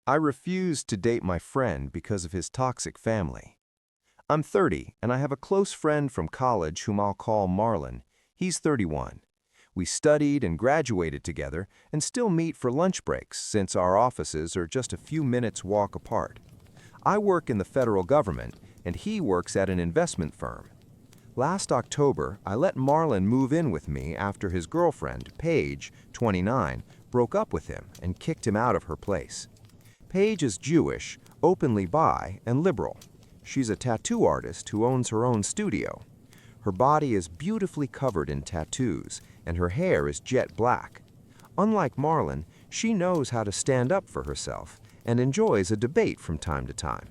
I refused to date my friend because of his toxic family. I'm 30, and I have a close friend from college whom I'll call Marlon. He's 31. We studied and graduated together and still meet for lunch breaks since our offices are just a few minutes walk apart. I work in the federal government, and he works at an investment firm. Last October, I let Marlon move in with me after his girlfriend, Paige, 29, broke up with him and kicked him out of her place. Paige is Jewish, openly bi, and liberal. She's a tattoo artist who owns her own studio. Her body is beautifully covered in tattoos, and her hair is jet black. Unlike Marlon, she knows how to stand up for herself and enjoys a debate from time to time.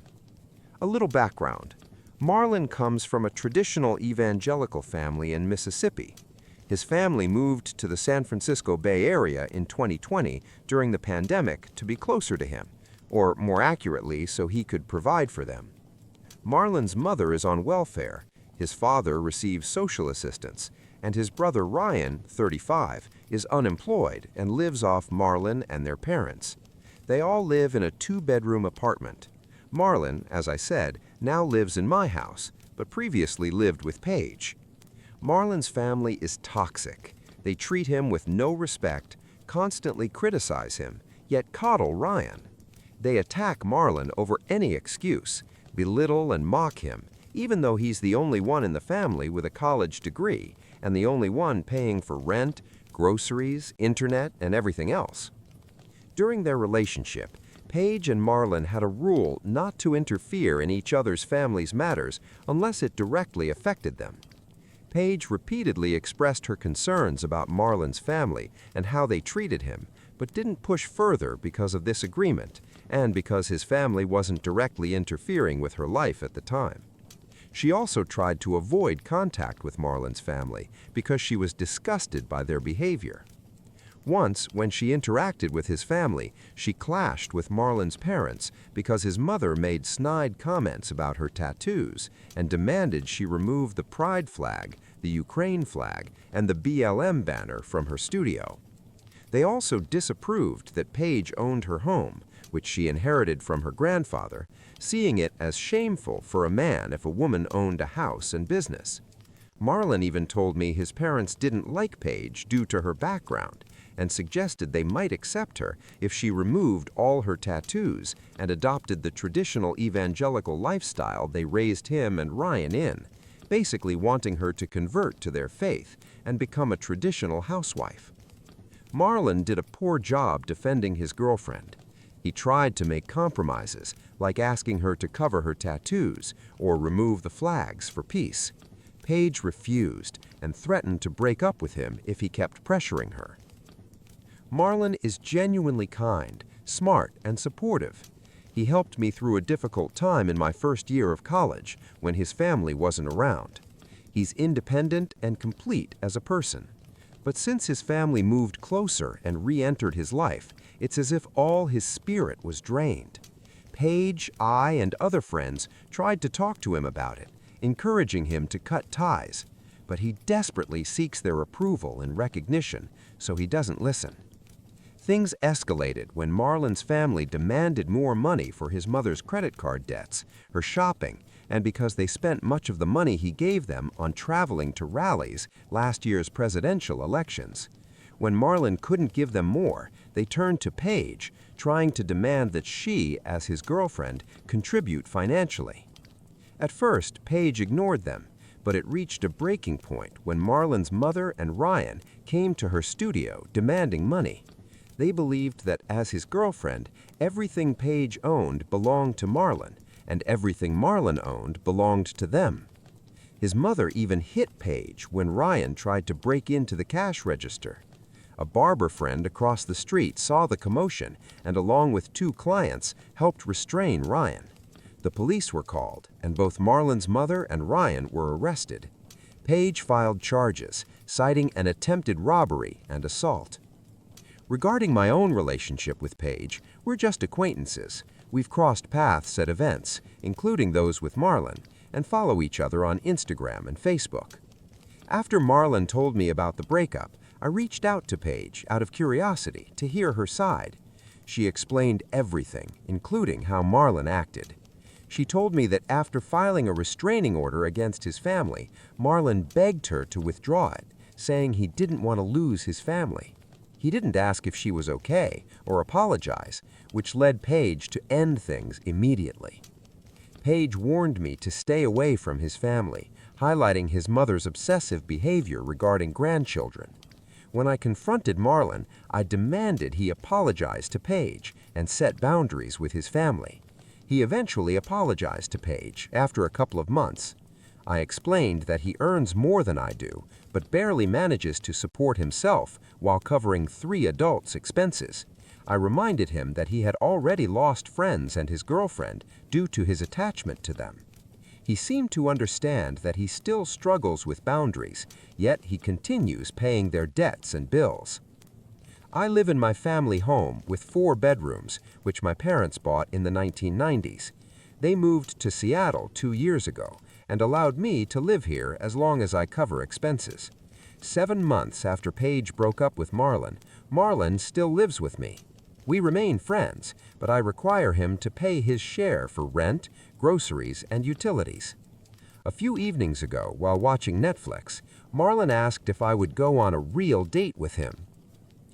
A little background. Marlon comes from a traditional evangelical family in Mississippi. His family moved to the San Francisco Bay Area in 2020 during the pandemic to be closer to him, or more accurately, so he could provide for them. Marlon's mother is on welfare, his father receives social assistance, and his brother Ryan, 35, is unemployed and lives off Marlon and their parents. They all live in a 2-bedroom apartment. Marlon, as I said, now lives in my house, but previously lived with Paige. Marlon's family is toxic. They treat him with no respect, constantly criticize him, yet coddle Ryan. They attack Marlon over any excuse, belittle and mock him, even though he's the only one in the family with a college degree and the only one paying for rent, groceries, internet, and everything else. During their relationship, Paige and Marlon had a rule not to interfere in each other's family's matters unless it directly affected them. Paige repeatedly expressed her concerns about Marlon's family and how they treated him, but didn't push further because of this agreement and because his family wasn't directly interfering with her life at the time. She also tried to avoid contact with Marlon's family because she was disgusted by their behavior. Once, when she interacted with his family, she clashed with Marlon's parents because his mother made snide comments about her tattoos and demanded she remove the pride flag, the Ukraine flag, and the BLM banner from her studio. They also disapproved that Paige owned her home, which she inherited from her grandfather, seeing it as shameful for a man if a woman owned a house and business. Marlon even told me his parents didn't like Paige due to her background, and suggested they might accept her if she removed all her tattoos and adopted the traditional evangelical lifestyle they raised him and Ryan in, basically wanting her to convert to their faith and become a traditional housewife. Marlon did a poor job defending his girlfriend. He tried to make compromises, like asking her to cover her tattoos or remove the flags for peace. Paige refused and threatened to break up with him if he kept pressuring her. Marlon is genuinely kind, smart, and supportive. He helped me through a difficult time in my first year of college when his family wasn't around. He's independent and complete as a person. But since his family moved closer and re-entered his life, it's as if all his spirit was drained. Paige, I, and other friends tried to talk to him about it, encouraging him to cut ties, but he desperately seeks their approval and recognition, so he doesn't listen. Things escalated when Marlon's family demanded more money for his mother's credit card debts, her shopping, and because they spent much of the money he gave them on traveling to rallies last year's presidential elections. When Marlon couldn't give them more, they turned to Paige, trying to demand that she, as his girlfriend, contribute financially. At first, Paige ignored them, but it reached a breaking point when Marlon's mother and Ryan came to her studio demanding money. They believed that as his girlfriend, everything Paige owned belonged to Marlon, and everything Marlon owned belonged to them. His mother even hit Paige when Ryan tried to break into the cash register. A barber friend across the street saw the commotion and, along with 2 clients, helped restrain Ryan. The police were called, and both Marlon's mother and Ryan were arrested. Paige filed charges, citing an attempted robbery and assault. Regarding my own relationship with Paige, we're just acquaintances. We've crossed paths at events, including those with Marlon, and follow each other on Instagram and Facebook. After Marlon told me about the breakup, I reached out to Paige out of curiosity to hear her side. She explained everything, including how Marlon acted. She told me that after filing a restraining order against his family, Marlon begged her to withdraw it, saying he didn't want to lose his family. He didn't ask if she was okay or apologize, which led Paige to end things immediately. Paige warned me to stay away from his family, highlighting his mother's obsessive behavior regarding grandchildren. When I confronted Marlon, I demanded he apologize to Paige and set boundaries with his family. He eventually apologized to Paige after a couple of months. I explained that he earns more than I do, but barely manages to support himself while covering 3 adults' expenses. I reminded him that he had already lost friends and his girlfriend due to his attachment to them. He seemed to understand that he still struggles with boundaries, yet he continues paying their debts and bills. I live in my family home with 4 bedrooms, which my parents bought in the 1990s. They moved to Seattle 2 years ago and allowed me to live here as long as I cover expenses. 7 months after Paige broke up with Marlon, Marlon still lives with me. We remain friends, but I require him to pay his share for rent, groceries, and utilities. A few evenings ago, while watching Netflix, Marlon asked if I would go on a real date with him.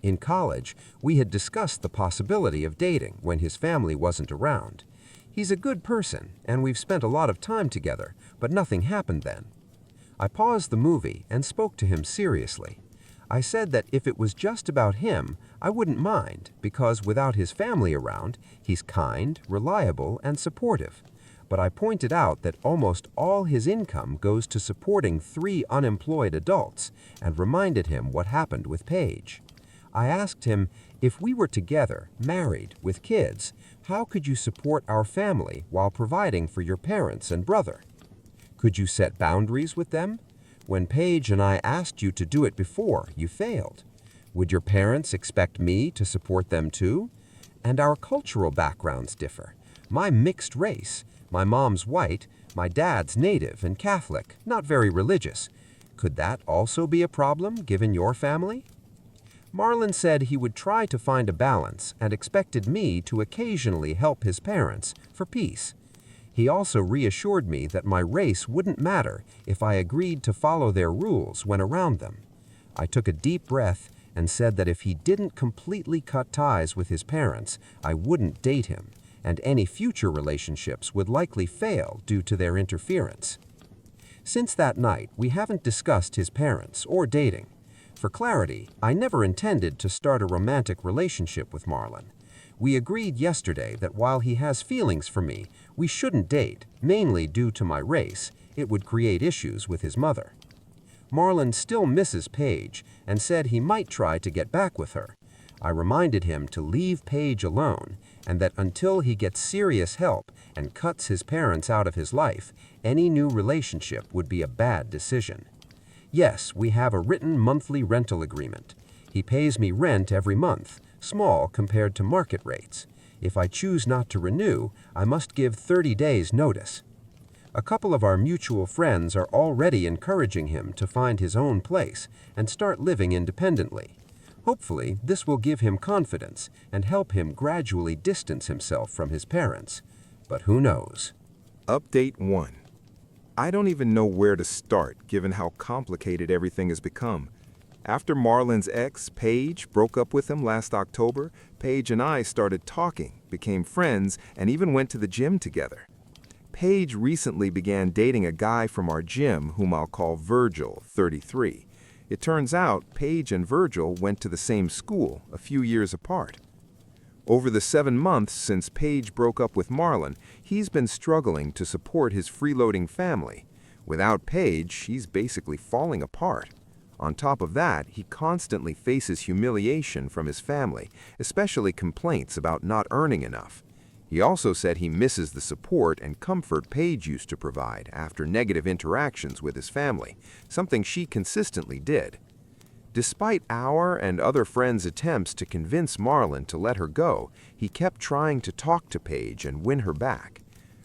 In college, we had discussed the possibility of dating when his family wasn't around. He's a good person, and we've spent a lot of time together, but nothing happened then. I paused the movie and spoke to him seriously. I said that if it was just about him, I wouldn't mind, because without his family around, he's kind, reliable, and supportive. But I pointed out that almost all his income goes to supporting 3 unemployed adults, and reminded him what happened with Paige. I asked him, if we were together, married, with kids, how could you support our family while providing for your parents and brother? Could you set boundaries with them? When Paige and I asked you to do it before, you failed. Would your parents expect me to support them too? And our cultural backgrounds differ. My mixed race, my mom's white, my dad's native and Catholic, not very religious. Could that also be a problem given your family? Marlon said he would try to find a balance and expected me to occasionally help his parents for peace. He also reassured me that my race wouldn't matter if I agreed to follow their rules when around them. I took a deep breath and said that if he didn't completely cut ties with his parents, I wouldn't date him, and any future relationships would likely fail due to their interference. Since that night, we haven't discussed his parents or dating. For clarity, I never intended to start a romantic relationship with Marlon. We agreed yesterday that while he has feelings for me, we shouldn't date, mainly due to my race. It would create issues with his mother. Marlon still misses Paige and said he might try to get back with her. I reminded him to leave Paige alone and that until he gets serious help and cuts his parents out of his life, any new relationship would be a bad decision. Yes, we have a written monthly rental agreement. He pays me rent every month, small compared to market rates. If I choose not to renew, I must give 30 days notice. A couple of our mutual friends are already encouraging him to find his own place and start living independently. Hopefully, this will give him confidence and help him gradually distance himself from his parents. But who knows? Update 1. I don't even know where to start, given how complicated everything has become. After Marlon's ex, Paige, broke up with him last October, Paige and I started talking, became friends, and even went to the gym together. Paige recently began dating a guy from our gym whom I'll call Virgil, 33. It turns out Paige and Virgil went to the same school, a few years apart. Over the 7 months since Paige broke up with Marlon, he's been struggling to support his freeloading family. Without Paige, he's basically falling apart. On top of that, he constantly faces humiliation from his family, especially complaints about not earning enough. He also said he misses the support and comfort Paige used to provide after negative interactions with his family, something she consistently did. Despite our and other friends' attempts to convince Marlon to let her go, he kept trying to talk to Paige and win her back.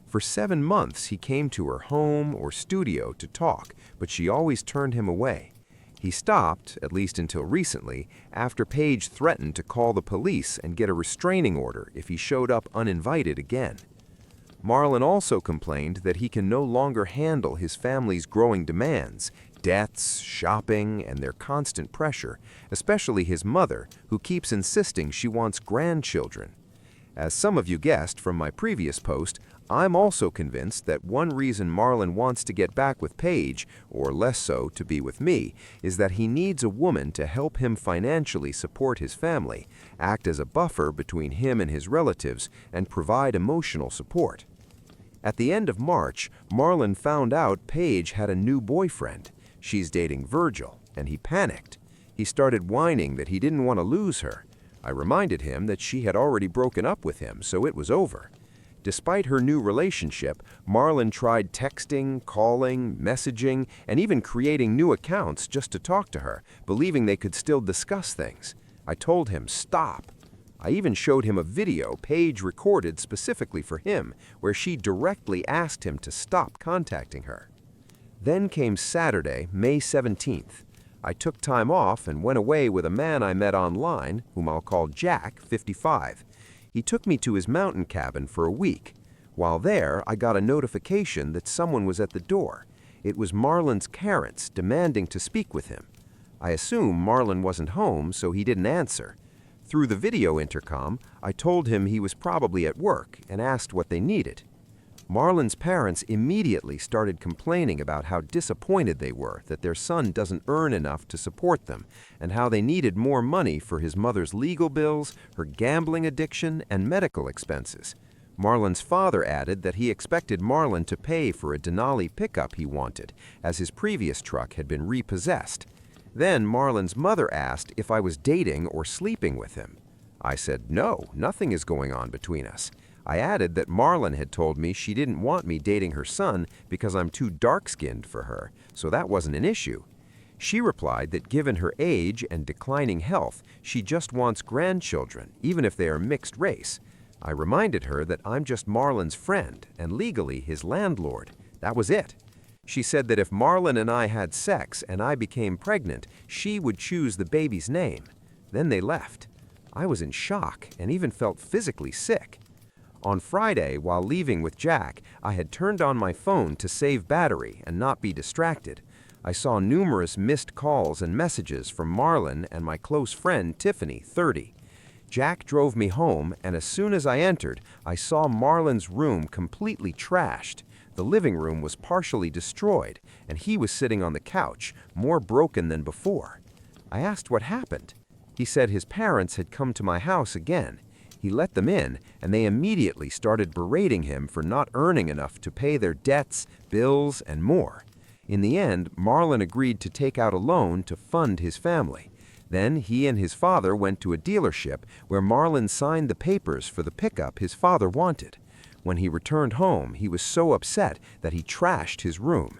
For 7 months, he came to her home or studio to talk, but she always turned him away. He stopped, at least until recently, after Paige threatened to call the police and get a restraining order if he showed up uninvited again. Marlon also complained that he can no longer handle his family's growing demands, debts, shopping, and their constant pressure, especially his mother, who keeps insisting she wants grandchildren. As some of you guessed from my previous post, I'm also convinced that one reason Marlon wants to get back with Paige, or less so to be with me, is that he needs a woman to help him financially support his family, act as a buffer between him and his relatives, and provide emotional support. At the end of March, Marlon found out Paige had a new boyfriend. She's dating Virgil, and he panicked. He started whining that he didn't want to lose her. I reminded him that she had already broken up with him, so it was over. Despite her new relationship, Marlon tried texting, calling, messaging, and even creating new accounts just to talk to her, believing they could still discuss things. I told him, stop. I even showed him a video Paige recorded specifically for him, where she directly asked him to stop contacting her. Then came Saturday, May 17th. I took time off and went away with a man I met online, whom I'll call Jack, 55. He took me to his mountain cabin for a week. While there, I got a notification that someone was at the door. It was Marlon's parents demanding to speak with him. I assumed Marlon wasn't home, so he didn't answer. Through the video intercom, I told him he was probably at work and asked what they needed. Marlon's parents immediately started complaining about how disappointed they were that their son doesn't earn enough to support them, and how they needed more money for his mother's legal bills, her gambling addiction, and medical expenses. Marlon's father added that he expected Marlon to pay for a Denali pickup he wanted, as his previous truck had been repossessed. Then Marlon's mother asked if I was dating or sleeping with him. I said, no, nothing is going on between us. I added that Marlon had told me she didn't want me dating her son because I'm too dark-skinned for her, so that wasn't an issue. She replied that given her age and declining health, she just wants grandchildren, even if they are mixed race. I reminded her that I'm just Marlon's friend and legally his landlord. That was it. She said that if Marlon and I had sex and I became pregnant, she would choose the baby's name. Then they left. I was in shock and even felt physically sick. On Friday, while leaving with Jack, I had turned on my phone to save battery and not be distracted. I saw numerous missed calls and messages from Marlon and my close friend Tiffany, 30. Jack drove me home, and as soon as I entered, I saw Marlon's room completely trashed. The living room was partially destroyed, and he was sitting on the couch, more broken than before. I asked what happened. He said his parents had come to my house again. He let them in, and they immediately started berating him for not earning enough to pay their debts, bills, and more. In the end, Marlon agreed to take out a loan to fund his family. Then he and his father went to a dealership where Marlon signed the papers for the pickup his father wanted. When he returned home, he was so upset that he trashed his room.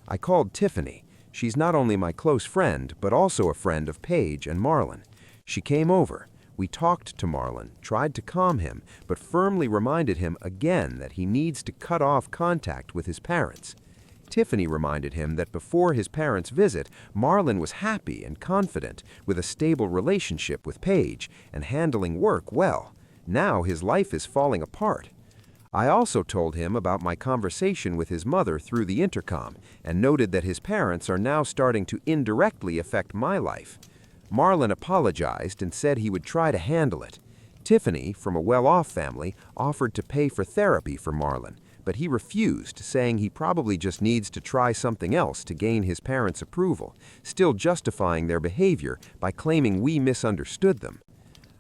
I called Tiffany. She's not only my close friend, but also a friend of Paige and Marlon. She came over. We talked to Marlon, tried to calm him, but firmly reminded him again that he needs to cut off contact with his parents. Tiffany reminded him that before his parents' visit, Marlon was happy and confident, with a stable relationship with Paige and handling work well. Now his life is falling apart. I also told him about my conversation with his mother through the intercom and noted that his parents are now starting to indirectly affect my life. Marlon apologized and said he would try to handle it. Tiffany, from a well-off family, offered to pay for therapy for Marlon, but he refused, saying he probably just needs to try something else to gain his parents' approval, still justifying their behavior by claiming we misunderstood them.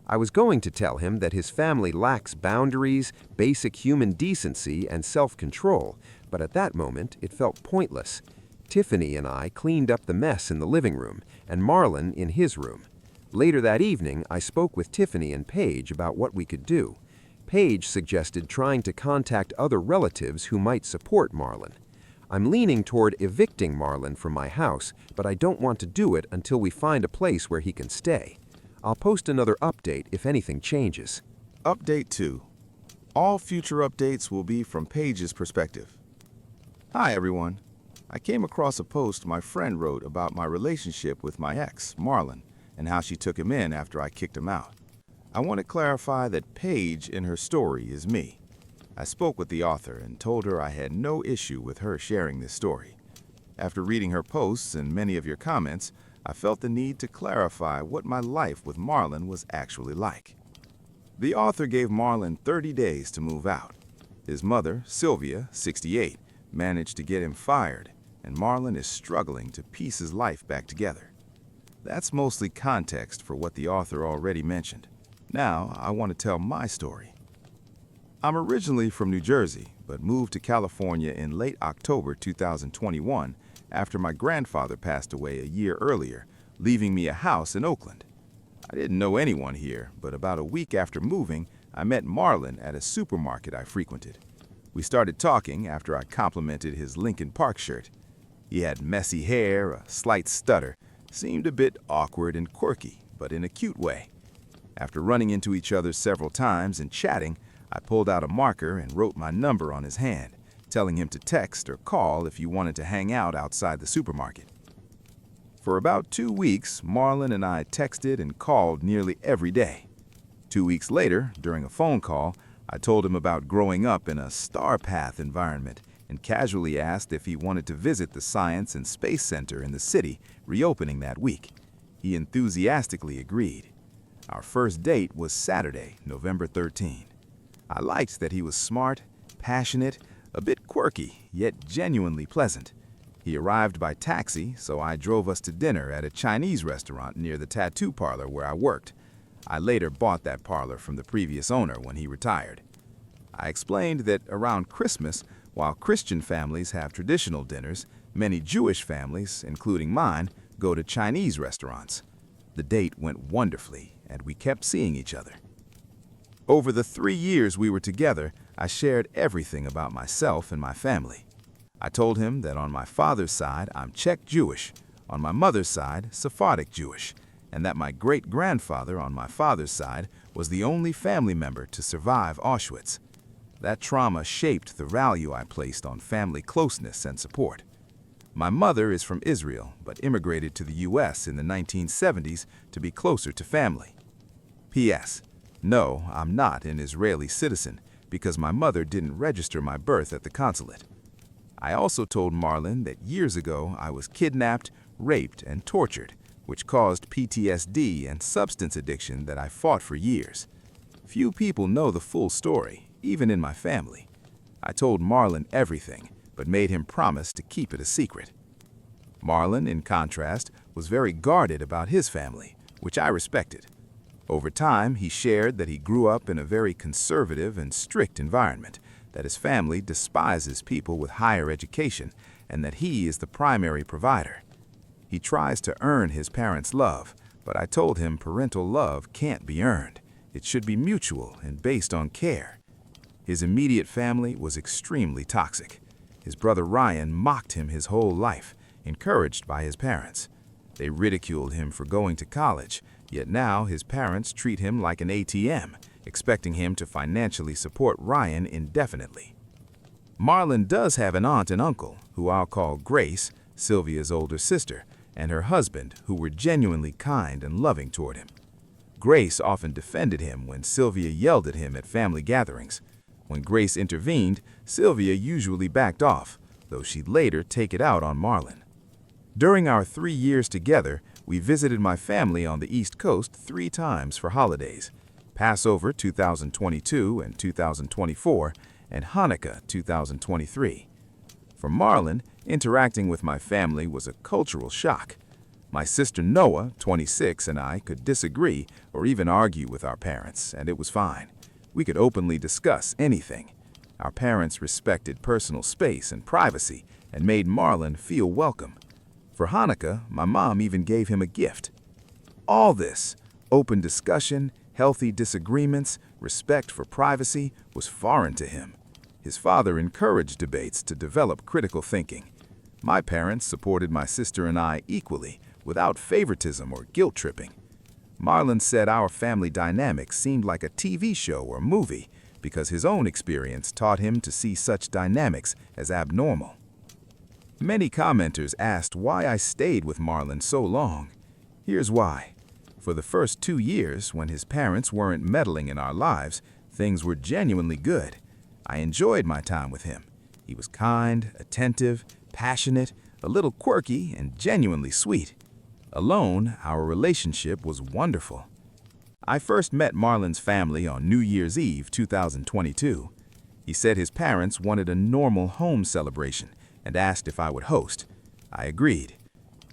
I was going to tell him that his family lacks boundaries, basic human decency, and self-control, but at that moment it felt pointless. Tiffany and I cleaned up the mess in the living room, and Marlon in his room. Later that evening, I spoke with Tiffany and Paige about what we could do. Paige suggested trying to contact other relatives who might support Marlon. I'm leaning toward evicting Marlon from my house, but I don't want to do it until we find a place where he can stay. I'll post another update if anything changes. Update 2. All future updates will be from Paige's perspective. Hi everyone. I came across a post my friend wrote about my relationship with my ex, Marlon, and how she took him in after I kicked him out. I want to clarify that Paige in her story is me. I spoke with the author and told her I had no issue with her sharing this story. After reading her posts and many of your comments, I felt the need to clarify what my life with Marlon was actually like. The author gave Marlon 30 days to move out. His mother, Sylvia, 68, managed to get him fired, and Marlon is struggling to piece his life back together. That's mostly context for what the author already mentioned. Now, I want to tell my story. I'm originally from New Jersey, but moved to California in late October 2021 after my grandfather passed away a year earlier, leaving me a house in Oakland. I didn't know anyone here, but about a week after moving, I met Marlon at a supermarket I frequented. We started talking after I complimented his Lincoln Park shirt. He had messy hair, a slight stutter, seemed a bit awkward and quirky, but in a cute way. After running into each other several times and chatting, I pulled out a marker and wrote my number on his hand, telling him to text or call if you wanted to hang out outside the supermarket. For about 2 weeks, Marlon and I texted and called nearly every day. 2 weeks later, during a phone call, I told him about growing up in a Star Path environment and casually asked if he wanted to visit the Science and Space Center in the city, reopening that week. He enthusiastically agreed. Our first date was Saturday, November 13. I liked that he was smart, passionate, a bit quirky, yet genuinely pleasant. He arrived by taxi, so I drove us to dinner at a Chinese restaurant near the tattoo parlor where I worked. I later bought that parlor from the previous owner when he retired. I explained that around Christmas, while Christian families have traditional dinners, many Jewish families, including mine, go to Chinese restaurants. The date went wonderfully, and we kept seeing each other. Over the 3 years we were together, I shared everything about myself and my family. I told him that on my father's side, I'm Czech Jewish, on my mother's side, Sephardic Jewish, and that my great-grandfather on my father's side was the only family member to survive Auschwitz. That trauma shaped the value I placed on family closeness and support. My mother is from Israel, but immigrated to the U.S. in the 1970s to be closer to family. P.S. No, I'm not an Israeli citizen because my mother didn't register my birth at the consulate. I also told Marlon that years ago I was kidnapped, raped, and tortured, which caused PTSD and substance addiction that I fought for years. Few people know the full story, even in my family. I told Marlon everything, but made him promise to keep it a secret. Marlon, in contrast, was very guarded about his family, which I respected. Over time, he shared that he grew up in a very conservative and strict environment, that his family despises people with higher education, and that he is the primary provider. He tries to earn his parents' love, but I told him parental love can't be earned. It should be mutual and based on care. His immediate family was extremely toxic. His brother Ryan mocked him his whole life, encouraged by his parents. They ridiculed him for going to college, yet now his parents treat him like an ATM, expecting him to financially support Ryan indefinitely. Marlon does have an aunt and uncle, who I'll call Grace, Sylvia's older sister, and her husband, who were genuinely kind and loving toward him. Grace often defended him when Sylvia yelled at him at family gatherings. When Grace intervened, Sylvia usually backed off, though she'd later take it out on Marlon. During our 3 years together, we visited my family on the East Coast 3 times for holidays: Passover 2022 and 2024, and Hanukkah 2023. For Marlon, interacting with my family was a cultural shock. My sister Noah, 26, and I could disagree or even argue with our parents, and it was fine. We could openly discuss anything. Our parents respected personal space and privacy and made Marlon feel welcome. For Hanukkah, my mom even gave him a gift. All this, open discussion, healthy disagreements, respect for privacy, was foreign to him. His father encouraged debates to develop critical thinking. My parents supported my sister and I equally, without favoritism or guilt-tripping. Marlon said our family dynamic seemed like a TV show or movie because his own experience taught him to see such dynamics as abnormal. Many commenters asked why I stayed with Marlon so long. Here's why. For the first 2 years, when his parents weren't meddling in our lives, things were genuinely good. I enjoyed my time with him. He was kind, attentive, passionate, a little quirky, and genuinely sweet. Alone, our relationship was wonderful. I first met Marlon's family on New Year's Eve 2022. He said his parents wanted a normal home celebration and asked if I would host. I agreed.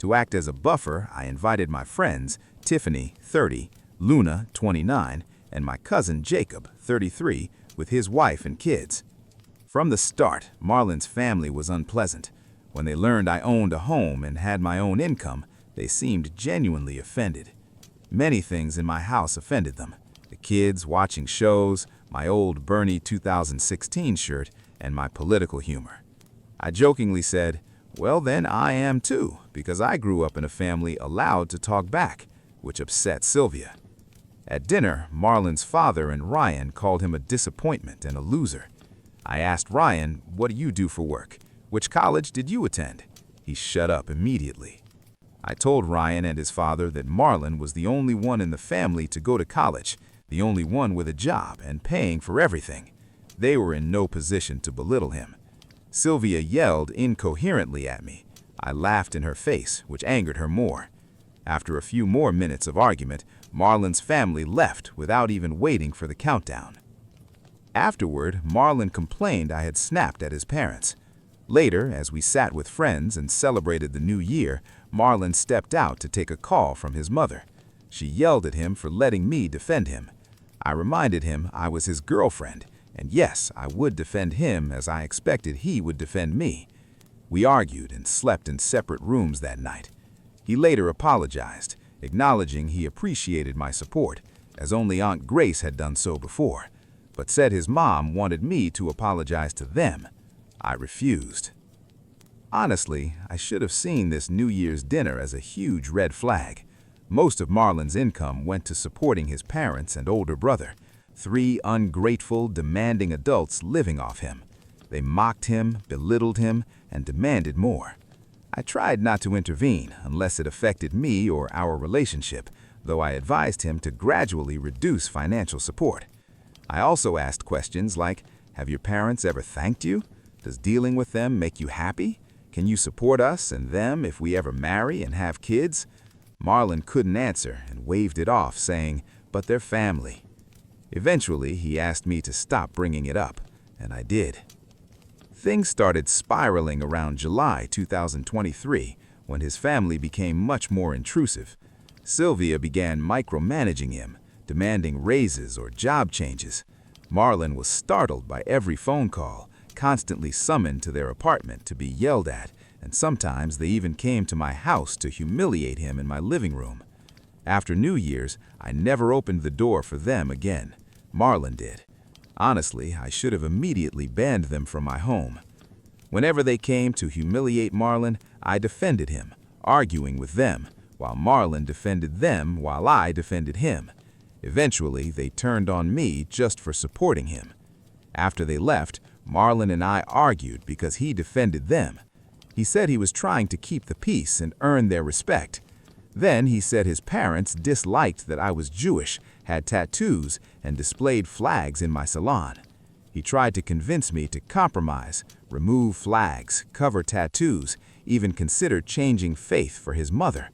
To act as a buffer, I invited my friends, Tiffany, 30, Luna, 29, and my cousin Jacob, 33, with his wife and kids. From the start, Marlon's family was unpleasant. When they learned I owned a home and had my own income, they seemed genuinely offended. Many things in my house offended them. The kids watching shows, my old Bernie 2016 shirt, and my political humor. I jokingly said, well then I am too, because I grew up in a family allowed to talk back, which upset Sylvia. At dinner, Marlon's father and Ryan called him a disappointment and a loser. I asked Ryan, what do you do for work? Which college did you attend? He shut up immediately. I told Ryan and his father that Marlon was the only one in the family to go to college, the only one with a job and paying for everything. They were in no position to belittle him. Sylvia yelled incoherently at me. I laughed in her face, which angered her more. After a few more minutes of argument, Marlon's family left without even waiting for the countdown. Afterward, Marlon complained I had snapped at his parents. Later, as we sat with friends and celebrated the new year, Marlon stepped out to take a call from his mother. She yelled at him for letting me defend him. I reminded him I was his girlfriend, and yes, I would defend him as I expected he would defend me. We argued and slept in separate rooms that night. He later apologized, acknowledging he appreciated my support, as only Aunt Grace had done so before, but said his mom wanted me to apologize to them. I refused. Honestly, I should have seen this New Year's dinner as a huge red flag. Most of Marlon's income went to supporting his parents and older brother, 3 ungrateful, demanding adults living off him. They mocked him, belittled him, and demanded more. I tried not to intervene unless it affected me or our relationship, though I advised him to gradually reduce financial support. I also asked questions like, have your parents ever thanked you? Does dealing with them make you happy? Can you support us and them if we ever marry and have kids? Marlon couldn't answer and waved it off, saying, but they're family. Eventually, he asked me to stop bringing it up, and I did. Things started spiraling around July 2023, when his family became much more intrusive. Sylvia began micromanaging him, demanding raises or job changes. Marlon was startled by every phone call, constantly summoned to their apartment to be yelled at, and sometimes they even came to my house to humiliate him in my living room. After New Year's, I never opened the door for them again. Marlon did. Honestly, I should have immediately banned them from my home. Whenever they came to humiliate Marlon, I defended him, arguing with them, while Marlon defended them while I defended him. Eventually, they turned on me just for supporting him. After they left, Marlon and I argued because he defended them. He said he was trying to keep the peace and earn their respect. Then he said his parents disliked that I was Jewish, had tattoos, and displayed flags in my salon. He tried to convince me to compromise, remove flags, cover tattoos, even consider changing faith for his mother.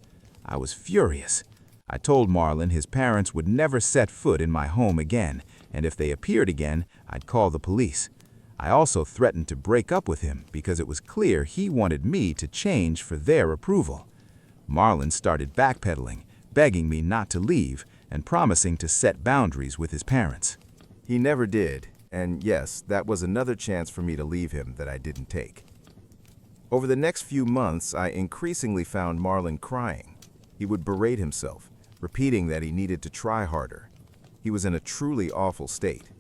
I was furious. I told Marlon his parents would never set foot in my home again, and if they appeared again, I'd call the police. I also threatened to break up with him because it was clear he wanted me to change for their approval. Marlon started backpedaling, begging me not to leave and promising to set boundaries with his parents. He never did, and yes, that was another chance for me to leave him that I didn't take. Over the next few months, I increasingly found Marlon crying. He would berate himself, repeating that he needed to try harder. He was in a truly awful state.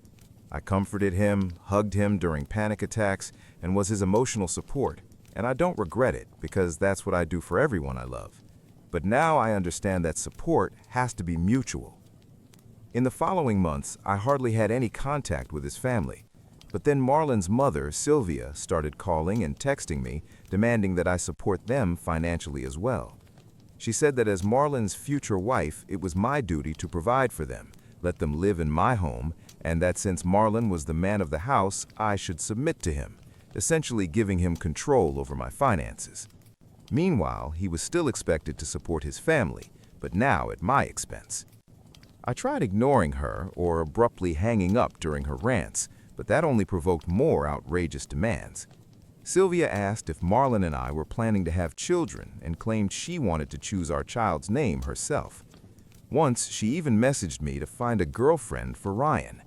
I comforted him, hugged him during panic attacks, and was his emotional support, and I don't regret it because that's what I do for everyone I love. But now I understand that support has to be mutual. In the following months, I hardly had any contact with his family. But then Marlon's mother, Sylvia, started calling and texting me, demanding that I support them financially as well. She said that as Marlon's future wife, it was my duty to provide for them, let them live in my home, and that since Marlon was the man of the house, I should submit to him, essentially giving him control over my finances. Meanwhile, he was still expected to support his family, but now at my expense. I tried ignoring her or abruptly hanging up during her rants, but that only provoked more outrageous demands. Sylvia asked if Marlon and I were planning to have children and claimed she wanted to choose our child's name herself. Once, she even messaged me to find a girlfriend for Ryan.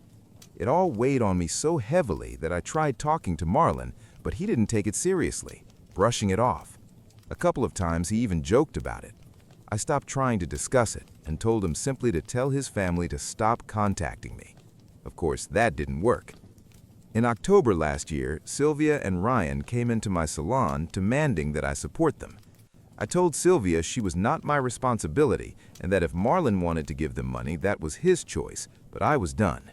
It all weighed on me so heavily that I tried talking to Marlon, but he didn't take it seriously, brushing it off. A couple of times he even joked about it. I stopped trying to discuss it and told him simply to tell his family to stop contacting me. Of course, that didn't work. In October last year, Sylvia and Ryan came into my salon demanding that I support them. I told Sylvia she was not my responsibility and that if Marlon wanted to give them money, that was his choice, but I was done.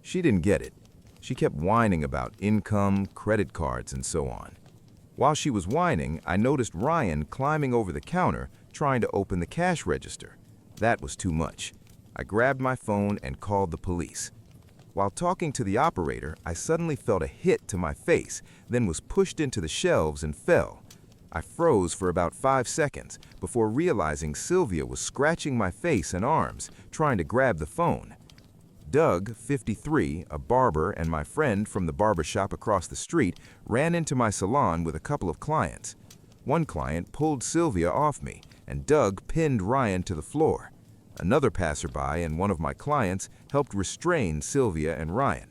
She didn't get it. She kept whining about income, credit cards, and so on. While she was whining, I noticed Ryan climbing over the counter, trying to open the cash register. That was too much. I grabbed my phone and called the police. While talking to the operator, I suddenly felt a hit to my face, then was pushed into the shelves and fell. I froze for about 5 seconds before realizing Sylvia was scratching my face and arms, trying to grab the phone. Doug, 53, a barber and my friend from the barber shop across the street, ran into my salon with a couple of clients. One client pulled Sylvia off me, and Doug pinned Ryan to the floor. Another passerby and one of my clients helped restrain Sylvia and Ryan.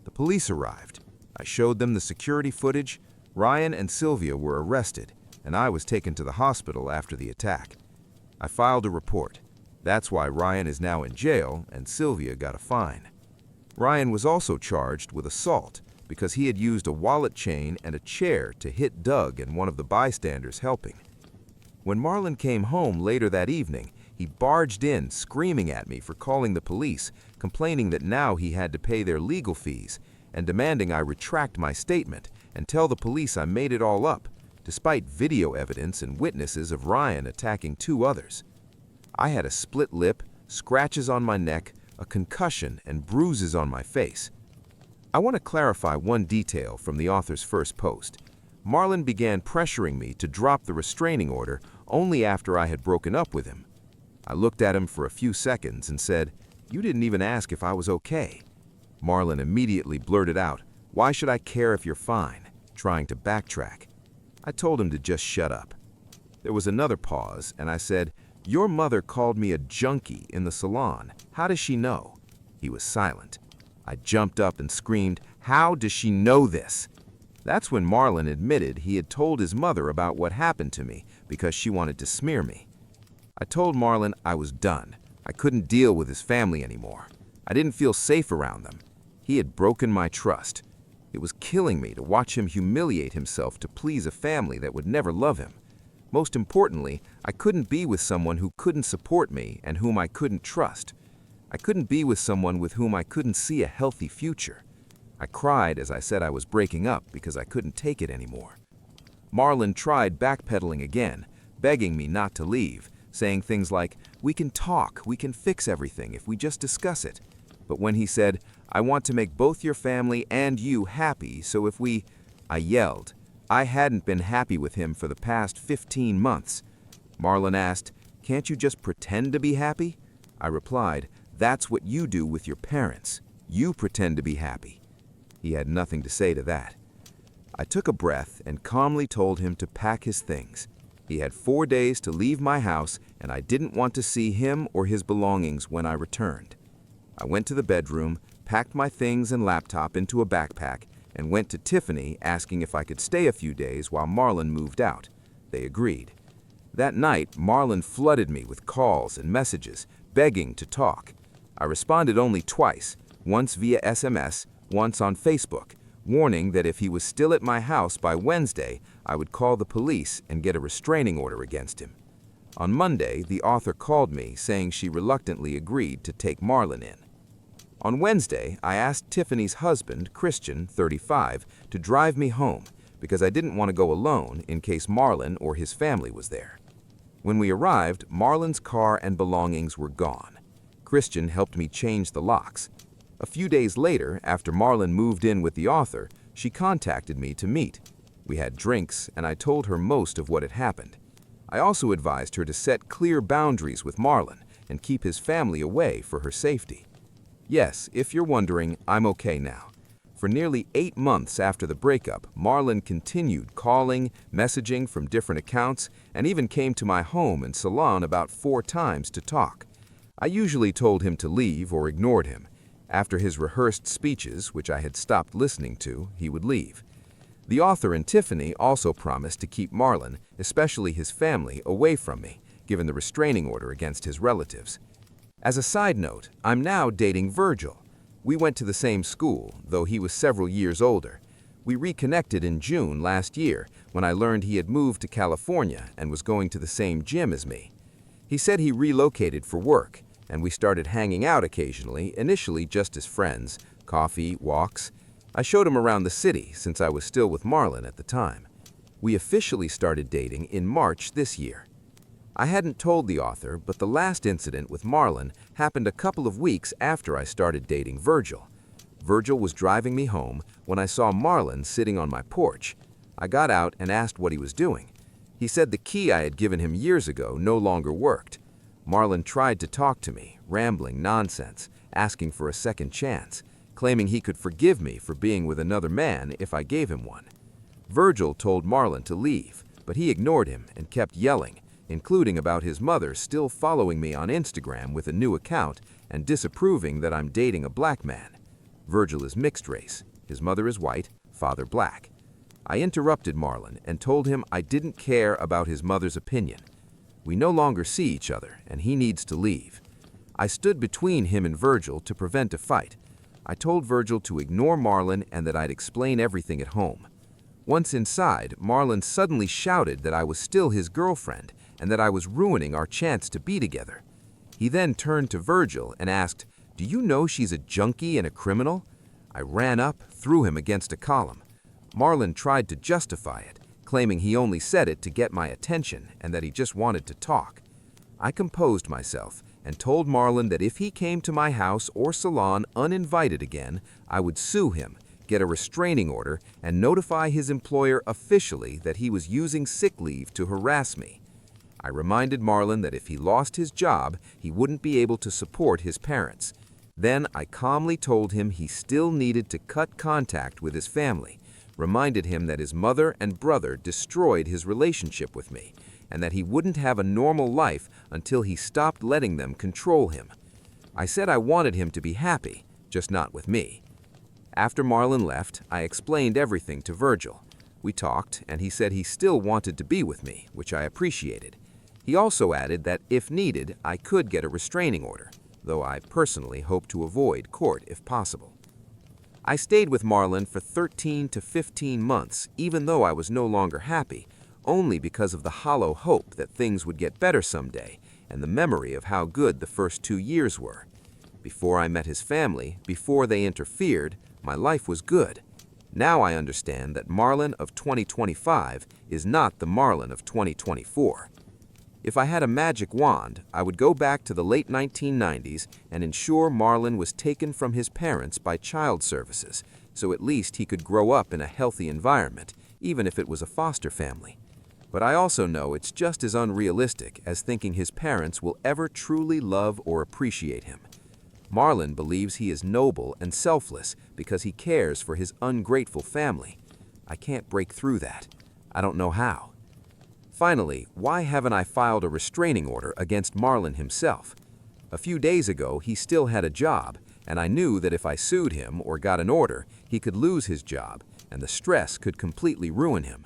The police arrived. I showed them the security footage. Ryan and Sylvia were arrested, and I was taken to the hospital after the attack. I filed a report. That's why Ryan is now in jail and Sylvia got a fine. Ryan was also charged with assault because he had used a wallet chain and a chair to hit Doug and one of the bystanders helping. When Marlon came home later that evening, he barged in, screaming at me for calling the police, complaining that now he had to pay their legal fees, and demanding I retract my statement and tell the police I made it all up, despite video evidence and witnesses of Ryan attacking 2 others. I had a split lip, scratches on my neck, a concussion, and bruises on my face. I want to clarify one detail from the author's first post. Marlon began pressuring me to drop the restraining order only after I had broken up with him. I looked at him for a few seconds and said, "You didn't even ask if I was okay." Marlon immediately blurted out, "Why should I care if you're fine?" trying to backtrack. I told him to just shut up. There was another pause, and I said, "Your mother called me a junkie in the salon. How does she know?" He was silent. I jumped up and screamed, "How does she know this?" That's when Marlon admitted he had told his mother about what happened to me because she wanted to smear me. I told Marlon I was done. I couldn't deal with his family anymore. I didn't feel safe around them. He had broken my trust. It was killing me to watch him humiliate himself to please a family that would never love him. Most importantly, I couldn't be with someone who couldn't support me and whom I couldn't trust. I couldn't be with someone with whom I couldn't see a healthy future. I cried as I said I was breaking up because I couldn't take it anymore. Marlon tried backpedaling again, begging me not to leave, saying things like, "We can talk, we can fix everything if we just discuss it." But when he said, "I want to make both your family and you happy, so if we..." I yelled. I hadn't been happy with him for the past 15 months. Marlon asked, "Can't you just pretend to be happy?" I replied, "That's what you do with your parents. You pretend to be happy." He had nothing to say to that. I took a breath and calmly told him to pack his things. He had 4 days to leave my house, and I didn't want to see him or his belongings when I returned. I went to the bedroom, packed my things and laptop into a backpack, and went to Tiffany asking if I could stay a few days while Marlon moved out. They agreed. That night, Marlon flooded me with calls and messages, begging to talk. I responded only twice, once via SMS, once on Facebook, warning that if he was still at my house by Wednesday, I would call the police and get a restraining order against him. On Monday, the author called me saying she reluctantly agreed to take Marlon in. On Wednesday, I asked Tiffany's husband, Christian, 35, to drive me home because I didn't want to go alone in case Marlon or his family was there. When we arrived, Marlon's car and belongings were gone. Christian helped me change the locks. A few days later, after Marlon moved in with the author, she contacted me to meet. We had drinks, and I told her most of what had happened. I also advised her to set clear boundaries with Marlon and keep his family away for her safety. Yes, if you're wondering, I'm okay now. For nearly 8 months after the breakup, Marlon continued calling, messaging from different accounts, and even came to my home and salon about 4 times to talk. I usually told him to leave or ignored him. After his rehearsed speeches, which I had stopped listening to, he would leave. The author and Tiffany also promised to keep Marlon, especially his family, away from me, given the restraining order against his relatives. As a side note, I'm now dating Virgil. We went to the same school, though he was several years older. We reconnected in June last year when I learned he had moved to California and was going to the same gym as me. He said he relocated for work, and we started hanging out occasionally, initially just as friends, coffee, walks. I showed him around the city since I was still with Marlon at the time. We officially started dating in March this year. I hadn't told the author, but the last incident with Marlon happened a couple of weeks after I started dating Virgil. Virgil was driving me home when I saw Marlon sitting on my porch. I got out and asked what he was doing. He said the key I had given him years ago no longer worked. Marlon tried to talk to me, rambling nonsense, asking for a second chance, claiming he could forgive me for being with another man if I gave him one. Virgil told Marlon to leave, but he ignored him and kept yelling, including about his mother still following me on Instagram with a new account and disapproving that I'm dating a black man. Virgil is mixed race. His mother is white, father black. I interrupted Marlon and told him I didn't care about his mother's opinion. We no longer see each other, and he needs to leave. I stood between him and Virgil to prevent a fight. I told Virgil to ignore Marlon and that I'd explain everything at home. Once inside, Marlon suddenly shouted that I was still his girlfriend and that I was ruining our chance to be together. He then turned to Virgil and asked, "Do you know she's a junkie and a criminal?" I ran up, threw him against a column. Marlon tried to justify it, claiming he only said it to get my attention and that he just wanted to talk. I composed myself and told Marlon that if he came to my house or salon uninvited again, I would sue him, get a restraining order, and notify his employer officially that he was using sick leave to harass me. I reminded Marlon that if he lost his job, he wouldn't be able to support his parents. Then I calmly told him he still needed to cut contact with his family, reminded him that his mother and brother destroyed his relationship with me, and that he wouldn't have a normal life until he stopped letting them control him. I said I wanted him to be happy, just not with me. After Marlon left, I explained everything to Virgil. We talked, and he said he still wanted to be with me, which I appreciated. He also added that, if needed, I could get a restraining order, though I personally hope to avoid court if possible. I stayed with Marlon for 13 to 15 months, even though I was no longer happy, only because of the hollow hope that things would get better someday and the memory of how good the first 2 years were. Before I met his family, before they interfered, my life was good. Now I understand that Marlon of 2025 is not the Marlon of 2024. If I had a magic wand, I would go back to the late 1990s and ensure Marlon was taken from his parents by child services, so at least he could grow up in a healthy environment, even if it was a foster family. But I also know it's just as unrealistic as thinking his parents will ever truly love or appreciate him. Marlon believes he is noble and selfless because he cares for his ungrateful family. I can't break through that. I don't know how. Finally, why haven't I filed a restraining order against Marlon himself? A few days ago, he still had a job, and I knew that if I sued him or got an order, he could lose his job, and the stress could completely ruin him.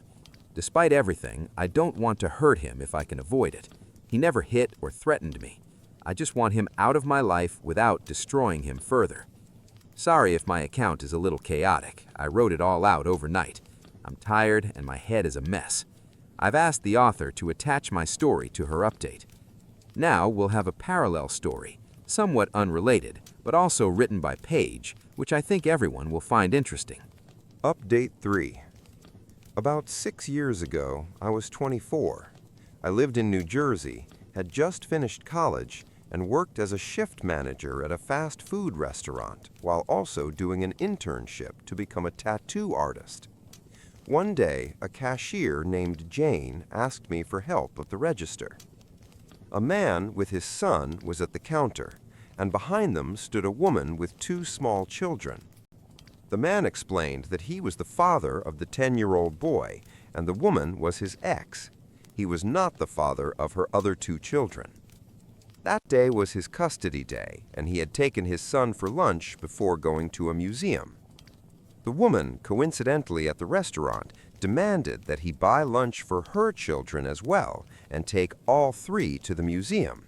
Despite everything, I don't want to hurt him if I can avoid it. He never hit or threatened me. I just want him out of my life without destroying him further. Sorry if my account is a little chaotic. I wrote it all out overnight. I'm tired and my head is a mess. I've asked the author to attach my story to her update. Now we'll have a parallel story, somewhat unrelated, but but also written by Paige, which I think everyone will find interesting. Update 3. About 6 years ago, I was 24. I lived in New Jersey, had just finished college, and worked as a shift manager at a fast food restaurant while also doing an internship to become a tattoo artist. One day, a cashier named Jane asked me for help at the register. A man with his son was at the counter, and behind them stood a woman with 2 small children. The man explained that he was the father of the 10-year-old boy, and the woman was his ex. He was not the father of her other 2 children. That day was his custody day, and he had taken his son for lunch before going to a museum. The woman, coincidentally at the restaurant, demanded that he buy lunch for her children as well and take all 3 to the museum.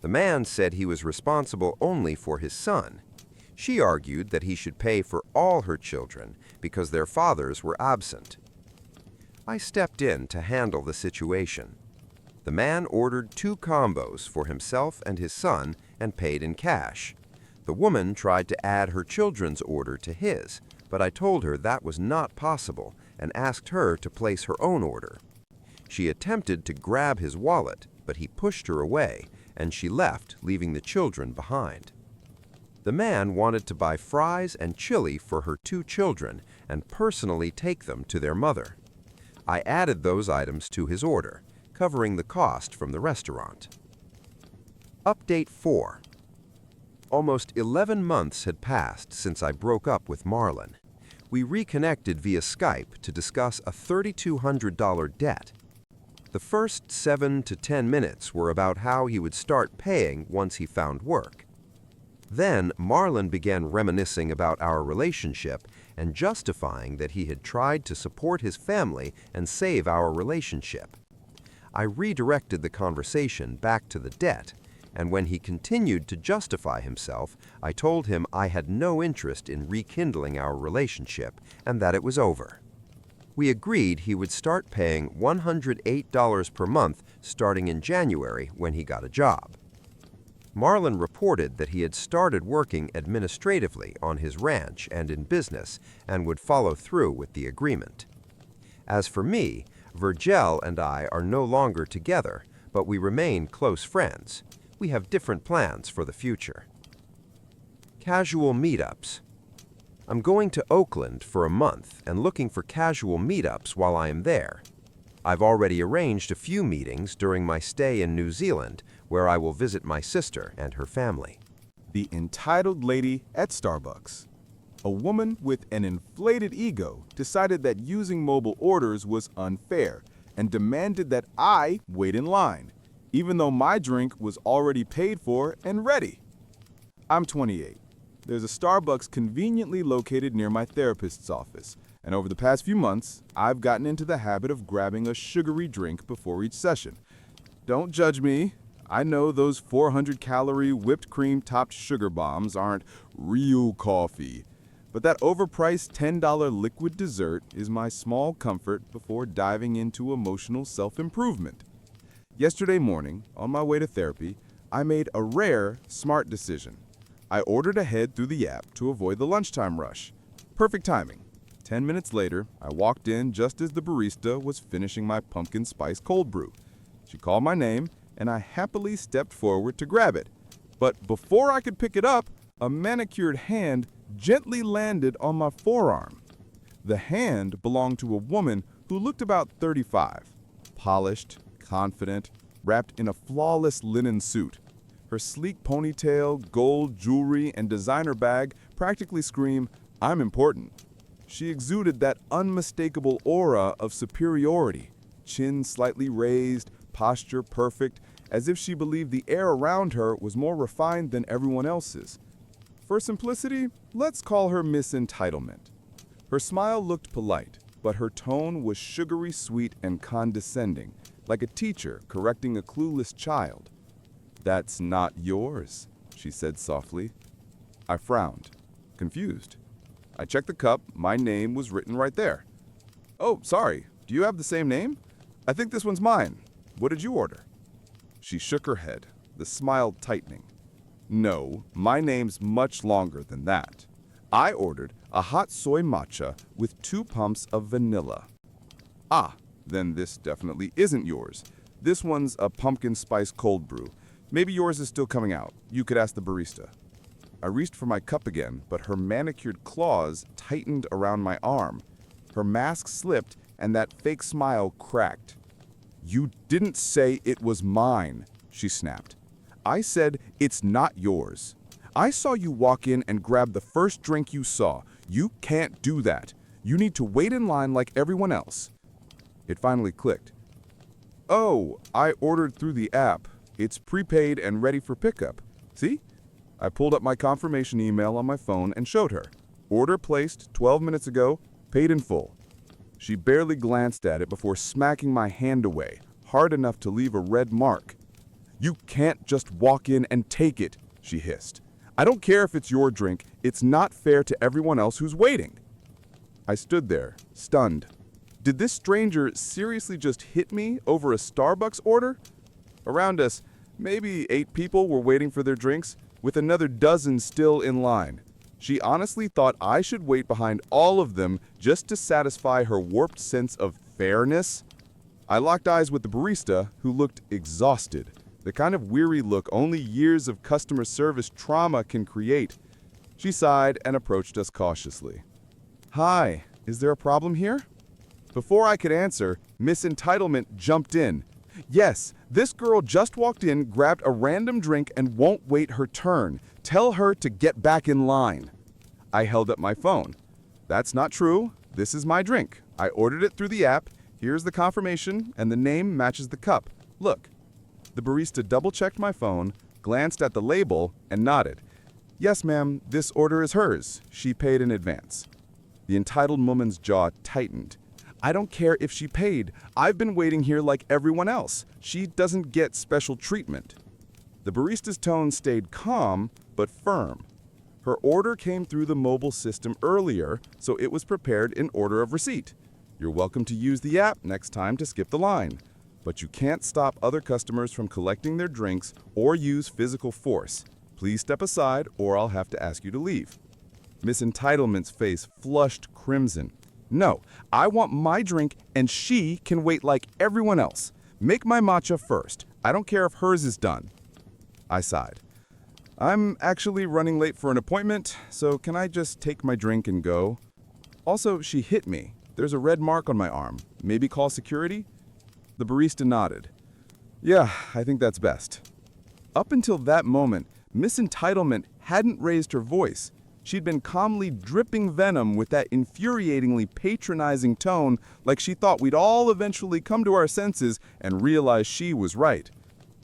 The man said he was responsible only for his son. She argued that he should pay for all her children because their fathers were absent. I stepped in to handle the situation. The man ordered 2 combos for himself and his son and paid in cash. The woman tried to add her children's order to his, but I told her that was not possible and asked her to place her own order. She attempted to grab his wallet, but he pushed her away, and she left, leaving the children behind. The man wanted to buy fries and chili for her 2 children and personally take them to their mother. I added those items to his order, covering the cost from the restaurant. Update 4. Almost 11 months had passed since I broke up with Marlon. We reconnected via Skype to discuss a $3,200 debt. The first 7 to 10 minutes were about how he would start paying once he found work. Then Marlon began reminiscing about our relationship and justifying that he had tried to support his family and save our relationship. I redirected the conversation back to the debt, and when he continued to justify himself, I told him I had no interest in rekindling our relationship and that it was over. We agreed he would start paying $108 per month starting in January when he got a job. Marlon reported that he had started working administratively on his ranch and in business and would follow through with the agreement. As for me, Virgil and I are no longer together, but we remain close friends. We have different plans for the future. Casual meetups. I'm going to Oakland for a month and looking for casual meetups while I am there. I've already arranged a few meetings during my stay in New Zealand, where I will visit my sister and her family. The entitled lady at Starbucks. A woman with an inflated ego decided that using mobile orders was unfair and demanded that I wait in line, even though my drink was already paid for and ready. I'm 28. There's a Starbucks conveniently located near my therapist's office, and over the past few months, I've gotten into the habit of grabbing a sugary drink before each session. Don't judge me. I know those 400-calorie whipped cream-topped sugar bombs aren't real coffee, but that overpriced $10 liquid dessert is my small comfort before diving into emotional self-improvement. Yesterday morning, on my way to therapy, I made a rare, smart decision. I ordered ahead through the app to avoid the lunchtime rush. Perfect timing. 10 minutes later, I walked in just as the barista was finishing my pumpkin spice cold brew. She called my name, and I happily stepped forward to grab it. But before I could pick it up, a manicured hand gently landed on my forearm. The hand belonged to a woman who looked about 35, polished, confident, wrapped in a flawless linen suit. Her sleek ponytail, gold jewelry, and designer bag practically scream, "I'm important." She exuded that unmistakable aura of superiority, chin slightly raised, posture perfect, as if she believed the air around her was more refined than everyone else's. For simplicity, let's call her Miss Entitlement. Her smile looked polite, but her tone was sugary sweet and condescending, like a teacher correcting a clueless child. "That's not yours," she said softly. I frowned, confused. I checked the cup. My name was written right there. "Oh, sorry. Do you have the same name? I think this one's mine. What did you order?" She shook her head, the smile tightening. No, my name's much longer than that. I ordered a hot soy matcha with 2 pumps of vanilla. Ah, then this definitely isn't yours. This one's a pumpkin spice cold brew. Maybe yours is still coming out. You could ask the barista. I reached for my cup again, but her manicured claws tightened around my arm. Her mask slipped, and that fake smile cracked. "You didn't say it was mine," she snapped. "I said it's not yours. I saw you walk in and grab the first drink you saw. You can't do that. You need to wait in line like everyone else." It finally clicked. "Oh, I ordered through the app. It's prepaid and ready for pickup. See?" I pulled up my confirmation email on my phone and showed her. Order placed 12 minutes ago, paid in full. She barely glanced at it before smacking my hand away, hard enough to leave a red mark. "You can't just walk in and take it," she hissed. "I don't care if it's your drink. It's not fair to everyone else who's waiting." I stood there, stunned. Did this stranger seriously just hit me over a Starbucks order? Around us, maybe 8 people were waiting for their drinks, with another dozen still in line. She honestly thought I should wait behind all of them just to satisfy her warped sense of fairness? I locked eyes with the barista, who looked exhausted, the kind of weary look only years of customer service trauma can create. She sighed and approached us cautiously. "Hi, is there a problem here?" Before I could answer, Miss Entitlement jumped in. "Yes, this girl just walked in, grabbed a random drink, and won't wait her turn. Tell her to get back in line." I held up my phone. "That's not true. This is my drink. I ordered it through the app. Here's the confirmation, and the name matches the cup. Look." The barista double-checked my phone, glanced at the label, and nodded. "Yes, ma'am, this order is hers. She paid in advance." The entitled woman's jaw tightened. "I don't care if she paid. I've been waiting here like everyone else. She doesn't get special treatment." The barista's tone stayed calm, but firm. Her order came through the mobile system earlier, so it was prepared in order of receipt. You're welcome to use the app next time to skip the line. But you can't stop other customers from collecting their drinks or use physical force. Please step aside or I'll have to ask you to leave. Miss Entitlement's face flushed crimson. "No, I want my drink and she can wait like everyone else. Make my matcha first. I don't care if hers is done." I sighed. "I'm actually running late for an appointment, so can I just take my drink and go?" Also, she hit me. There's a red mark on my arm. Maybe call security? The barista nodded. "Yeah, I think that's best." Up until that moment, Miss Entitlement hadn't raised her voice. She'd been calmly dripping venom with that infuriatingly patronizing tone, like she thought we'd all eventually come to our senses and realize she was right.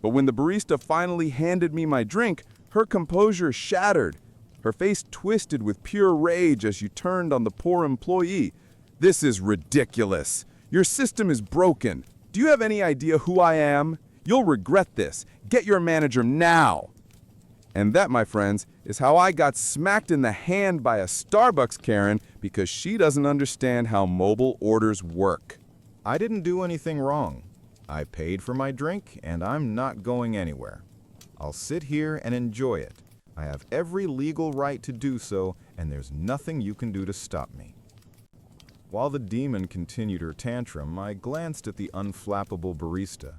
But when the barista finally handed me my drink, her composure shattered. Her face twisted with pure rage as she turned on the poor employee. "This is ridiculous. Your system is broken. Do you have any idea who I am? You'll regret this. Get your manager now." And that, my friends, is how I got smacked in the hand by a Starbucks Karen because she doesn't understand how mobile orders work. I didn't do anything wrong. I paid for my drink, and I'm not going anywhere. I'll sit here and enjoy it. I have every legal right to do so, and there's nothing you can do to stop me. While the demon continued her tantrum, I glanced at the unflappable barista.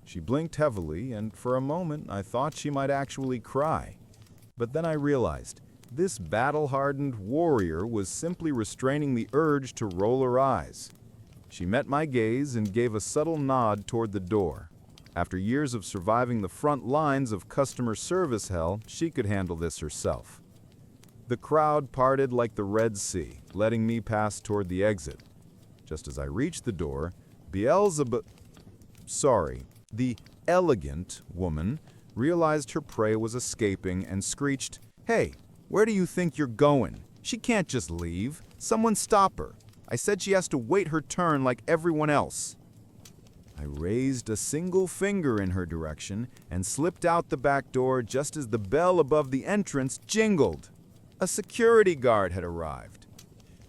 She blinked heavily, and for a moment I thought she might actually cry. But then I realized this battle-hardened warrior was simply restraining the urge to roll her eyes. She met my gaze and gave a subtle nod toward the door. After years of surviving the front lines of customer service hell, she could handle this herself. The crowd parted like the Red Sea, letting me pass toward the exit. Just as I reached the door, the elegant woman realized her prey was escaping and screeched, "Hey, where do you think you're going? She can't just leave. Someone stop her. I said she has to wait her turn like everyone else." I raised a single finger in her direction and slipped out the back door just as the bell above the entrance jingled. A security guard had arrived.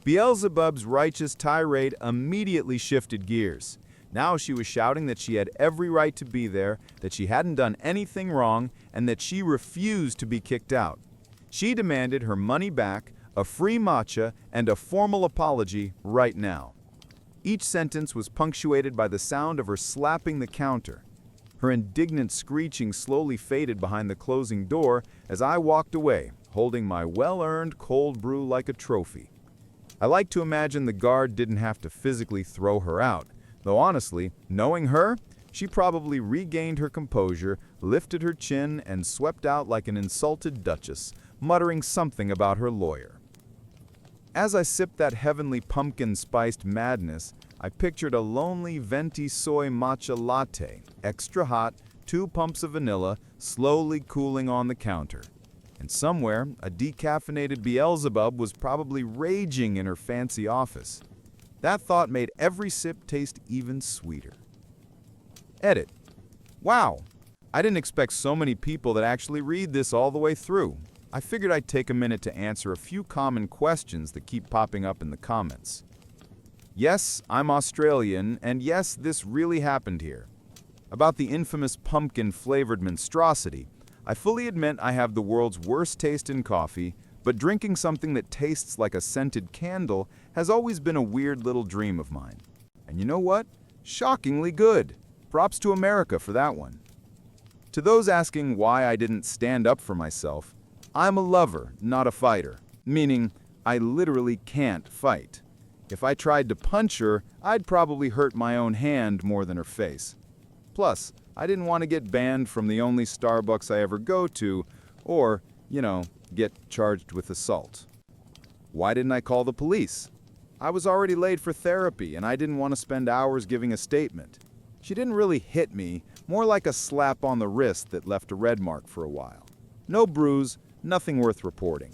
Beelzebub's righteous tirade immediately shifted gears. Now she was shouting that she had every right to be there, that she hadn't done anything wrong, and that she refused to be kicked out. She demanded her money back, a free matcha, and a formal apology right now. Each sentence was punctuated by the sound of her slapping the counter. Her indignant screeching slowly faded behind the closing door as I walked away, holding my well-earned cold brew like a trophy. I like to imagine the guard didn't have to physically throw her out, though honestly, knowing her, she probably regained her composure, lifted her chin, and swept out like an insulted duchess, muttering something about her lawyer. As I sipped that heavenly pumpkin-spiced madness, I pictured a lonely venti soy matcha latte, extra hot, 2 pumps of vanilla, slowly cooling on the counter. And somewhere, a decaffeinated Beelzebub was probably raging in her fancy office. That thought made every sip taste even sweeter. Edit. Wow, I didn't expect so many people that actually read this all the way through. I figured I'd take a minute to answer a few common questions that keep popping up in the comments. Yes, I'm Australian, and yes, this really happened here. About the infamous pumpkin-flavored monstrosity, I fully admit I have the world's worst taste in coffee, but drinking something that tastes like a scented candle has always been a weird little dream of mine. And you know what? Shockingly good. Props to America for that one. To those asking why I didn't stand up for myself, I'm a lover, not a fighter, meaning I literally can't fight. If I tried to punch her, I'd probably hurt my own hand more than her face. Plus, I didn't want to get banned from the only Starbucks I ever go to, or, get charged with assault. Why didn't I call the police? I was already late for therapy, and I didn't want to spend hours giving a statement. She didn't really hit me, more like a slap on the wrist that left a red mark for a while. No bruise, nothing worth reporting.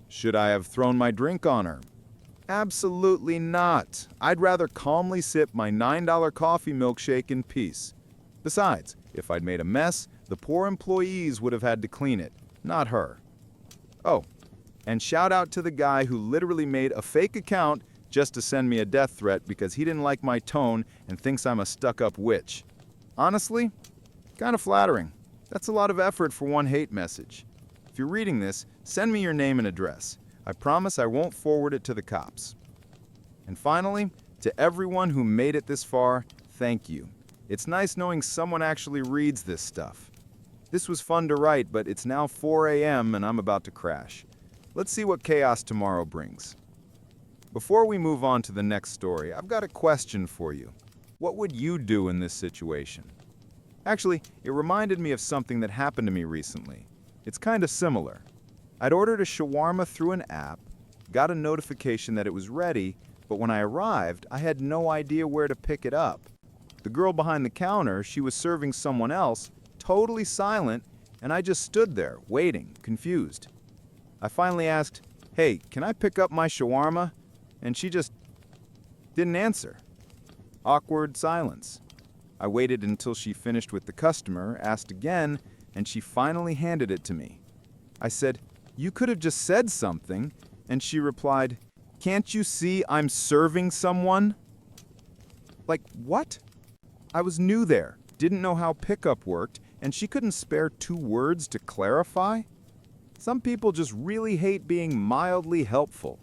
Should I have thrown my drink on her? Absolutely not. I'd rather calmly sip my $9 coffee milkshake in peace. Besides, if I'd made a mess, the poor employees would have had to clean it, not her. Oh, and shout out to the guy who literally made a fake account just to send me a death threat because he didn't like my tone and thinks I'm a stuck-up witch. Honestly, kind of flattering. That's a lot of effort for one hate message. If you're reading this, send me your name and address. I promise I won't forward it to the cops. And finally, to everyone who made it this far, thank you. It's nice knowing someone actually reads this stuff. This was fun to write, but it's now 4 a.m. and I'm about to crash. Let's see what chaos tomorrow brings. Before we move on to the next story, I've got a question for you. What would you do in this situation? Actually, it reminded me of something that happened to me recently. It's kind of similar. I'd ordered a shawarma through an app, got a notification that it was ready, but when I arrived, I had no idea where to pick it up. The girl behind the counter, she was serving someone else, totally silent, and I just stood there, waiting, confused. I finally asked, "Hey, can I pick up my shawarma?" And she just didn't answer. Awkward silence. I waited until she finished with the customer, asked again, and she finally handed it to me. I said, "You could have just said something," and she replied, "Can't you see I'm serving someone?" Like, what? I was new there, didn't know how pickup worked, and she couldn't spare 2 words to clarify? Some people just really hate being mildly helpful.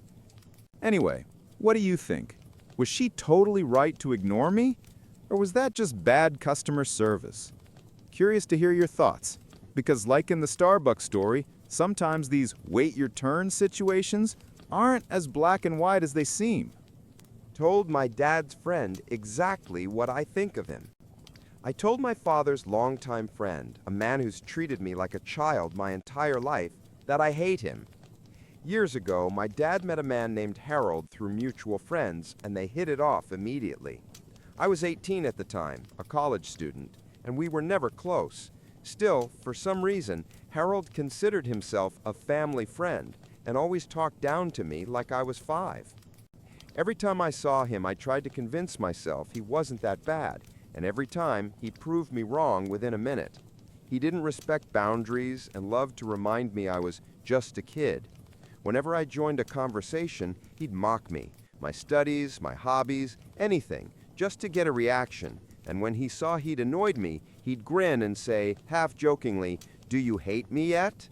Anyway, what do you think? Was she totally right to ignore me? Or was that just bad customer service? Curious to hear your thoughts, because like in the Starbucks story, sometimes these wait your turn situations aren't as black and white as they seem. Told my dad's friend exactly what I think of him. I told my father's longtime friend, a man who's treated me like a child my entire life, that I hate him. Years ago, my dad met a man named Harold through mutual friends, and they hit it off immediately. I was 18 at the time, a college student, and we were never close. Still, for some reason, Harold considered himself a family friend and always talked down to me like I was 5. Every time I saw him, I tried to convince myself he wasn't that bad, and every time, he proved me wrong within a minute. He didn't respect boundaries and loved to remind me I was just a kid. Whenever I joined a conversation, he'd mock me, my studies, my hobbies, anything, just to get a reaction, and when he saw he'd annoyed me, he'd grin and say, half-jokingly, "Do you hate me yet?"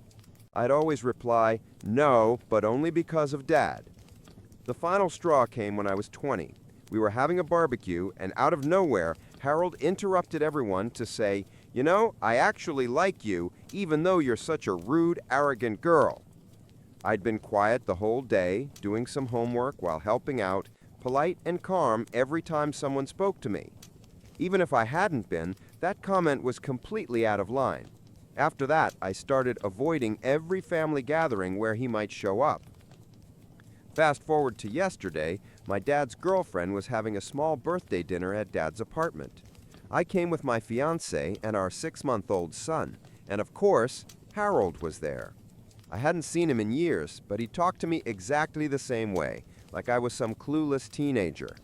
I'd always reply, "No, but only because of Dad." The final straw came when I was 20. We were having a barbecue, and out of nowhere, Harold interrupted everyone to say, "You know, I actually like you, even though you're such a rude, arrogant girl." I'd been quiet the whole day, doing some homework while helping out, polite and calm every time someone spoke to me. Even if I hadn't been, that comment was completely out of line. After that, I started avoiding every family gathering where he might show up. Fast forward to yesterday, my dad's girlfriend was having a small birthday dinner at Dad's apartment. I came with my fiancé and our 6-month-old son, and of course, Harold was there. I hadn't seen him in years, but he talked to me exactly the same way, like I was some clueless teenager.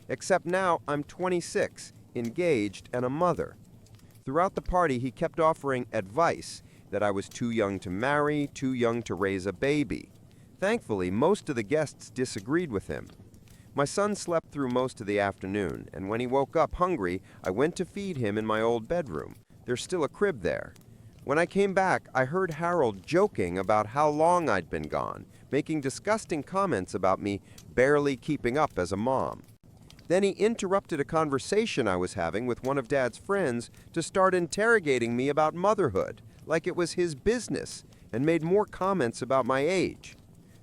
Except now I'm 26, engaged, and a mother. Throughout the party, he kept offering advice that I was too young to marry, too young to raise a baby. Thankfully, most of the guests disagreed with him. My son slept through most of the afternoon, and when he woke up hungry, I went to feed him in my old bedroom. There's still a crib there. When I came back, I heard Harold joking about how long I'd been gone, making disgusting comments about me barely keeping up as a mom. Then he interrupted a conversation I was having with one of Dad's friends to start interrogating me about motherhood, like it was his business, and made more comments about my age.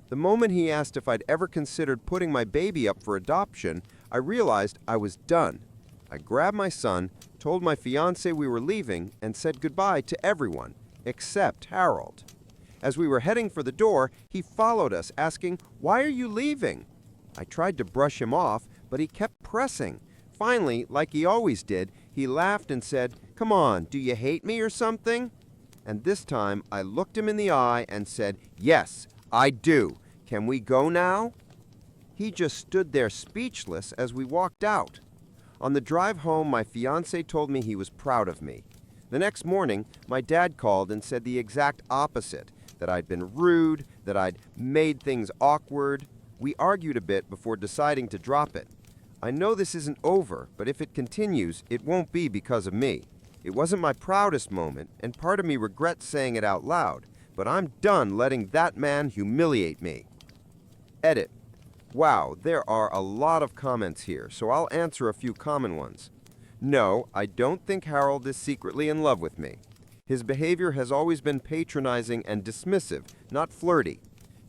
The moment he asked if I'd ever considered putting my baby up for adoption, I realized I was done. I grabbed my son, told my fiancé we were leaving, and said goodbye to everyone, except Harold. As we were heading for the door, he followed us, asking, "Why are you leaving?" I tried to brush him off, but he kept pressing. Finally, like he always did, he laughed and said, "Come on, do you hate me or something?" And this time, I looked him in the eye and said, "Yes, I do. Can we go now?" He just stood there speechless as we walked out. On the drive home, my fiancé told me he was proud of me. The next morning, my dad called and said the exact opposite, that I'd been rude, that I'd made things awkward. We argued a bit before deciding to drop it. I know this isn't over, but if it continues, it won't be because of me. It wasn't my proudest moment, and part of me regrets saying it out loud, but I'm done letting that man humiliate me. Edit. Wow, there are a lot of comments here, so I'll answer a few common ones. No, I don't think Harold is secretly in love with me. His behavior has always been patronizing and dismissive, not flirty.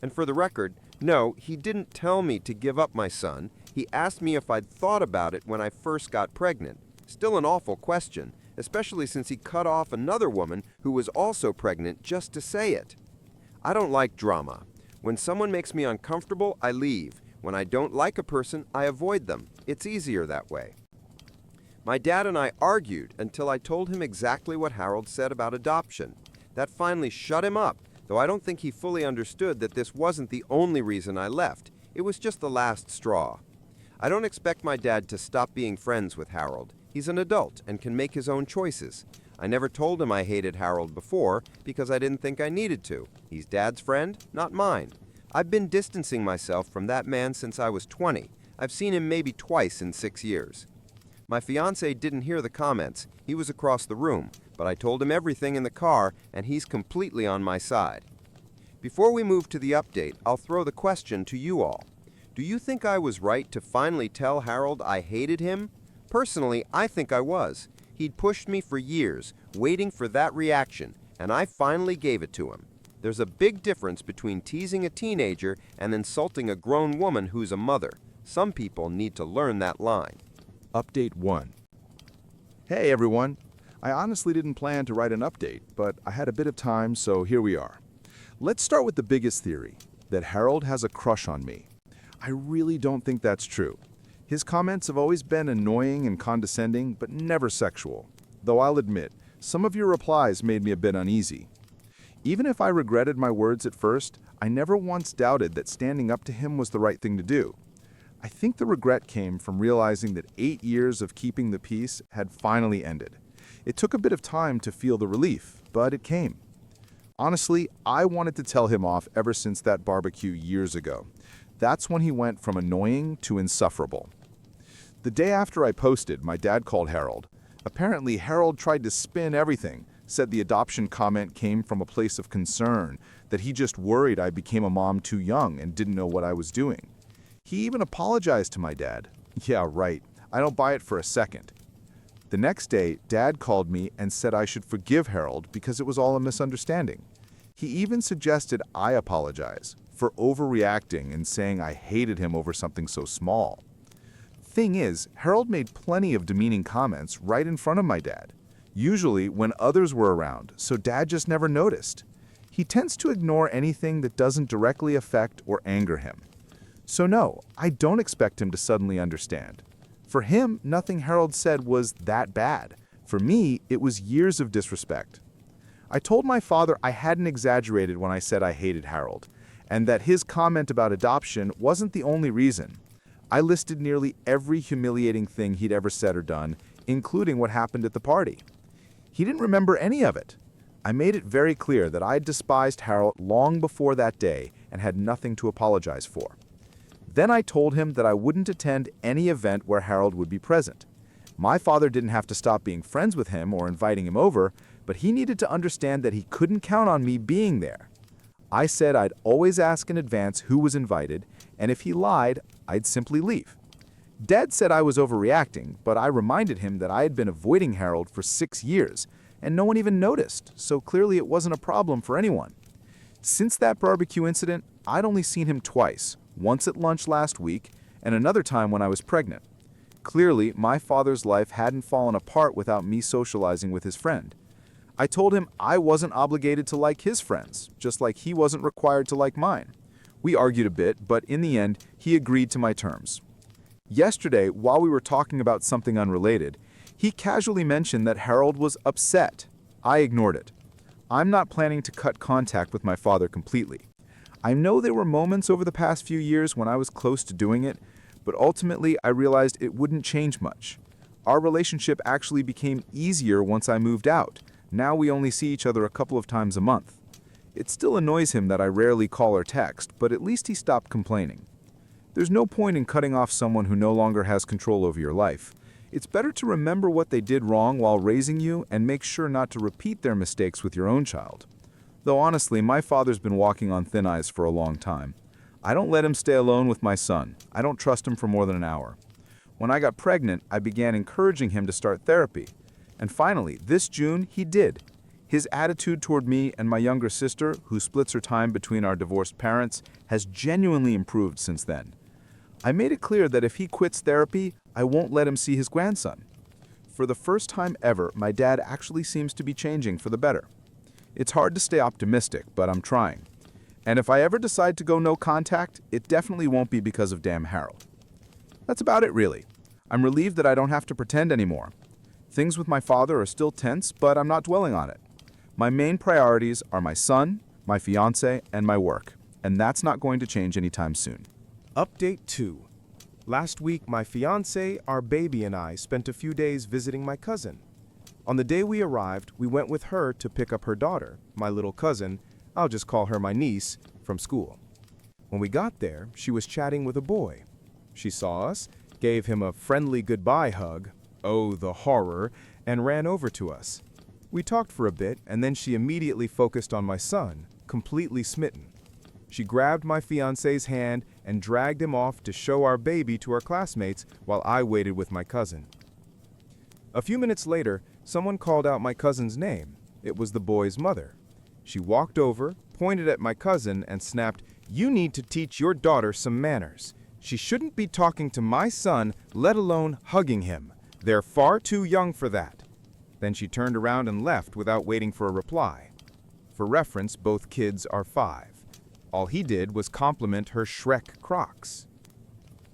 And for the record, no, he didn't tell me to give up my son. He asked me if I'd thought about it when I first got pregnant. Still an awful question, especially since he cut off another woman who was also pregnant just to say it. I don't like drama. When someone makes me uncomfortable, I leave. When I don't like a person, I avoid them. It's easier that way. My dad and I argued until I told him exactly what Harold said about adoption. That finally shut him up, though I don't think he fully understood that this wasn't the only reason I left. It was just the last straw. I don't expect my dad to stop being friends with Harold. He's an adult and can make his own choices. I never told him I hated Harold before because I didn't think I needed to. He's Dad's friend, not mine. I've been distancing myself from that man since I was 20. I've seen him maybe twice in 6 years. My fiancé didn't hear the comments. He was across the room, but I told him everything in the car, and he's completely on my side. Before we move to the update, I'll throw the question to you all. Do you think I was right to finally tell Harold I hated him? Personally, I think I was. He'd pushed me for years, waiting for that reaction, and I finally gave it to him. There's a big difference between teasing a teenager and insulting a grown woman who's a mother. Some people need to learn that line. Update 1. Hey everyone. I honestly didn't plan to write an update, but I had a bit of time, so here we are. Let's start with the biggest theory, that Harold has a crush on me. I really don't think that's true. His comments have always been annoying and condescending, but never sexual. Though I'll admit, some of your replies made me a bit uneasy. Even if I regretted my words at first, I never once doubted that standing up to him was the right thing to do. I think the regret came from realizing that 8 years of keeping the peace had finally ended. It took a bit of time to feel the relief, but it came. Honestly, I wanted to tell him off ever since that barbecue years ago. That's when he went from annoying to insufferable. The day after I posted, my dad called Harold. Apparently, Harold tried to spin everything, said the adoption comment came from a place of concern, that he just worried I became a mom too young and didn't know what I was doing. He even apologized to my dad. Yeah, right. I don't buy it for a second. The next day, Dad called me and said I should forgive Harold because it was all a misunderstanding. He even suggested I apologize for overreacting and saying I hated him over something so small. Thing is, Harold made plenty of demeaning comments right in front of my dad, usually when others were around, so Dad just never noticed. He tends to ignore anything that doesn't directly affect or anger him. So no, I don't expect him to suddenly understand. For him, nothing Harold said was that bad. For me, it was years of disrespect. I told my father I hadn't exaggerated when I said I hated Harold, and that his comment about adoption wasn't the only reason. I listed nearly every humiliating thing he'd ever said or done, including what happened at the party. He didn't remember any of it. I made it very clear that I despised Harold long before that day and had nothing to apologize for. Then I told him that I wouldn't attend any event where Harold would be present. My father didn't have to stop being friends with him or inviting him over, but he needed to understand that he couldn't count on me being there. I said I'd always ask in advance who was invited, and if he lied, I'd simply leave. Dad said I was overreacting, but I reminded him that I had been avoiding Harold for 6 years, and no one even noticed, so clearly it wasn't a problem for anyone. Since that barbecue incident, I'd only seen him twice, once at lunch last week, and another time when I was pregnant. Clearly, my father's life hadn't fallen apart without me socializing with his friend. I told him I wasn't obligated to like his friends, just like he wasn't required to like mine. We argued a bit, but in the end, he agreed to my terms. Yesterday, while we were talking about something unrelated, he casually mentioned that Harold was upset. I ignored it. I'm not planning to cut contact with my father completely. I know there were moments over the past few years when I was close to doing it, but ultimately I realized it wouldn't change much. Our relationship actually became easier once I moved out. Now we only see each other a couple of times a month. It still annoys him that I rarely call or text, but at least he stopped complaining. There's no point in cutting off someone who no longer has control over your life. It's better to remember what they did wrong while raising you and make sure not to repeat their mistakes with your own child. Though honestly, my father's been walking on thin ice for a long time. I don't let him stay alone with my son. I don't trust him for more than an hour. When I got pregnant, I began encouraging him to start therapy. And finally, this June, he did. His attitude toward me and my younger sister, who splits her time between our divorced parents, has genuinely improved since then. I made it clear that if he quits therapy, I won't let him see his grandson. For the first time ever, my dad actually seems to be changing for the better. It's hard to stay optimistic, but I'm trying. And if I ever decide to go no contact, it definitely won't be because of damn Harold. That's about it, really. I'm relieved that I don't have to pretend anymore. Things with my father are still tense, but I'm not dwelling on it. My main priorities are my son, my fiancé, and my work, and that's not going to change anytime soon. Update 2. Last week, my fiancé, our baby, and I spent a few days visiting my cousin. On the day we arrived, we went with her to pick up her daughter, my little cousin, I'll just call her my niece, from school. When we got there, she was chatting with a boy. She saw us, gave him a friendly goodbye hug, oh, the horror, and ran over to us. We talked for a bit, and then she immediately focused on my son, completely smitten. She grabbed my fiancé's hand and dragged him off to show our baby to our classmates while I waited with my cousin. A few minutes later, someone called out my cousin's name. It was the boy's mother. She walked over, pointed at my cousin, and snapped, "You need to teach your daughter some manners. She shouldn't be talking to my son, let alone hugging him. They're far too young for that." Then she turned around and left without waiting for a reply. For reference, both kids are 5. All he did was compliment her Shrek Crocs.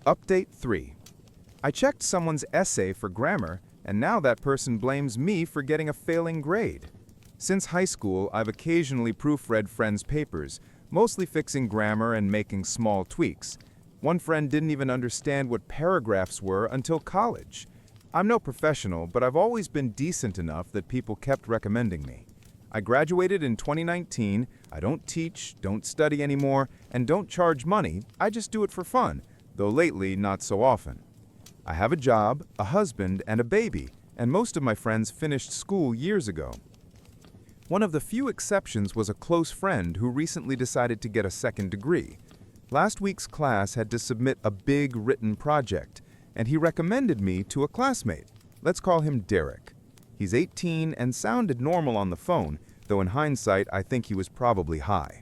Update 3. I checked someone's essay for grammar, and now that person blames me for getting a failing grade. Since high school, I've occasionally proofread friends' papers, mostly fixing grammar and making small tweaks. One friend didn't even understand what paragraphs were until college. I'm no professional, but I've always been decent enough that people kept recommending me. I graduated in 2019, I don't teach, don't study anymore, and don't charge money, I just do it for fun, though lately not so often. I have a job, a husband, and a baby, and most of my friends finished school years ago. One of the few exceptions was a close friend who recently decided to get a second degree. Last week's class had to submit a big written project, and he recommended me to a classmate. Let's call him Derek. He's 18 and sounded normal on the phone, though in hindsight I think he was probably high.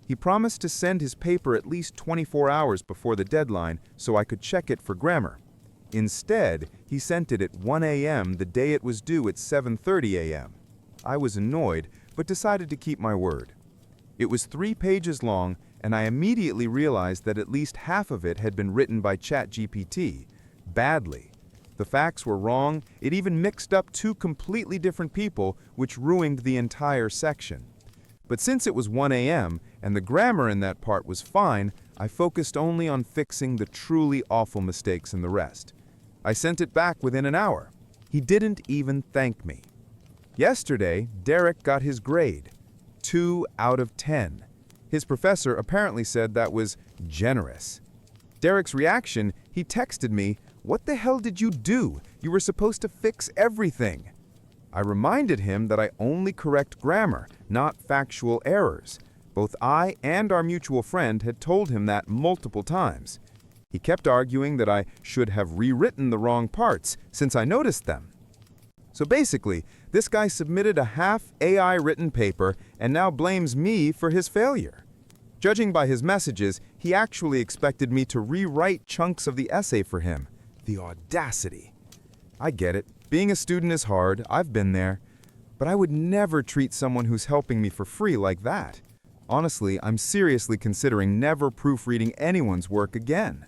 He promised to send his paper at least 24 hours before the deadline so I could check it for grammar. Instead, he sent it at 1 a.m. the day it was due at 7:30 a.m. I was annoyed, but decided to keep my word. It was 3 pages long, and I immediately realized that at least half of it had been written by ChatGPT, badly. The facts were wrong. It even mixed up 2 completely different people, which ruined the entire section. But since it was 1 a.m. and the grammar in that part was fine, I focused only on fixing the truly awful mistakes in the rest. I sent it back within an hour. He didn't even thank me. Yesterday, Derek got his grade, 2 out of 10. His professor apparently said that was generous. Derek's reaction, he texted me, "What the hell did you do? You were supposed to fix everything." I reminded him that I only correct grammar, not factual errors. Both I and our mutual friend had told him that multiple times. He kept arguing that I should have rewritten the wrong parts since I noticed them. So basically, this guy submitted a half AI written paper and now blames me for his failure. Judging by his messages, he actually expected me to rewrite chunks of the essay for him. The audacity. I get it. Being a student is hard. I've been there. But I would never treat someone who's helping me for free like that. Honestly, I'm seriously considering never proofreading anyone's work again.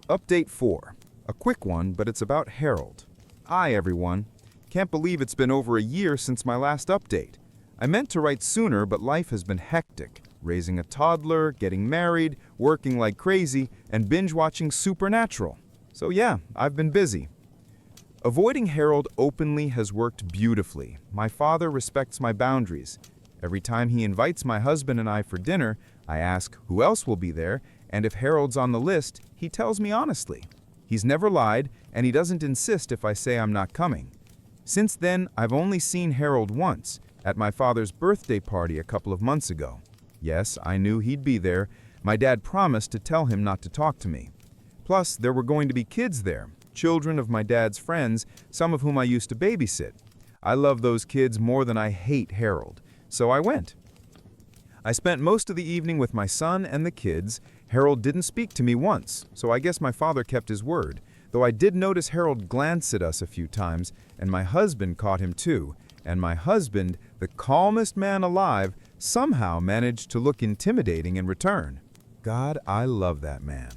Update 4. A quick one, but it's about Harold. Hi, everyone. Can't believe it's been over a year since my last update. I meant to write sooner, but life has been hectic. Raising a toddler, getting married, working like crazy, and binge-watching Supernatural. So yeah, I've been busy. Avoiding Harold openly has worked beautifully. My father respects my boundaries. Every time he invites my husband and I for dinner, I ask who else will be there, and if Harold's on the list, he tells me honestly. He's never lied, and he doesn't insist if I say I'm not coming. Since then, I've only seen Harold once, at my father's birthday party a couple of months ago. Yes, I knew he'd be there. My dad promised to tell him not to talk to me. Plus, there were going to be kids there, children of my dad's friends, some of whom I used to babysit. I love those kids more than I hate Harold, so I went. I spent most of the evening with my son and the kids. Harold didn't speak to me once, so I guess my father kept his word, though I did notice Harold glance at us a few times, and my husband caught him too, and my husband, the calmest man alive, somehow managed to look intimidating in return. God, I love that man.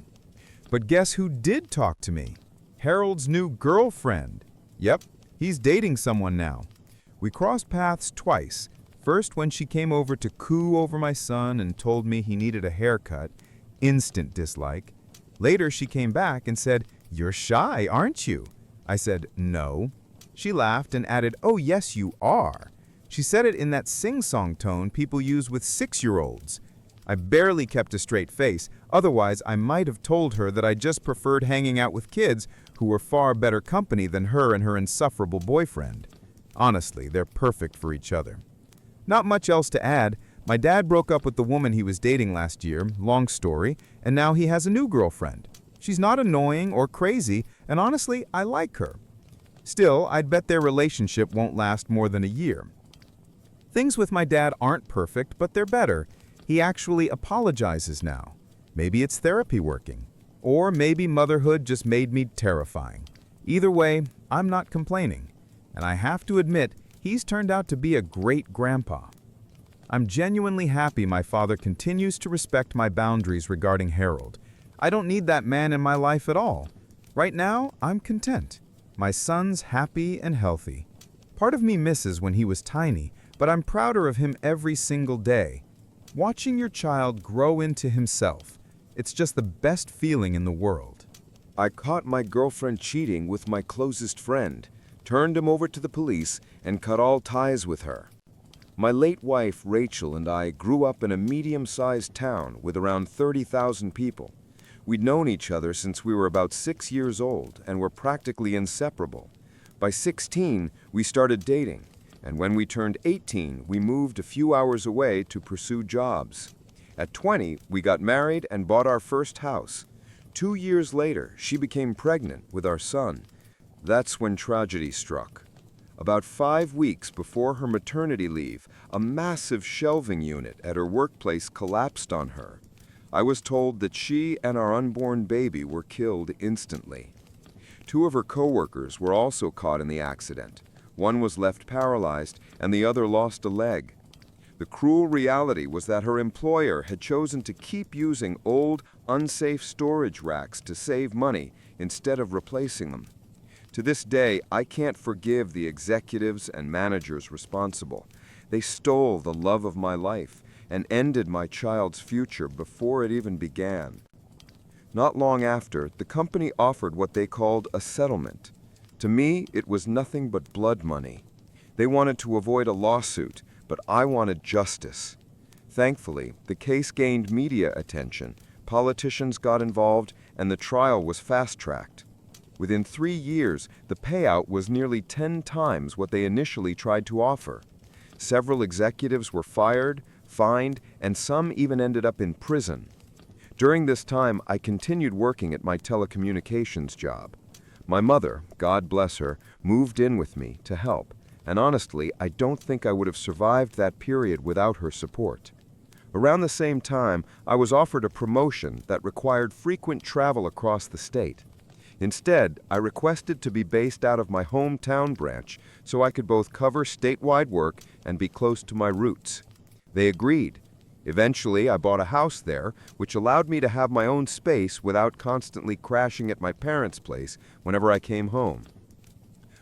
But guess who did talk to me? Harold's new girlfriend. Yep, he's dating someone now. We crossed paths twice. First when she came over to coo over my son and told me he needed a haircut. Instant dislike. Later she came back and said, "You're shy, aren't you?" I said, "No." She laughed and added, "Oh yes, you are." She said it in that sing-song tone people use with 6-year-olds. I barely kept a straight face, otherwise I might have told her that I just preferred hanging out with kids who were far better company than her and her insufferable boyfriend. Honestly, they're perfect for each other. Not much else to add. My dad broke up with the woman he was dating last year, long story, and now he has a new girlfriend. She's not annoying or crazy, and honestly, I like her. Still, I'd bet their relationship won't last more than a year. Things with my dad aren't perfect, but they're better. He actually apologizes now. Maybe it's therapy working. Or maybe motherhood just made me terrifying. Either way, I'm not complaining. And I have to admit, he's turned out to be a great grandpa. I'm genuinely happy my father continues to respect my boundaries regarding Harold. I don't need that man in my life at all. Right now, I'm content. My son's happy and healthy. Part of me misses when he was tiny, but I'm prouder of him every single day. Watching your child grow into himself, it's just the best feeling in the world. I caught my girlfriend cheating with my closest friend, turned him over to the police, and cut all ties with her. My late wife, Rachel, and I grew up in a medium-sized town with around 30,000 people. We'd known each other since we were about 6 years old and were practically inseparable. By 16, we started dating, and when we turned 18, we moved a few hours away to pursue jobs. At 20, we got married and bought our first house. 2 years later, she became pregnant with our son. That's when tragedy struck. About 5 weeks before her maternity leave, a massive shelving unit at her workplace collapsed on her. I was told that she and our unborn baby were killed instantly. 2 of her coworkers were also caught in the accident. One was left paralyzed and the other lost a leg. The cruel reality was that her employer had chosen to keep using old, unsafe storage racks to save money instead of replacing them. To this day, I can't forgive the executives and managers responsible. They stole the love of my life and ended my child's future before it even began. Not long after, the company offered what they called a settlement. To me, it was nothing but blood money. They wanted to avoid a lawsuit, but I wanted justice. Thankfully, the case gained media attention, politicians got involved, and the trial was fast-tracked. Within 3 years, the payout was nearly 10 times what they initially tried to offer. Several executives were fired, fined, and some even ended up in prison. During this time, I continued working at my telecommunications job. My mother, God bless her, moved in with me to help, and honestly, I don't think I would have survived that period without her support. Around the same time, I was offered a promotion that required frequent travel across the state. Instead, I requested to be based out of my hometown branch so I could both cover statewide work and be close to my roots. They agreed. Eventually, I bought a house there, which allowed me to have my own space without constantly crashing at my parents' place whenever I came home.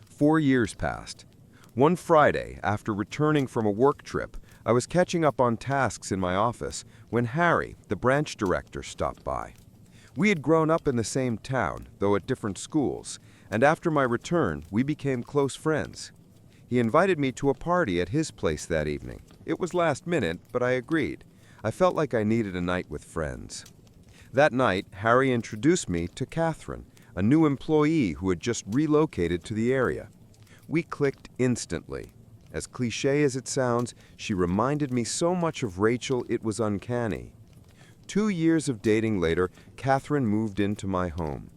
4 years passed. One Friday, after returning from a work trip, I was catching up on tasks in my office when Harry, the branch director, stopped by. We had grown up in the same town, though at different schools, and after my return, we became close friends. He invited me to a party at his place that evening. It was last minute, but I agreed. I felt like I needed a night with friends. That night, Harry introduced me to Catherine, a new employee who had just relocated to the area. We clicked instantly. As cliché as it sounds, she reminded me so much of Rachel it was uncanny. 2 years of dating later, Catherine moved into my home.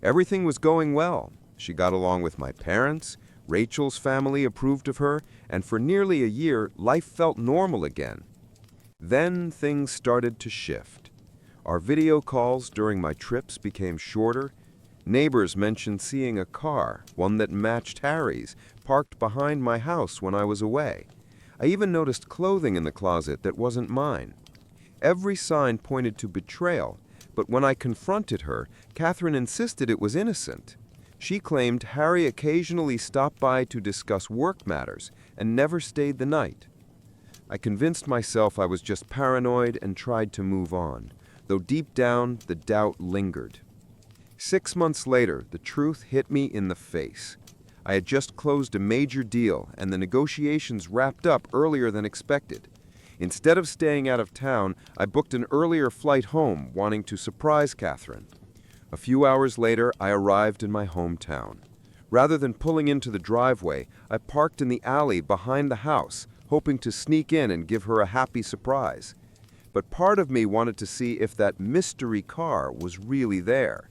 Everything was going well. She got along with my parents, Rachel's family approved of her, and for nearly a year, life felt normal again. Then things started to shift. Our video calls during my trips became shorter. Neighbors mentioned seeing a car, one that matched Harry's, parked behind my house when I was away. I even noticed clothing in the closet that wasn't mine. Every sign pointed to betrayal, but when I confronted her, Catherine insisted it was innocent. She claimed Harry occasionally stopped by to discuss work matters and never stayed the night. I convinced myself I was just paranoid and tried to move on, though deep down the doubt lingered. 6 months later, the truth hit me in the face. I had just closed a major deal and the negotiations wrapped up earlier than expected. Instead of staying out of town, I booked an earlier flight home, wanting to surprise Catherine. A few hours later, I arrived in my hometown. Rather than pulling into the driveway, I parked in the alley behind the house, hoping to sneak in and give her a happy surprise. But part of me wanted to see if that mystery car was really there.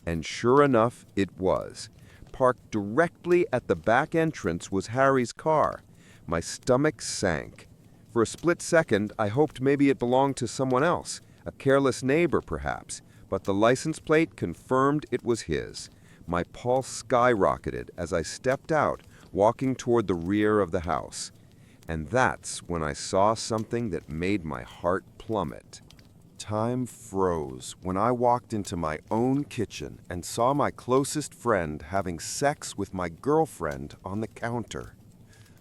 And sure enough, it was. Parked directly at the back entrance was Harry's car. My stomach sank. For a split second, I hoped maybe it belonged to someone else, a careless neighbor perhaps, but the license plate confirmed it was his. My pulse skyrocketed as I stepped out, walking toward the rear of the house. And that's when I saw something that made my heart plummet. Time froze when I walked into my own kitchen and saw my closest friend having sex with my girlfriend on the counter.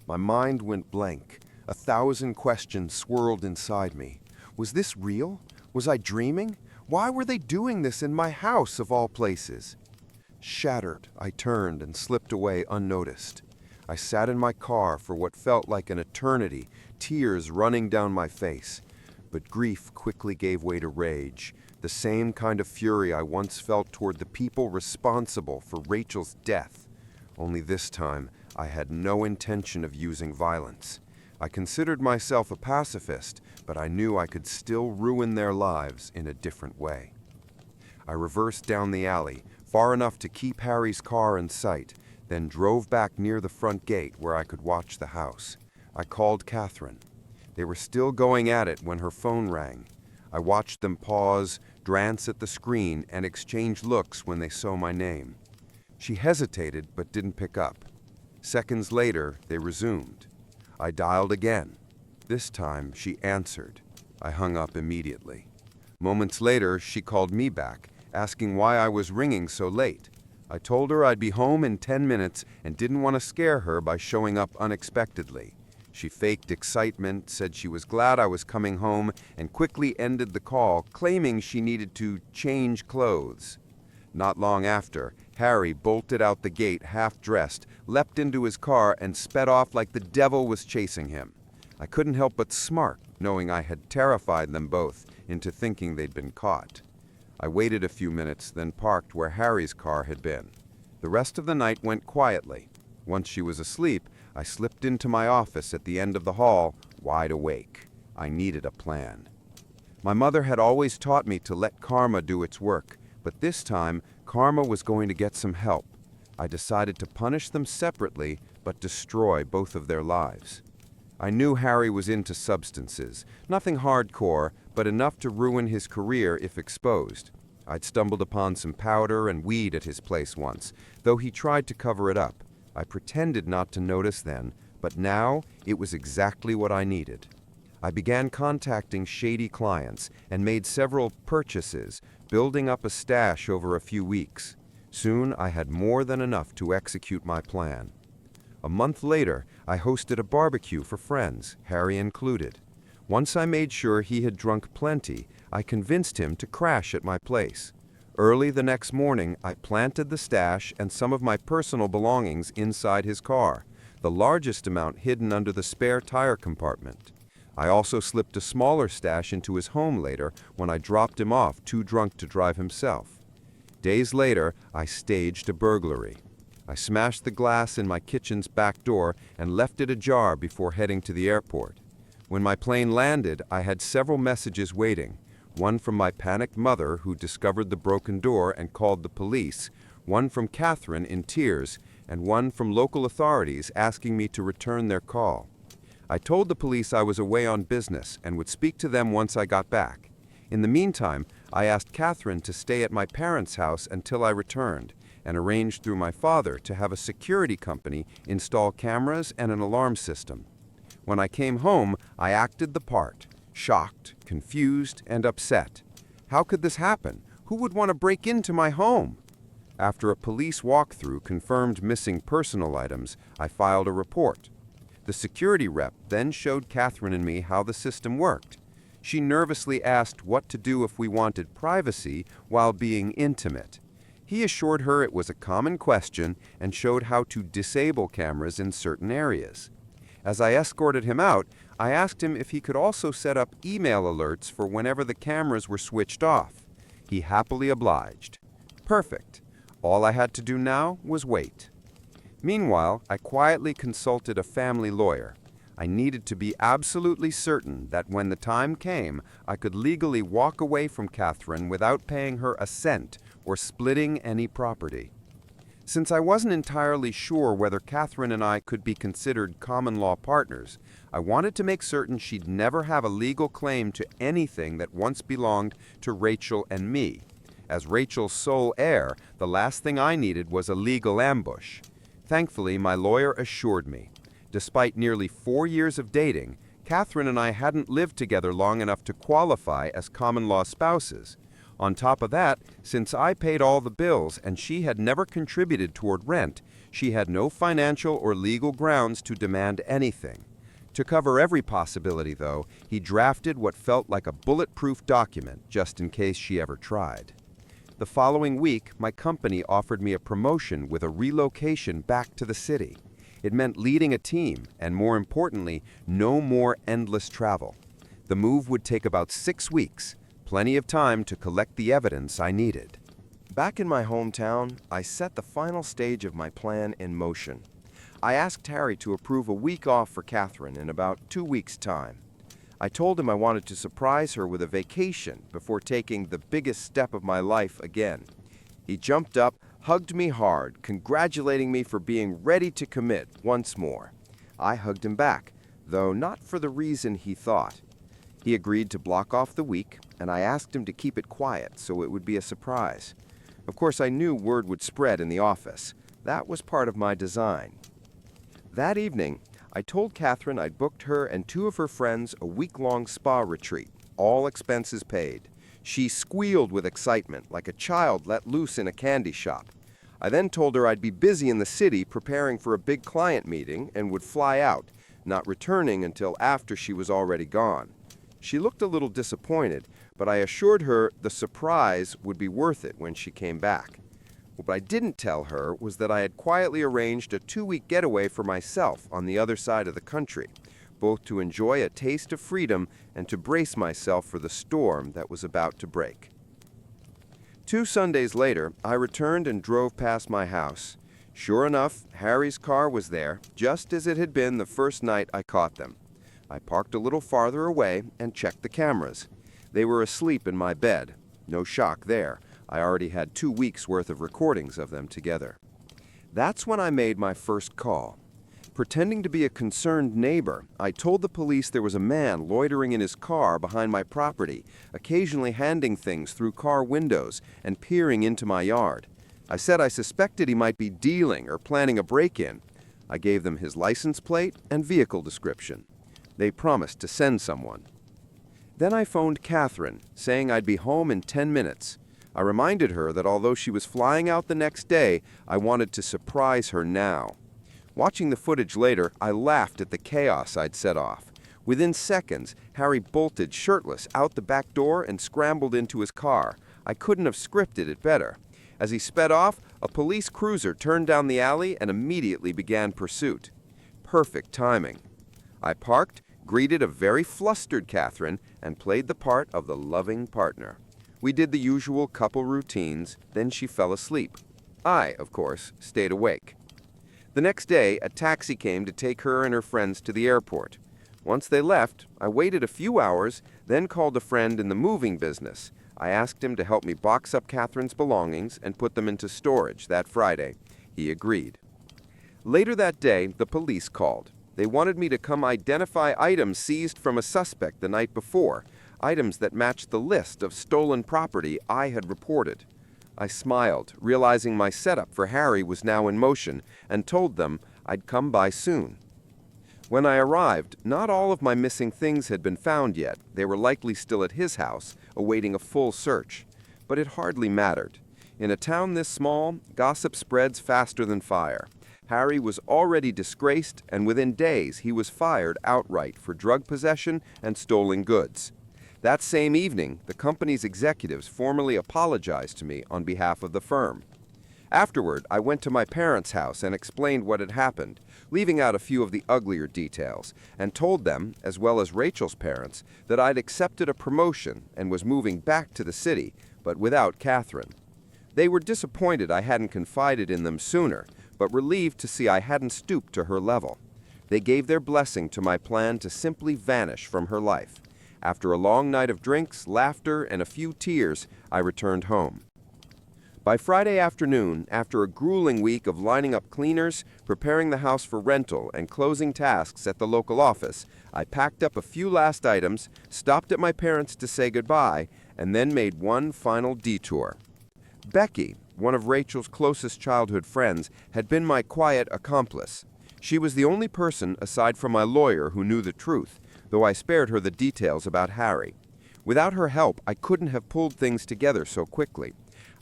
My mind went blank. 1,000 questions swirled inside me. Was this real? Was I dreaming? Why were they doing this in my house, of all places? Shattered, I turned and slipped away unnoticed. I sat in my car for what felt like an eternity, tears running down my face. But grief quickly gave way to rage. the same kind of fury I once felt toward the people responsible for Rachel's death. Only this time, I had no intention of using violence. I considered myself a pacifist, but I knew I could still ruin their lives in a different way. I reversed down the alley, far enough to keep Harry's car in sight, then drove back near the front gate where I could watch the house. I called Catherine. They were still going at it when her phone rang. I watched them pause, glance at the screen, and exchange looks when they saw my name. She hesitated but didn't pick up. Seconds later, they resumed. I dialed again. This time, she answered. I hung up immediately. Moments later, she called me back, asking why I was ringing so late. I told her I'd be home in 10 minutes and didn't want to scare her by showing up unexpectedly. She faked excitement, said she was glad I was coming home, and quickly ended the call, claiming she needed to change clothes. Not long after, Harry bolted out the gate half-dressed, leapt into his car, and sped off like the devil was chasing him. I couldn't help but smirk, knowing I had terrified them both into thinking they'd been caught. I waited a few minutes, then parked where Harry's car had been. The rest of the night went quietly. Once she was asleep, I slipped into my office at the end of the hall, wide awake. I needed a plan. My mother had always taught me to let karma do its work, but this time, karma was going to get some help. I decided to punish them separately, but destroy both of their lives. I knew Harry was into substances, nothing hardcore, but enough to ruin his career if exposed. I'd stumbled upon some powder and weed at his place once, though he tried to cover it up. I pretended not to notice then, but now it was exactly what I needed. I began contacting shady clients and made several purchases, building up a stash over a few weeks. Soon I had more than enough to execute my plan. A month later, I hosted a barbecue for friends, Harry included. Once I made sure he had drunk plenty, I convinced him to crash at my place. Early the next morning, I planted the stash and some of my personal belongings inside his car, the largest amount hidden under the spare tire compartment. I also slipped a smaller stash into his home later when I dropped him off too drunk to drive himself. Days later, I staged a burglary. I smashed the glass in my kitchen's back door and left it ajar before heading to the airport. When my plane landed, I had several messages waiting. One from my panicked mother, who discovered the broken door and called the police, one from Catherine in tears, and one from local authorities asking me to return their call. I told the police I was away on business and would speak to them once I got back. In the meantime, I asked Catherine to stay at my parents' house until I returned, and arranged through my father to have a security company install cameras and an alarm system. When I came home, I acted the part, shocked, confused, and upset. How could this happen? Who would want to break into my home? After a police walkthrough confirmed missing personal items, I filed a report. The security rep then showed Catherine and me how the system worked. She nervously asked what to do if we wanted privacy while being intimate. He assured her it was a common question and showed how to disable cameras in certain areas. As I escorted him out, I asked him if he could also set up email alerts for whenever the cameras were switched off. He happily obliged. Perfect. All I had to do now was wait. Meanwhile, I quietly consulted a family lawyer. I needed to be absolutely certain that when the time came, I could legally walk away from Catherine without paying her a cent or splitting any property. Since I wasn't entirely sure whether Catherine and I could be considered common-law partners, I wanted to make certain she'd never have a legal claim to anything that once belonged to Rachel and me. As Rachel's sole heir, the last thing I needed was a legal ambush. Thankfully, my lawyer assured me. Despite nearly 4 years of dating, Catherine and I hadn't lived together long enough to qualify as common-law spouses. On top of that, since I paid all the bills and she had never contributed toward rent, she had no financial or legal grounds to demand anything. To cover every possibility, though, he drafted what felt like a bulletproof document just in case she ever tried. The following week, my company offered me a promotion with a relocation back to the city. It meant leading a team and, more importantly, no more endless travel. The move would take about 6 weeks. plenty of time to collect the evidence I needed. Back in my hometown, I set the final stage of my plan in motion. I asked Harry to approve a week off for Catherine in about 2 weeks' time. I told him I wanted to surprise her with a vacation before taking the biggest step of my life again. He jumped up, hugged me hard, congratulating me for being ready to commit once more. I hugged him back, though not for the reason he thought. He agreed to block off the week, and I asked him to keep it quiet so it would be a surprise. Of course, I knew word would spread in the office. That was part of my design. That evening, I told Catherine I'd booked her and 2 of her friends a week-long spa retreat, all expenses paid. She squealed with excitement, like a child let loose in a candy shop. I then told her I'd be busy in the city preparing for a big client meeting and would fly out, not returning until after she was already gone. She looked a little disappointed, but I assured her the surprise would be worth it when she came back. What I didn't tell her was that I had quietly arranged a 2-week getaway for myself on the other side of the country, both to enjoy a taste of freedom and to brace myself for the storm that was about to break. 2 Sundays later, I returned and drove past my house. Sure enough, Harry's car was there, just as it had been the first night I caught them. I parked a little farther away and checked the cameras. They were asleep in my bed. No shock there. I already had 2 weeks' worth of recordings of them together. That's when I made my first call. Pretending to be a concerned neighbor, I told the police there was a man loitering in his car behind my property, occasionally handing things through car windows and peering into my yard. I said I suspected he might be dealing or planning a break-in. I gave them his license plate and vehicle description. They promised to send someone. Then I phoned Catherine, saying I'd be home in 10 minutes. I reminded her that although she was flying out the next day, I wanted to surprise her now. Watching the footage later, I laughed at the chaos I'd set off. Within seconds, Harry bolted shirtless out the back door and scrambled into his car. I couldn't have scripted it better. As he sped off, a police cruiser turned down the alley and immediately began pursuit. Perfect timing. I parked, greeted a very flustered Catherine, and played the part of the loving partner. We did the usual couple routines, then she fell asleep. I, of course, stayed awake. The next day, a taxi came to take her and her friends to the airport. Once they left, I waited a few hours, then called a friend in the moving business. I asked him to help me box up Catherine's belongings and put them into storage that Friday. He agreed. Later that day, the police called. They wanted me to come identify items seized from a suspect the night before, items that matched the list of stolen property I had reported. I smiled, realizing my setup for Harry was now in motion, and told them I'd come by soon. When I arrived, not all of my missing things had been found yet. They were likely still at his house, awaiting a full search. But it hardly mattered. In a town this small, gossip spreads faster than fire. Harry was already disgraced, and within days he was fired outright for drug possession and stolen goods. That same evening, the company's executives formally apologized to me on behalf of the firm. Afterward, I went to my parents' house and explained what had happened, leaving out a few of the uglier details, and told them, as well as Rachel's parents, that I'd accepted a promotion and was moving back to the city, but without Catherine. They were disappointed I hadn't confided in them sooner, but relieved to see I hadn't stooped to her level. They gave their blessing to my plan to simply vanish from her life. After a long night of drinks, laughter, and a few tears, I returned home. By Friday afternoon, after a grueling week of lining up cleaners, preparing the house for rental, and closing tasks at the local office, I packed up a few last items, stopped at my parents to say goodbye, and then made one final detour. Becky, one of Rachel's closest childhood friends, had been my quiet accomplice. She was the only person, aside from my lawyer, who knew the truth, though I spared her the details about Harry. Without her help, I couldn't have pulled things together so quickly.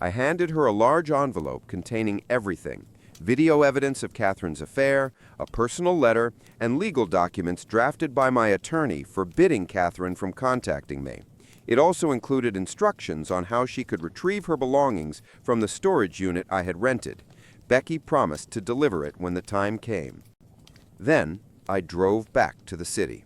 I handed her a large envelope containing everything: video evidence of Catherine's affair, a personal letter, and legal documents drafted by my attorney forbidding Catherine from contacting me. It also included instructions on how she could retrieve her belongings from the storage unit I had rented. Becky promised to deliver it when the time came. Then I drove back to the city.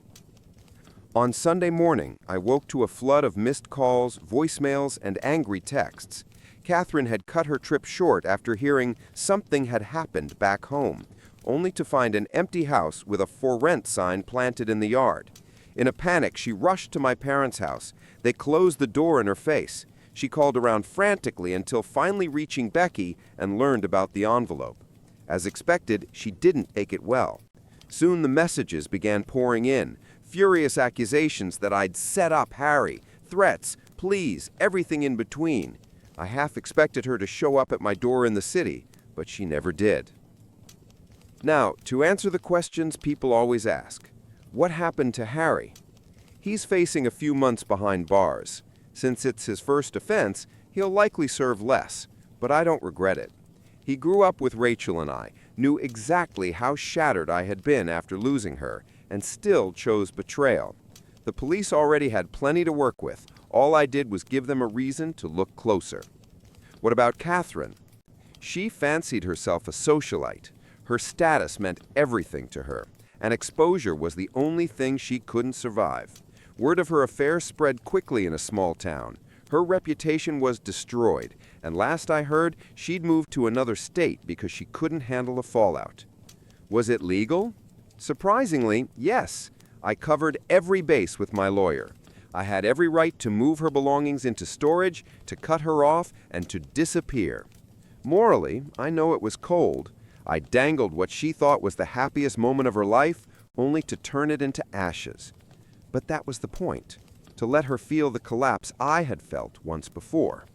On Sunday morning, I woke to a flood of missed calls, voicemails, and angry texts. Catherine had cut her trip short after hearing something had happened back home, only to find an empty house with a "for rent" sign planted in the yard. In a panic, she rushed to my parents' house. They closed the door in her face. She called around frantically until finally reaching Becky and learned about the envelope. As expected, she didn't take it well. Soon the messages began pouring in, furious accusations that I'd set up Harry, threats, pleas, everything in between. I half expected her to show up at my door in the city, but she never did. Now, to answer the questions people always ask, what happened to Harry? He's facing a few months behind bars. Since it's his first offense, he'll likely serve less, but I don't regret it. He grew up with Rachel and I, knew exactly how shattered I had been after losing her, and still chose betrayal. The police already had plenty to work with. All I did was give them a reason to look closer. What about Catherine? She fancied herself a socialite. Her status meant everything to her, and exposure was the only thing she couldn't survive. Word of her affair spread quickly in a small town. Her reputation was destroyed, and last I heard, she'd moved to another state because she couldn't handle the fallout. Was it legal? Surprisingly, yes. I covered every base with my lawyer. I had every right to move her belongings into storage, to cut her off, and to disappear. Morally, I know it was cold. I dangled what she thought was the happiest moment of her life, only to turn it into ashes. But that was the point, to let her feel the collapse I had felt once before.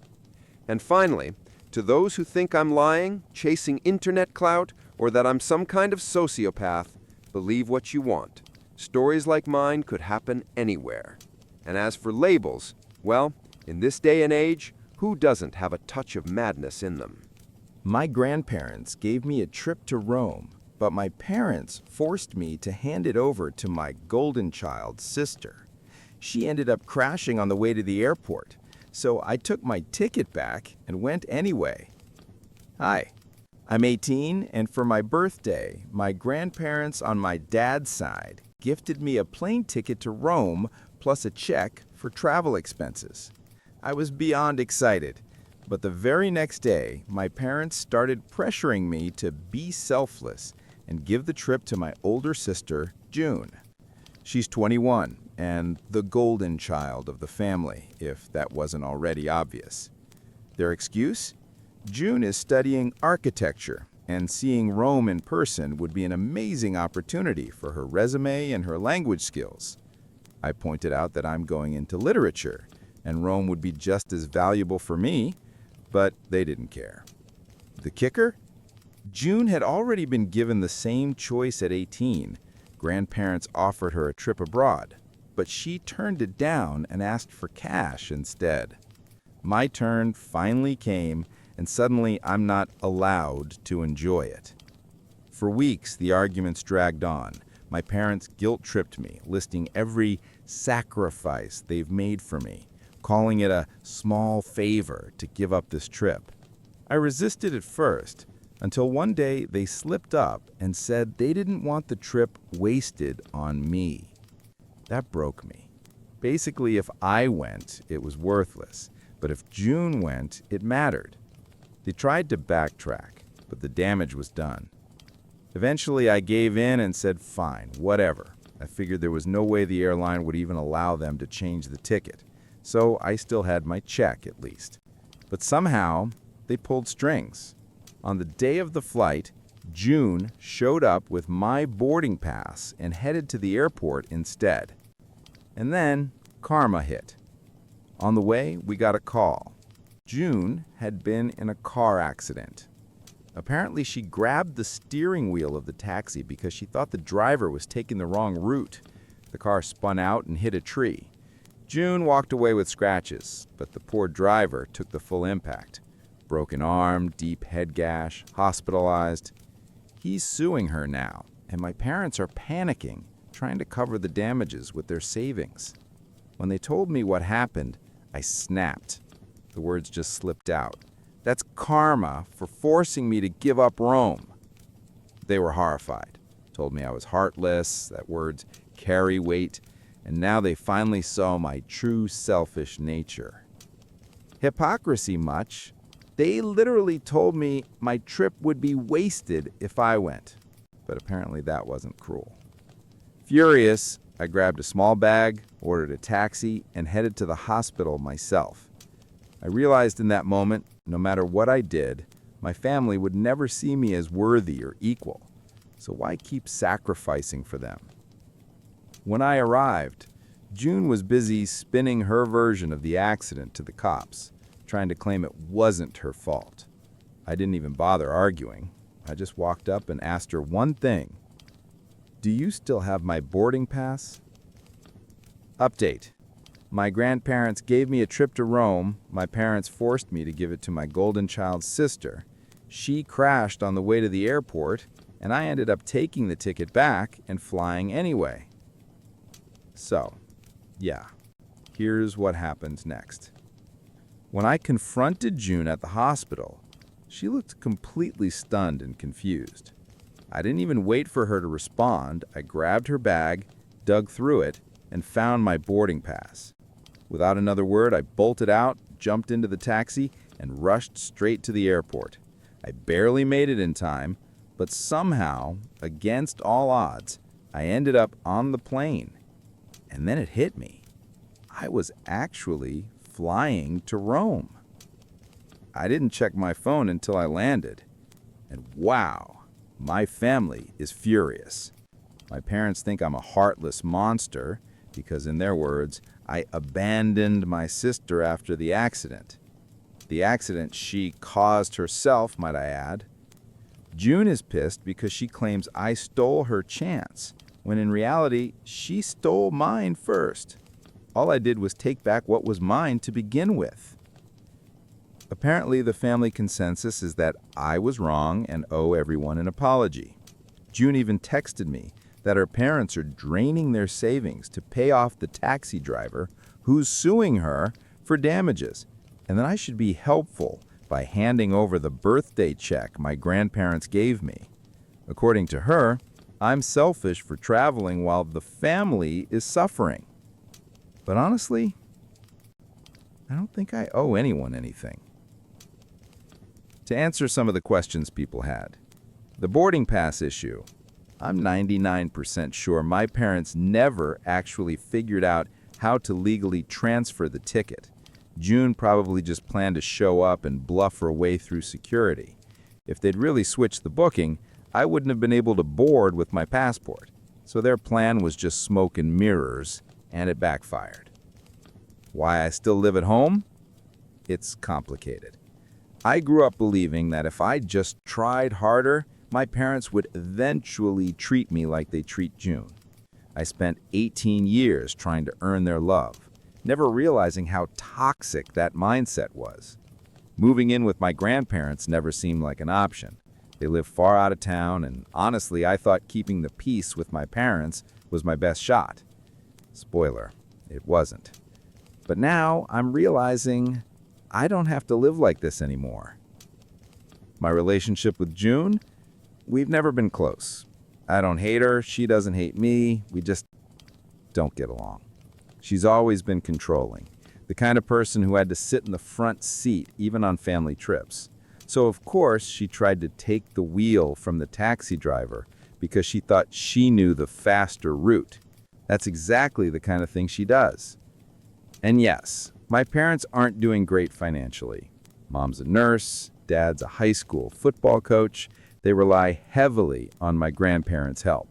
And finally, to those who think I'm lying, chasing internet clout, or that I'm some kind of sociopath, believe what you want. Stories like mine could happen anywhere. And as for labels, well, in this day and age, who doesn't have a touch of madness in them? My grandparents gave me a trip to Rome, but my parents forced me to hand it over to my golden child's sister. She ended up crashing on the way to the airport, so I took my ticket back and went anyway. Hi, I'm 18, and for my birthday, my grandparents on my dad's side gifted me a plane ticket to Rome plus a check for travel expenses. I was beyond excited, but the very next day, my parents started pressuring me to be selfless and give the trip to my older sister, June. She's 21 and the golden child of the family, if that wasn't already obvious. Their excuse? June is studying architecture, and seeing Rome in person would be an amazing opportunity for her resume and her language skills. I pointed out that I'm going into literature, and Rome would be just as valuable for me, but they didn't care. The kicker? June had already been given the same choice at 18. Grandparents offered her a trip abroad, but she turned it down and asked for cash instead. My turn finally came, and suddenly I'm not allowed to enjoy it. For weeks, the arguments dragged on. My parents guilt-tripped me, listing every sacrifice they've made for me, calling it a small favor to give up this trip. I resisted at first, until one day they slipped up and said they didn't want the trip wasted on me. That broke me. Basically, if I went, it was worthless, but if June went, it mattered. They tried to backtrack, but the damage was done. Eventually, I gave in and said, fine, whatever. I figured there was no way the airline would even allow them to change the ticket, so I still had my check at least. But somehow, they pulled strings. On the day of the flight, June showed up with my boarding pass and headed to the airport instead. And then, karma hit. On the way, we got a call. June had been in a car accident. Apparently, she grabbed the steering wheel of the taxi because she thought the driver was taking the wrong route. The car spun out and hit a tree. June walked away with scratches, but the poor driver took the full impact. Broken arm, deep head gash, hospitalized. He's suing her now, and my parents are panicking, trying to cover the damages with their savings. When they told me what happened, I snapped. The words just slipped out. That's karma for forcing me to give up Rome. They were horrified, told me I was heartless, that words carry weight, and now they finally saw my true selfish nature. Hypocrisy much? They literally told me my trip would be wasted if I went, but apparently that wasn't cruel. Furious, I grabbed a small bag, ordered a taxi, and headed to the hospital myself. I realized in that moment, no matter what I did, my family would never see me as worthy or equal, so why keep sacrificing for them? When I arrived, June was busy spinning her version of the accident to the cops, trying to claim it wasn't her fault. I didn't even bother arguing. I just walked up and asked her one thing. Do you still have my boarding pass? Update. My grandparents gave me a trip to Rome. My parents forced me to give it to my golden child's sister. She crashed on the way to the airport, and I ended up taking the ticket back and flying anyway. So, yeah, here's what happens next. When I confronted June at the hospital, she looked completely stunned and confused. I didn't even wait for her to respond. I grabbed her bag, dug through it, and found my boarding pass. Without another word, I bolted out, jumped into the taxi, and rushed straight to the airport. I barely made it in time, but somehow, against all odds, I ended up on the plane. And then it hit me. I was actually flying to Rome. I didn't check my phone until I landed. And wow, my family is furious. My parents think I'm a heartless monster because, in their words, I abandoned my sister after the accident. The accident she caused herself, might I add. June is pissed because she claims I stole her chance, when in reality, she stole mine first. All I did was take back what was mine to begin with. Apparently, the family consensus is that I was wrong and owe everyone an apology. June even texted me that her parents are draining their savings to pay off the taxi driver who's suing her for damages, and that I should be helpful by handing over the birthday check my grandparents gave me. According to her, I'm selfish for traveling while the family is suffering. But honestly, I don't think I owe anyone anything. To answer some of the questions people had, the boarding pass issue. I'm 99% sure my parents never actually figured out how to legally transfer the ticket. June probably just planned to show up and bluff her way through security. If they'd really switched the booking, I wouldn't have been able to board with my passport. So their plan was just smoke and mirrors, and it backfired. Why I still live at home? It's complicated. I grew up believing that if I just tried harder, my parents would eventually treat me like they treat June. I spent 18 years trying to earn their love, never realizing how toxic that mindset was. Moving in with my grandparents never seemed like an option. They live far out of town, and honestly, I thought keeping the peace with my parents was my best shot. Spoiler, it wasn't. But now I'm realizing I don't have to live like this anymore. My relationship with June? We've never been close. I don't hate her, she doesn't hate me, we just don't get along. She's always been controlling, the kind of person who had to sit in the front seat even on family trips. So of course she tried to take the wheel from the taxi driver because she thought she knew the faster route. That's exactly the kind of thing she does. And yes, my parents aren't doing great financially. Mom's a nurse, dad's a high school football coach. They rely heavily on my grandparents' help.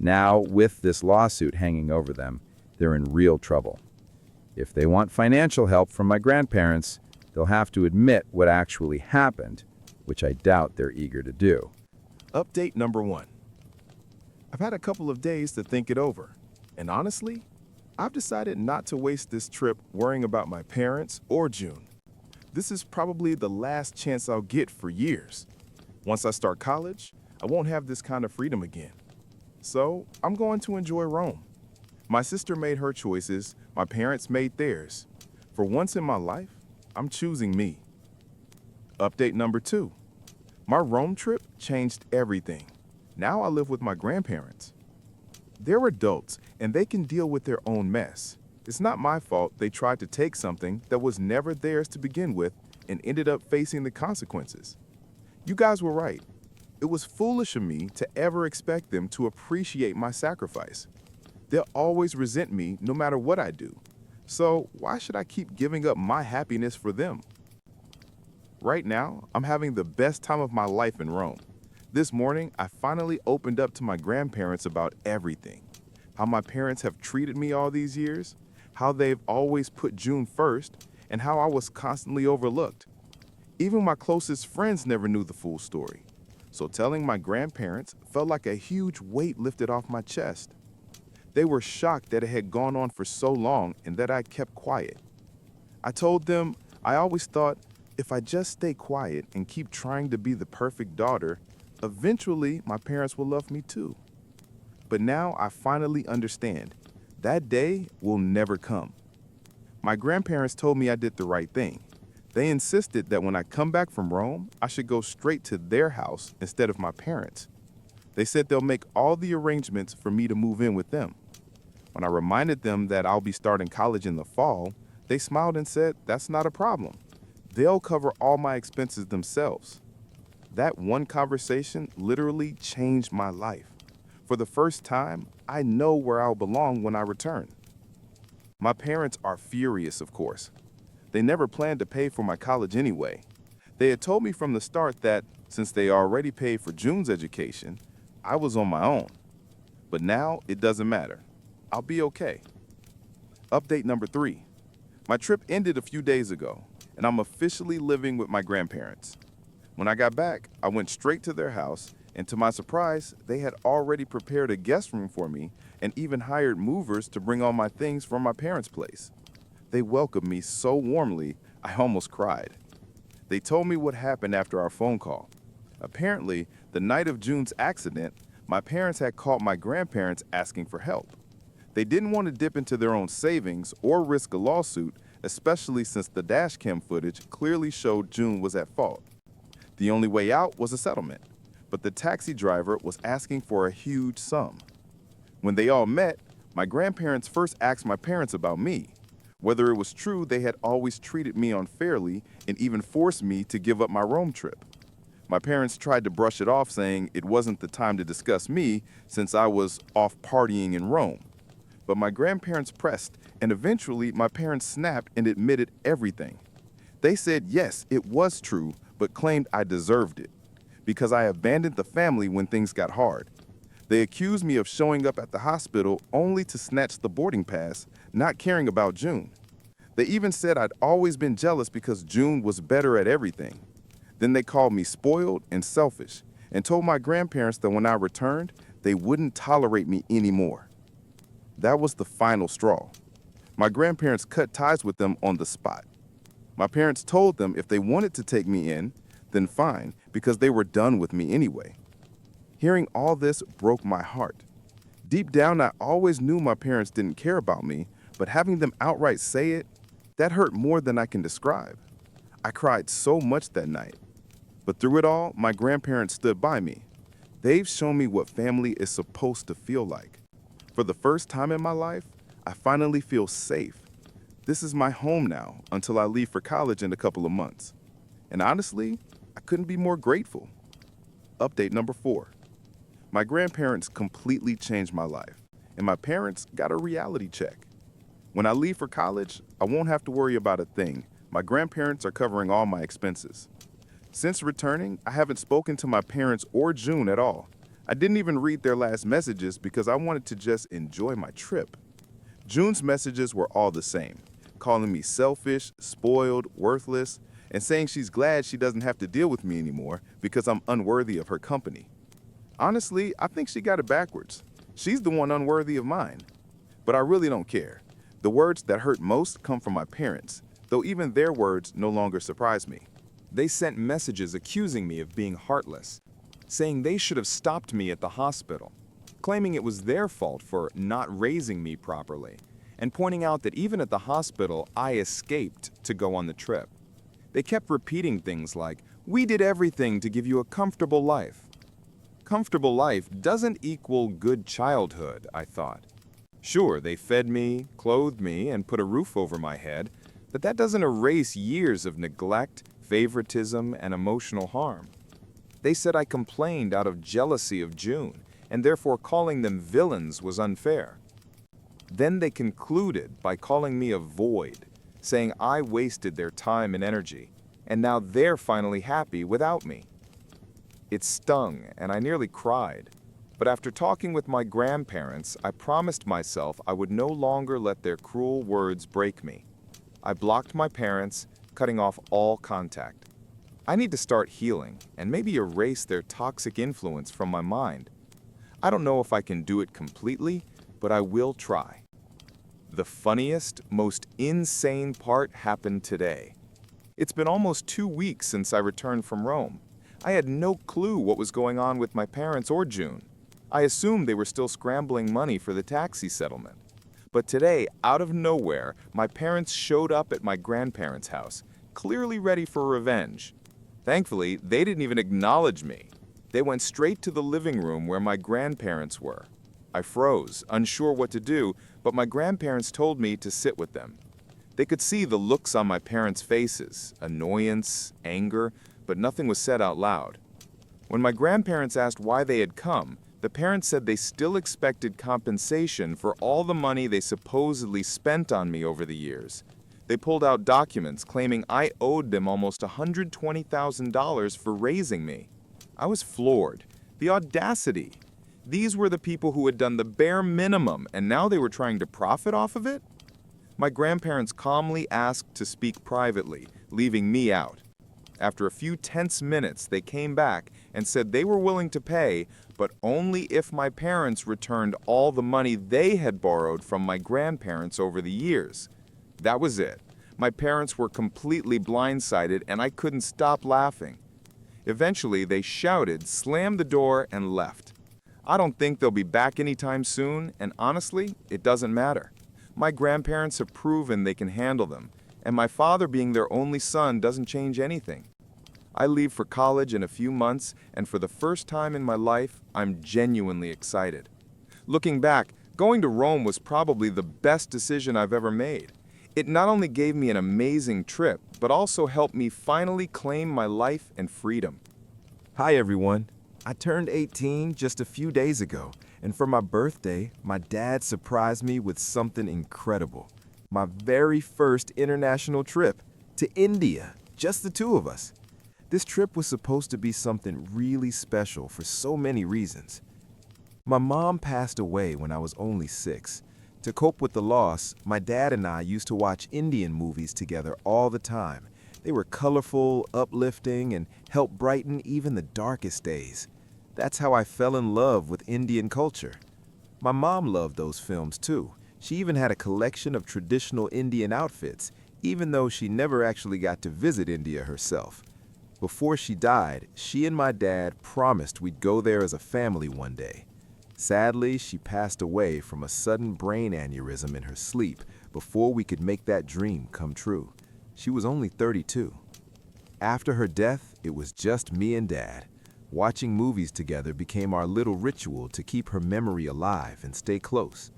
Now, with this lawsuit hanging over them, they're in real trouble. If they want financial help from my grandparents, they'll have to admit what actually happened, which I doubt they're eager to do. Update number 1. I've had a couple of days to think it over, and honestly, I've decided not to waste this trip worrying about my parents or June. This is probably the last chance I'll get for years. Once I start college, I won't have this kind of freedom again. So I'm going to enjoy Rome. My sister made her choices, my parents made theirs. For once in my life, I'm choosing me. Update number 2. My Rome trip changed everything. Now I live with my grandparents. They're adults, and they can deal with their own mess. It's not my fault they tried to take something that was never theirs to begin with and ended up facing the consequences. You guys were right. It was foolish of me to ever expect them to appreciate my sacrifice. They'll always resent me no matter what I do. So why should I keep giving up my happiness for them? Right now, I'm having the best time of my life in Rome. This morning, I finally opened up to my grandparents about everything. How my parents have treated me all these years, how they've always put June first, and how I was constantly overlooked. Even my closest friends never knew the full story. So telling my grandparents felt like a huge weight lifted off my chest. They were shocked that it had gone on for so long and that I kept quiet. I told them I always thought if I just stay quiet and keep trying to be the perfect daughter, eventually my parents will love me too. But now I finally understand. That day will never come. My grandparents told me I did the right thing. They insisted that when I come back from Rome, I should go straight to their house instead of my parents'. They said they'll make all the arrangements for me to move in with them. When I reminded them that I'll be starting college in the fall, they smiled and said that's not a problem. They'll cover all my expenses themselves. That one conversation literally changed my life. For the first time, I know where I'll belong when I return. My parents are furious, of course. They never planned to pay for my college anyway. They had told me from the start that, since they already paid for June's education, I was on my own. But now it doesn't matter. I'll be okay. Update number 3. My trip ended a few days ago, and I'm officially living with my grandparents. When I got back, I went straight to their house, and to my surprise, they had already prepared a guest room for me and even hired movers to bring all my things from my parents' place. They welcomed me so warmly, I almost cried. They told me what happened after our phone call. Apparently, the night of June's accident, my parents had called my grandparents asking for help. They didn't want to dip into their own savings or risk a lawsuit, especially since the dashcam footage clearly showed June was at fault. The only way out was a settlement, but the taxi driver was asking for a huge sum. When they all met, my grandparents first asked my parents about me, whether it was true they had always treated me unfairly and even forced me to give up my Rome trip. My parents tried to brush it off, saying it wasn't the time to discuss me since I was off partying in Rome. But my grandparents pressed, and eventually my parents snapped and admitted everything. They said yes, it was true, but claimed I deserved it, because I abandoned the family when things got hard. They accused me of showing up at the hospital only to snatch the boarding pass, not caring about June. They even said I'd always been jealous because June was better at everything. Then they called me spoiled and selfish, and told my grandparents that when I returned, they wouldn't tolerate me anymore. That was the final straw. My grandparents cut ties with them on the spot. My parents told them if they wanted to take me in, then fine, because they were done with me anyway. Hearing all this broke my heart. Deep down, I always knew my parents didn't care about me, but having them outright say it, that hurt more than I can describe. I cried so much that night. But through it all, my grandparents stood by me. They've shown me what family is supposed to feel like. For the first time in my life, I finally feel safe. This is my home now until I leave for college in a couple of months. And honestly, I couldn't be more grateful. Update number 4. My grandparents completely changed my life, and my parents got a reality check. When I leave for college, I won't have to worry about a thing. My grandparents are covering all my expenses. Since returning, I haven't spoken to my parents or June at all. I didn't even read their last messages because I wanted to just enjoy my trip. June's messages were all the same, calling me selfish, spoiled, worthless, and saying she's glad she doesn't have to deal with me anymore because I'm unworthy of her company. Honestly, I think she got it backwards. She's the one unworthy of mine. But I really don't care. The words that hurt most come from my parents, though even their words no longer surprise me. They sent messages accusing me of being heartless, saying they should have stopped me at the hospital, claiming it was their fault for not raising me properly, and pointing out that even at the hospital, I escaped to go on the trip. They kept repeating things like, "We did everything to give you a comfortable life." Comfortable life doesn't equal good childhood, I thought. Sure, they fed me, clothed me, and put a roof over my head, but that doesn't erase years of neglect, favoritism, and emotional harm. They said I complained out of jealousy of June, and therefore calling them villains was unfair. Then they concluded by calling me a void, saying I wasted their time and energy, and now they're finally happy without me. It stung, and I nearly cried. But after talking with my grandparents, I promised myself I would no longer let their cruel words break me. I blocked my parents, cutting off all contact. I need to start healing and maybe erase their toxic influence from my mind. I don't know if I can do it completely, but I will try. The funniest, most insane part happened today. It's been almost 2 weeks since I returned from Rome. I had no clue what was going on with my parents or June. I assumed they were still scrambling money for the taxi settlement. But today, out of nowhere, my parents showed up at my grandparents' house, clearly ready for revenge. Thankfully, they didn't even acknowledge me. They went straight to the living room where my grandparents were. I froze, unsure what to do, but my grandparents told me to sit with them. They could see the looks on my parents' faces, annoyance, anger, but nothing was said out loud. When my grandparents asked why they had come, the parents said they still expected compensation for all the money they supposedly spent on me over the years. They pulled out documents claiming I owed them almost $120,000 for raising me. I was floored. The audacity. These were the people who had done the bare minimum, and now they were trying to profit off of it? My grandparents calmly asked to speak privately, leaving me out. After a few tense minutes, they came back and said they were willing to pay, but only if my parents returned all the money they had borrowed from my grandparents over the years. That was it. My parents were completely blindsided, and I couldn't stop laughing. Eventually, they shouted, slammed the door, and left. I don't think they'll be back anytime soon, and honestly, it doesn't matter. My grandparents have proven they can handle them, and my father being their only son doesn't change anything. I leave for college in a few months, and for the first time in my life, I'm genuinely excited. Looking back, going to Rome was probably the best decision I've ever made. It not only gave me an amazing trip, but also helped me finally claim my life and freedom. Hi everyone. I turned 18 just a few days ago, and for my birthday, my dad surprised me with something incredible. My very first international trip to India, just the two of us. This trip was supposed to be something really special for so many reasons. My mom passed away when I was only 6. To cope with the loss, my dad and I used to watch Indian movies together all the time. They were colorful, uplifting, and helped brighten even the darkest days. That's how I fell in love with Indian culture. My mom loved those films too. She even had a collection of traditional Indian outfits, even though she never actually got to visit India herself. Before she died, she and my dad promised we'd go there as a family one day. Sadly, she passed away from a sudden brain aneurysm in her sleep before we could make that dream come true. She was only 32. After her death, it was just me and Dad. Watching movies together became our little ritual to keep her memory alive and stay close.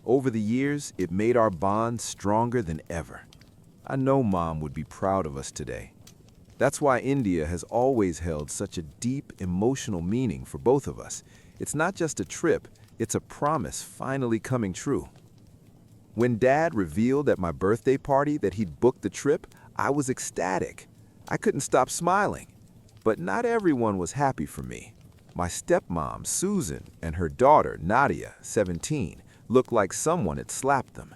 Over the years, it made our bond stronger than ever. I know Mom would be proud of us today. That's why India has always held such a deep emotional meaning for both of us. It's not just a trip, it's a promise finally coming true. When Dad revealed at my birthday party that he'd booked the trip, I was ecstatic. I couldn't stop smiling. But not everyone was happy for me. My stepmom, Susan, and her daughter, Nadia, 17, looked like someone had slapped them.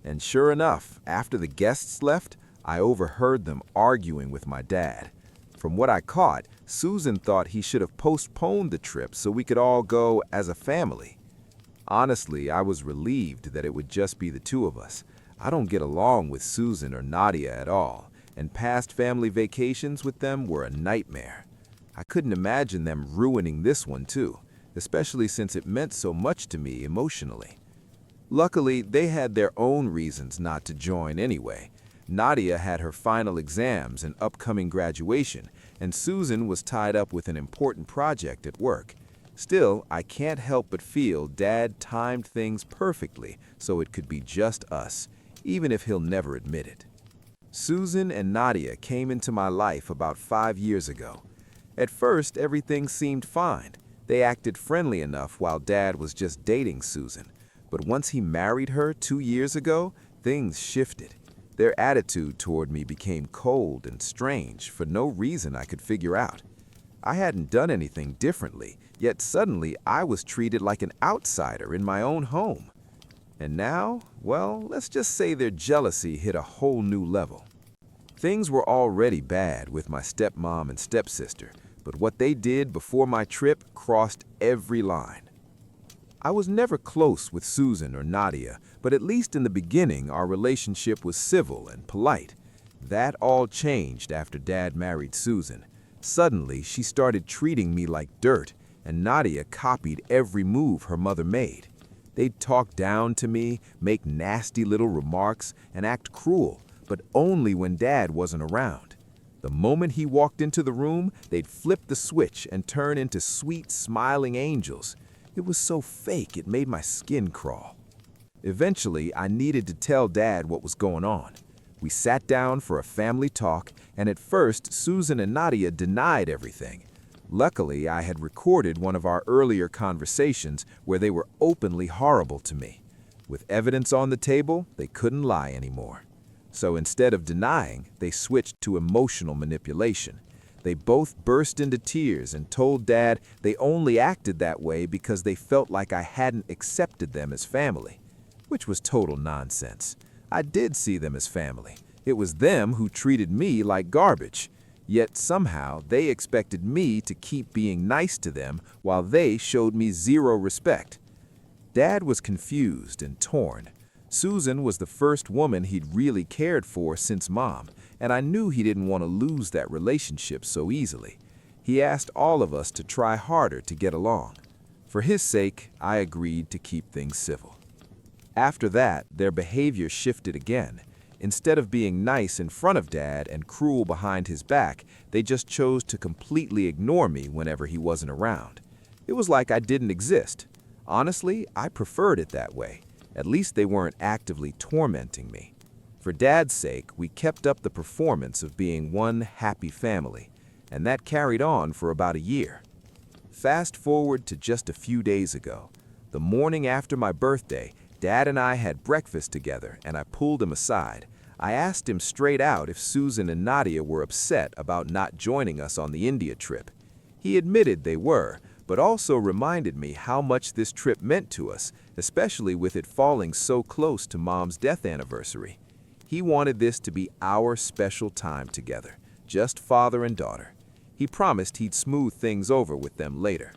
And sure enough, after the guests left, I overheard them arguing with my dad. From what I caught, Susan thought he should have postponed the trip so we could all go as a family. Honestly, I was relieved that it would just be the two of us. I don't get along with Susan or Nadia at all, and past family vacations with them were a nightmare. I couldn't imagine them ruining this one too, especially since it meant so much to me emotionally. Luckily, they had their own reasons not to join anyway. Nadia had her final exams and upcoming graduation, and Susan was tied up with an important project at work. Still, I can't help but feel Dad timed things perfectly so it could be just us, even if he'll never admit it. Susan and Nadia came into my life about 5 years ago. At first, everything seemed fine. They acted friendly enough while Dad was just dating Susan. But once he married her 2 years ago, things shifted. Their attitude toward me became cold and strange for no reason I could figure out. I hadn't done anything differently, yet suddenly I was treated like an outsider in my own home. And now, well, let's just say their jealousy hit a whole new level. Things were already bad with my stepmom and stepsister, but what they did before my trip crossed every line. I was never close with Susan or Nadia, but at least in the beginning our relationship was civil and polite. That all changed after Dad married Susan. Suddenly, she started treating me like dirt, and Nadia copied every move her mother made. They'd talk down to me, make nasty little remarks, and act cruel, but only when Dad wasn't around. The moment he walked into the room, they'd flip the switch and turn into sweet, smiling angels. It was so fake it made my skin crawl. Eventually, I needed to tell Dad what was going on. We sat down for a family talk, and at first, Susan and Nadia denied everything. Luckily, I had recorded one of our earlier conversations where they were openly horrible to me. With evidence on the table, they couldn't lie anymore. So instead of denying, they switched to emotional manipulation. They both burst into tears and told Dad they only acted that way because they felt like I hadn't accepted them as family, which was total nonsense. I did see them as family. It was them who treated me like garbage. Yet somehow they expected me to keep being nice to them while they showed me zero respect. Dad was confused and torn. Susan was the first woman he'd really cared for since Mom, and I knew he didn't want to lose that relationship so easily. He asked all of us to try harder to get along. For his sake, I agreed to keep things civil. After that, their behavior shifted again. Instead of being nice in front of Dad and cruel behind his back, they just chose to completely ignore me whenever he wasn't around. It was like I didn't exist. Honestly, I preferred it that way. At least they weren't actively tormenting me. For Dad's sake, we kept up the performance of being one happy family, and that carried on for about a year. Fast forward to just a few days ago. The morning after my birthday, Dad and I had breakfast together, and I pulled him aside. I asked him straight out if Susan and Nadia were upset about not joining us on the India trip. He admitted they were, but also reminded me how much this trip meant to us, especially with it falling so close to Mom's death anniversary. He wanted this to be our special time together, just father and daughter. He promised he'd smooth things over with them later.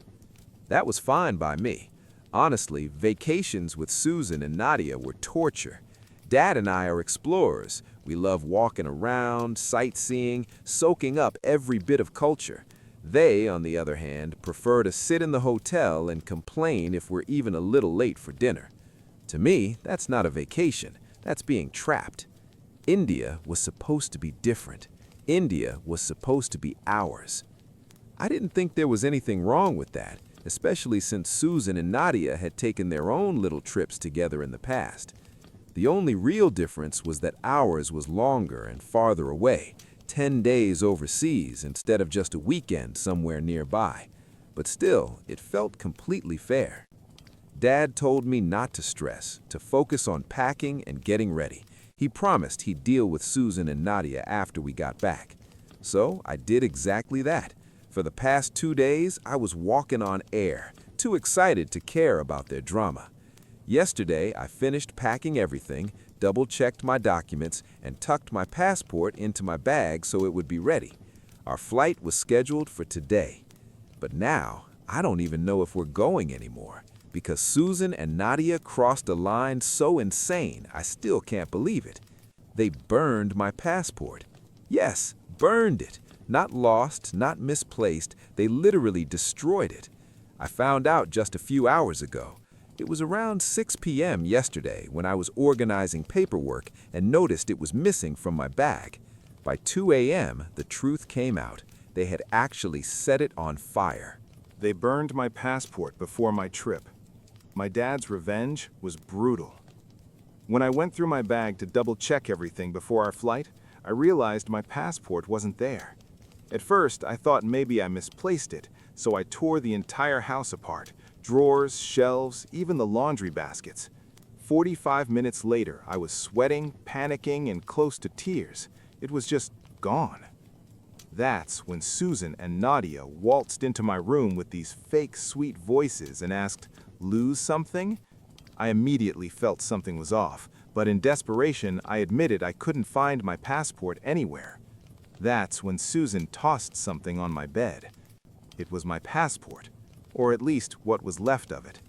That was fine by me. Honestly, vacations with Susan and Nadia were torture. Dad and I are explorers. We love walking around, sightseeing, soaking up every bit of culture. They, on the other hand, prefer to sit in the hotel and complain if we're even a little late for dinner. To me, that's not a vacation. That's being trapped. India was supposed to be different. India was supposed to be ours. I didn't think there was anything wrong with that, especially since Susan and Nadia had taken their own little trips together in the past. The only real difference was that ours was longer and farther away, 10 days overseas instead of just a weekend somewhere nearby. But still, it felt completely fair. Dad told me not to stress, to focus on packing and getting ready. He promised he'd deal with Susan and Nadia after we got back. So I did exactly that. For the past 2 days, I was walking on air, too excited to care about their drama. Yesterday, I finished packing everything, double-checked my documents, and tucked my passport into my bag so it would be ready. Our flight was scheduled for today. But now, I don't even know if we're going anymore, because Susan and Nadia crossed a line so insane, I still can't believe it. They burned my passport. Yes, burned it. Not lost, not misplaced, they literally destroyed it. I found out just a few hours ago. It was around 6 p.m. yesterday when I was organizing paperwork and noticed it was missing from my bag. By 2 a.m., the truth came out. They had actually set it on fire. They burned my passport before my trip. My dad's revenge was brutal. When I went through my bag to double-check everything before our flight, I realized my passport wasn't there. At first, I thought maybe I misplaced it, so I tore the entire house apart, drawers, shelves, even the laundry baskets. 45 minutes later, I was sweating, panicking, and close to tears. It was just gone. That's when Susan and Nadia waltzed into my room with these fake sweet voices and asked, "Lose something?" I immediately felt something was off, but in desperation, I admitted I couldn't find my passport anywhere. That's when Susan tossed something on my bed. It was my passport, or at least what was left of it.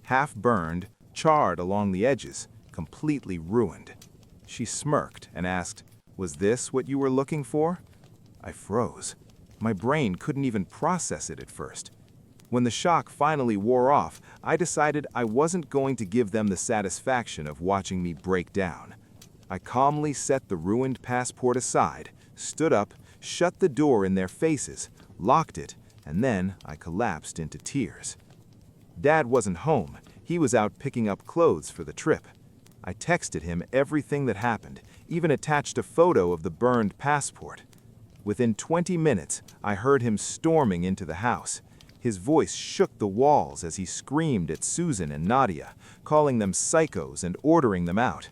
Half burned, charred along the edges, completely ruined. She smirked and asked, "Was this what you were looking for?" I froze. My brain couldn't even process it at first. When the shock finally wore off, I decided I wasn't going to give them the satisfaction of watching me break down. I calmly set the ruined passport aside, stood up, shut the door in their faces, locked it, and then I collapsed into tears. Dad wasn't home. He was out picking up clothes for the trip. I texted him everything that happened, even attached a photo of the burned passport. Within 20 minutes, I heard him storming into the house. His voice shook the walls as he screamed at Susan and Nadia, calling them psychos and ordering them out.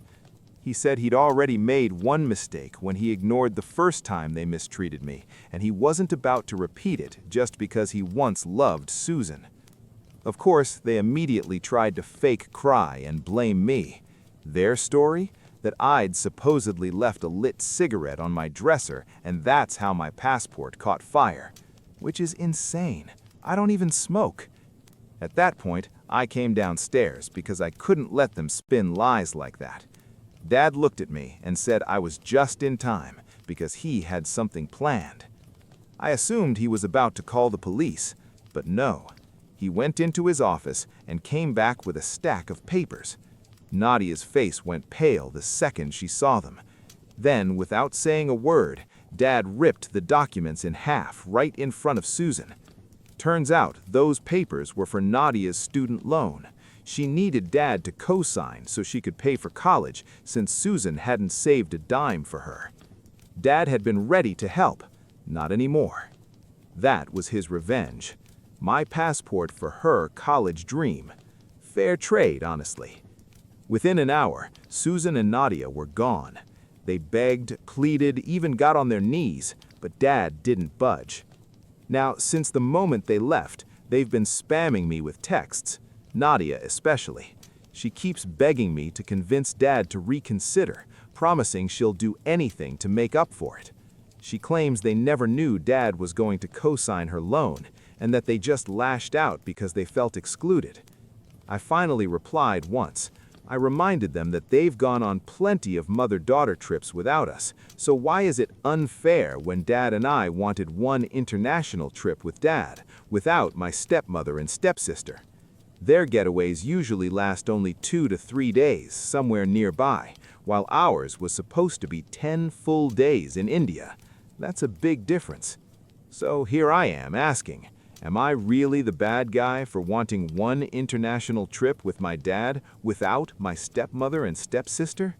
He said he'd already made one mistake when he ignored the first time they mistreated me, and he wasn't about to repeat it just because he once loved Susan. Of course, they immediately tried to fake cry and blame me. Their story? That I'd supposedly left a lit cigarette on my dresser, and that's how my passport caught fire. Which is insane. I don't even smoke. At that point, I came downstairs because I couldn't let them spin lies like that. Dad looked at me and said I was just in time because he had something planned. I assumed he was about to call the police, but no. He went into his office and came back with a stack of papers. Nadia's face went pale the second she saw them. Then, without saying a word, Dad ripped the documents in half right in front of Susan. Turns out those papers were for Nadia's student loan. She needed Dad to co-sign so she could pay for college since Susan hadn't saved a dime for her. Dad had been ready to help. Not anymore. That was his revenge. My passport for her college dream. Fair trade, honestly. Within an hour, Susan and Nadia were gone. They begged, pleaded, even got on their knees, but Dad didn't budge. Now, since the moment they left, they've been spamming me with texts, Nadia especially. She keeps begging me to convince Dad to reconsider, promising she'll do anything to make up for it. She claims they never knew Dad was going to co-sign her loan, and that they just lashed out because they felt excluded. I finally replied once. I reminded them that they've gone on plenty of mother-daughter trips without us, so why is it unfair when Dad and I wanted one international trip with Dad, without my stepmother and stepsister? Their getaways usually last only 2 to 3 days, somewhere nearby, while ours was supposed to be 10 full days in India. That's a big difference. So here I am asking, am I really the bad guy for wanting one international trip with my dad without my stepmother and stepsister?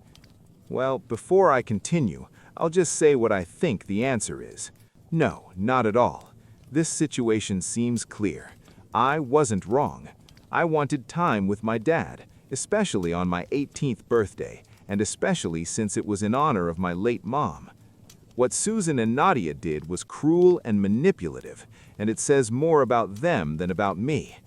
Well, before I continue, I'll just say what I think the answer is. No, not at all. This situation seems clear. I wasn't wrong. I wanted time with my dad, especially on my 18th birthday, and especially since it was in honor of my late mom. What Susan and Nadia did was cruel and manipulative, and it says more about them than about me.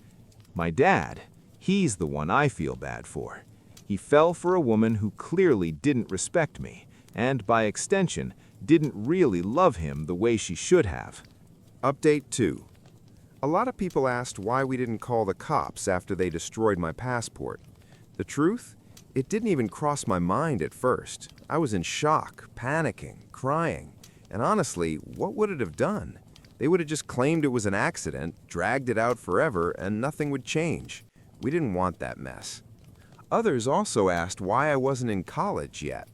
My dad, he's the one I feel bad for. He fell for a woman who clearly didn't respect me, and by extension, didn't really love him the way she should have. Update 2. A lot of people asked why we didn't call the cops after they destroyed my passport. The truth? It didn't even cross my mind at first. I was in shock, panicking, crying, and honestly, what would it have done? They would have just claimed it was an accident, dragged it out forever, and nothing would change. We didn't want that mess. Others also asked why I wasn't in college yet.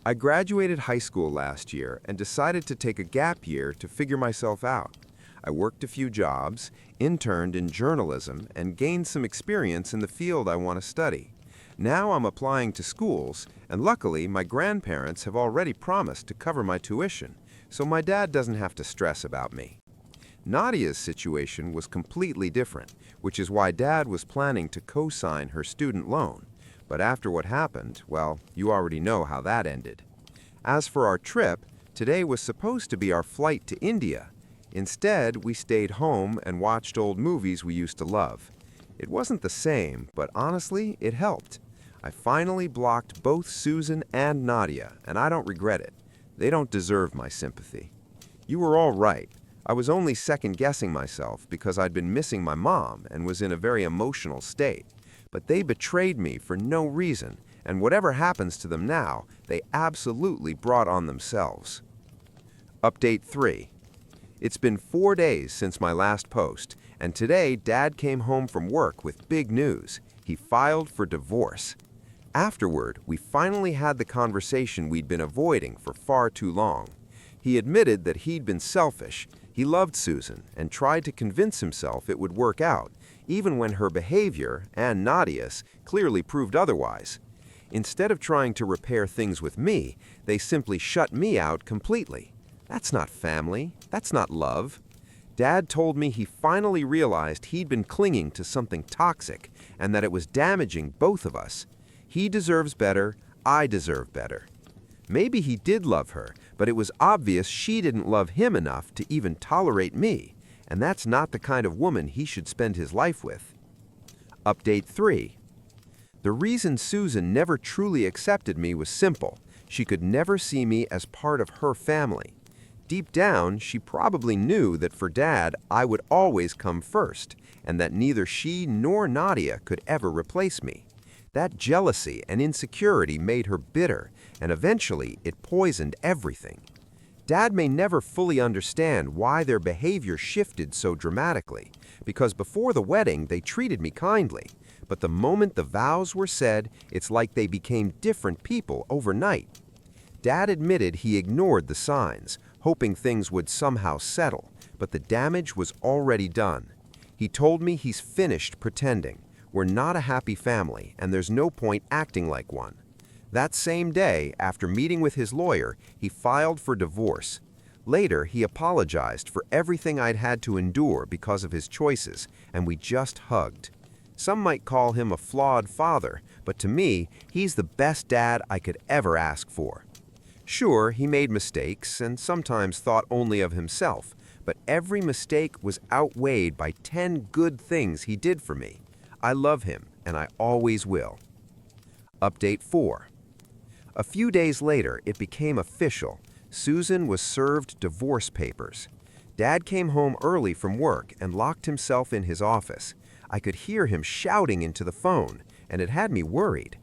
I graduated high school last year and decided to take a gap year to figure myself out. I worked a few jobs, interned in journalism, and gained some experience in the field I want to study. Now I'm applying to schools, and luckily my grandparents have already promised to cover my tuition, so my dad doesn't have to stress about me. Nadia's situation was completely different, which is why Dad was planning to co-sign her student loan. But after what happened, well, you already know how that ended. As for our trip, today was supposed to be our flight to India. Instead, we stayed home and watched old movies we used to love. It wasn't the same, but honestly, it helped. I finally blocked both Susan and Nadia, and I don't regret it. They don't deserve my sympathy. You were all right. I was only second-guessing myself because I'd been missing my mom and was in a very emotional state. But they betrayed me for no reason, and whatever happens to them now, they absolutely brought on themselves. Update 3. It's been 4 days since my last post, and today Dad came home from work with big news. He filed for divorce. Afterward, we finally had the conversation we'd been avoiding for far too long. He admitted that he'd been selfish. He loved Susan and tried to convince himself it would work out, even when her behavior, and Nadia's, clearly proved otherwise. Instead of trying to repair things with me, they simply shut me out completely. That's not family. That's not love. Dad told me he finally realized he'd been clinging to something toxic and that it was damaging both of us. He deserves better. I deserve better. Maybe he did love her, but it was obvious she didn't love him enough to even tolerate me, and that's not the kind of woman he should spend his life with. Update 3. The reason Susan never truly accepted me was simple. She could never see me as part of her family. Deep down, she probably knew that for Dad, I would always come first, and that neither she nor Nadia could ever replace me. That jealousy and insecurity made her bitter, and eventually it poisoned everything. Dad may never fully understand why their behavior shifted so dramatically, because before the wedding they treated me kindly, but the moment the vows were said, it's like they became different people overnight. Dad admitted he ignored the signs, hoping things would somehow settle, but the damage was already done. He told me he's finished pretending. We're not a happy family, and there's no point acting like one. That same day, after meeting with his lawyer, he filed for divorce. Later, he apologized for everything I'd had to endure because of his choices, and we just hugged. Some might call him a flawed father, but to me, he's the best dad I could ever ask for. Sure, he made mistakes and sometimes thought only of himself, but every mistake was outweighed by 10 good things he did for me. I love him, and I always will. Update 4. A few days later, it became official. Susan was served divorce papers. Dad came home early from work and locked himself in his office. I could hear him shouting into the phone, and it had me worried.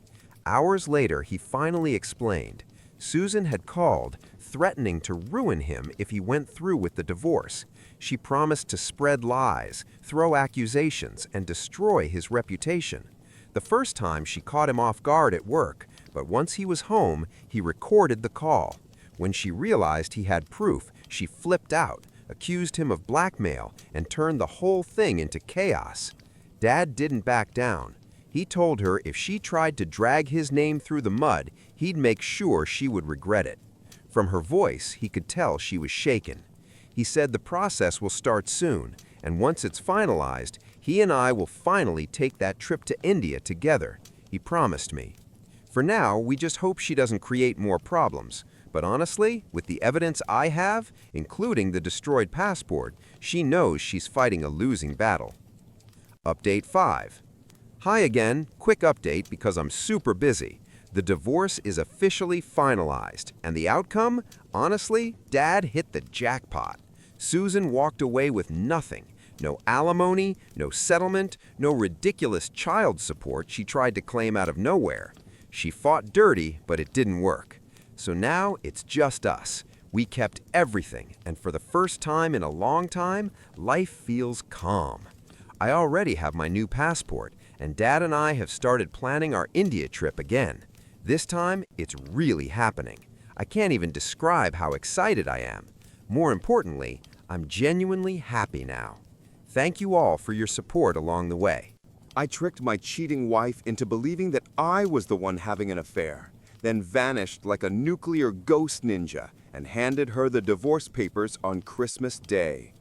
Hours later, he finally explained. Susan had called, threatening to ruin him if he went through with the divorce. She promised to spread lies, throw accusations, and destroy his reputation. The first time she caught him off guard at work, but once he was home, he recorded the call. When she realized he had proof, she flipped out, accused him of blackmail, and turned the whole thing into chaos. Dad didn't back down. He told her if she tried to drag his name through the mud, he'd make sure she would regret it. From her voice, he could tell she was shaken. He said the process will start soon, and once it's finalized, he and I will finally take that trip to India together. He promised me. For now, we just hope she doesn't create more problems. But honestly, with the evidence I have, including the destroyed passport, she knows she's fighting a losing battle. Update 5. Hi again, quick update because I'm super busy. The divorce is officially finalized, and the outcome? Honestly, Dad hit the jackpot. Susan walked away with nothing. No alimony, no settlement, no ridiculous child support she tried to claim out of nowhere. She fought dirty, but it didn't work. So now it's just us. We kept everything, and for the first time in a long time, life feels calm. I already have my new passport, and Dad and I have started planning our India trip again. This time, it's really happening. I can't even describe how excited I am. More importantly, I'm genuinely happy now. Thank you all for your support along the way. I tricked my cheating wife into believing that I was the one having an affair, then vanished like a nuclear ghost ninja and handed her the divorce papers on Christmas Day.